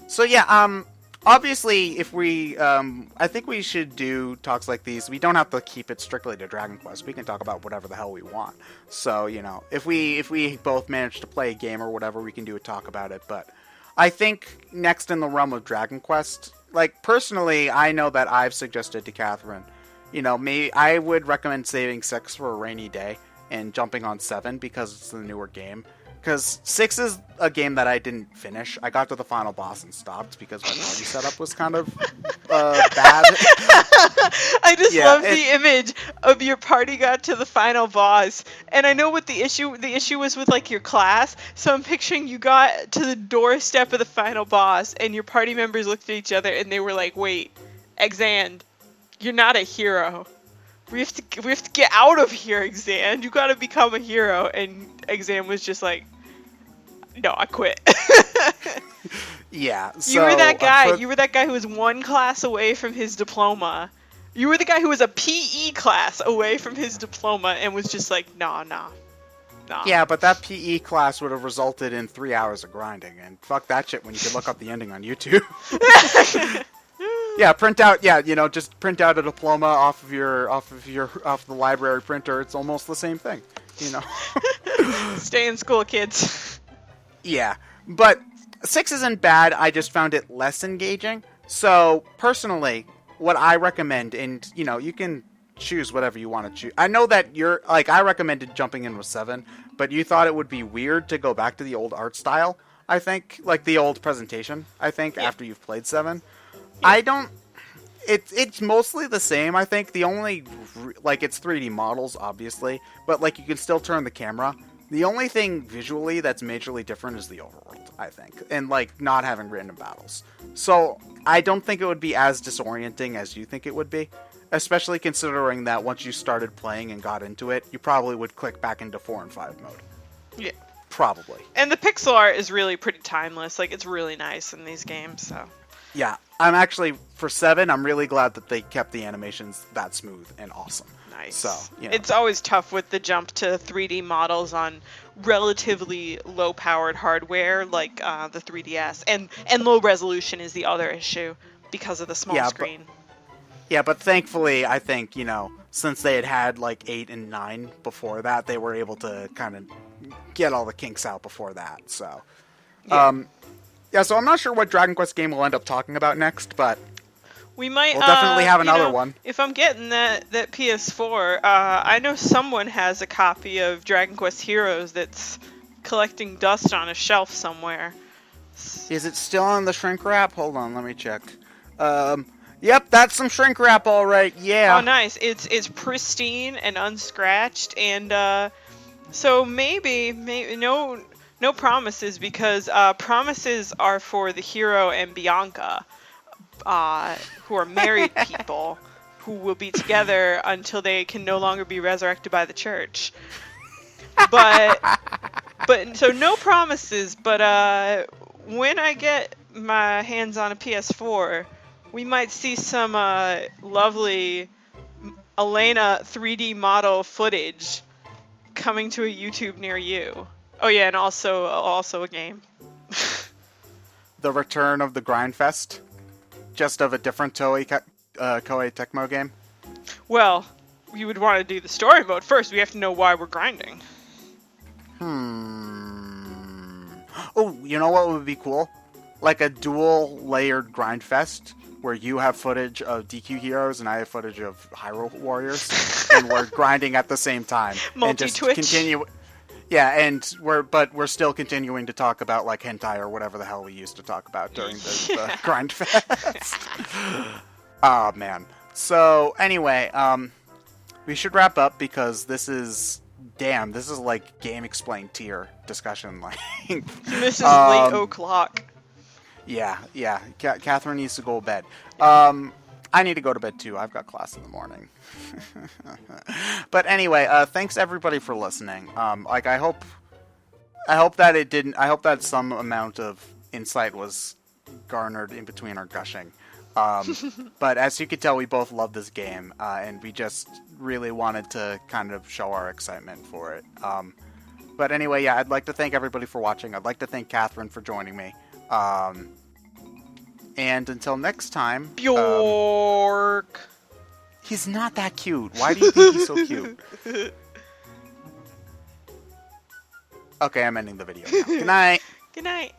So yeah. Obviously, if we, I think we should do talks like these. We don't have to keep it strictly to Dragon Quest. We can talk about whatever the hell we want. So, you know, if we both manage to play a game or whatever, we can do a talk about it. But I think next in the realm of Dragon Quest, like, personally, I know that I've suggested to Qatherine, you know, I would recommend saving 6 for a rainy day and jumping on 7 because it's the newer game. Because 6 is a game that I didn't finish. I got to the final boss and stopped because my party setup was kind of bad. I just love the image of your party got to the final boss. And I know what the issue was with, like, your class. So I'm picturing you got to the doorstep of the final boss and your party members looked at each other and they were like, wait, Exand, you're not a hero. We have to get out of here, Exand. You gotta become a hero. And Exand was just like, no, I quit. Yeah. So, you were that guy. You were that guy who was one class away from his diploma. You were the guy who was a PE class away from his diploma and was just like, nah. Yeah, but that PE class would have resulted in 3 hours of grinding, and fuck that shit when you could look up the ending on YouTube. Yeah, just print out a diploma off the library printer. It's almost the same thing, you know. Stay in school, kids. Yeah, but 6 isn't bad. I just found it less engaging. So personally, what I recommend, and you know, you can choose whatever you want to choose. I know that I recommended jumping in with 7, but you thought it would be weird to go back to the old art style. I think, like the old presentation. I think after you've played 7. I don't. It's mostly the same. I think the only it's 3D models, obviously, but like you can still turn the camera. The only thing visually that's majorly different is the overworld, I think, and like not having random battles. So I don't think it would be as disorienting as you think it would be, especially considering that once you started playing and got into it, you probably would click back into 4 and 5 mode. Yeah. Probably. And the pixel art is really pretty timeless. Like, it's really nice in these games, so. Yeah, I'm actually, for 7, I'm really glad that they kept the animations that smooth and awesome. Nice. So, you know. It's always tough with the jump to 3D models on relatively low-powered hardware, like the 3DS. And low resolution is the other issue because of the small screen. But thankfully, I think, you know, since they had like 8 and 9 before that, they were able to kind of get all the kinks out before that. So, so I'm not sure what Dragon Quest game we'll end up talking about next, but we'll definitely have another one. If I'm getting that PS4, I know someone has a copy of Dragon Quest Heroes that's collecting dust on a shelf somewhere. Is it still on the shrink wrap? Hold on, let me check. Yep, that's some shrink wrap, all right. Yeah. Oh, nice. It's pristine and unscratched, and so maybe no promises, because promises are for the hero and Bianca, who are married people who will be together until they can no longer be resurrected by the church. But so no promises. But when I get my hands on a PS4, we might see some lovely Elena 3D model footage coming to a YouTube near you. Oh yeah, and also a game. The return of the Grindfest, just of a different Koei Tecmo game. Well, we would want to do the story mode first. We have to know why we're grinding. Oh, you know what would be cool? Like a dual layered Grindfest, where you have footage of DQ Heroes and I have footage of Hyrule Warriors, and we're grinding at the same time. Multi-Twitch. And just continue. Yeah, and we're still continuing to talk about like hentai or whatever the hell we used to talk about during the Grindfest. Oh man. So anyway, we should wrap up because this is like Game Explain tier discussion. Like this is late o'clock. Yeah. Qatherine needs to go to bed. I need to go to bed too. I've got class in the morning. But anyway, thanks everybody for listening. I hope that some amount of insight was garnered in between our gushing. But as you can tell, we both love this game, and we just really wanted to kind of show our excitement for it. But anyway, yeah, I'd like to thank everybody for watching. I'd like to thank Qatherine for joining me. And until next time... Bjork! He's not that cute. Why do you think he's so cute? Okay, I'm ending the video now. Good night. Good night.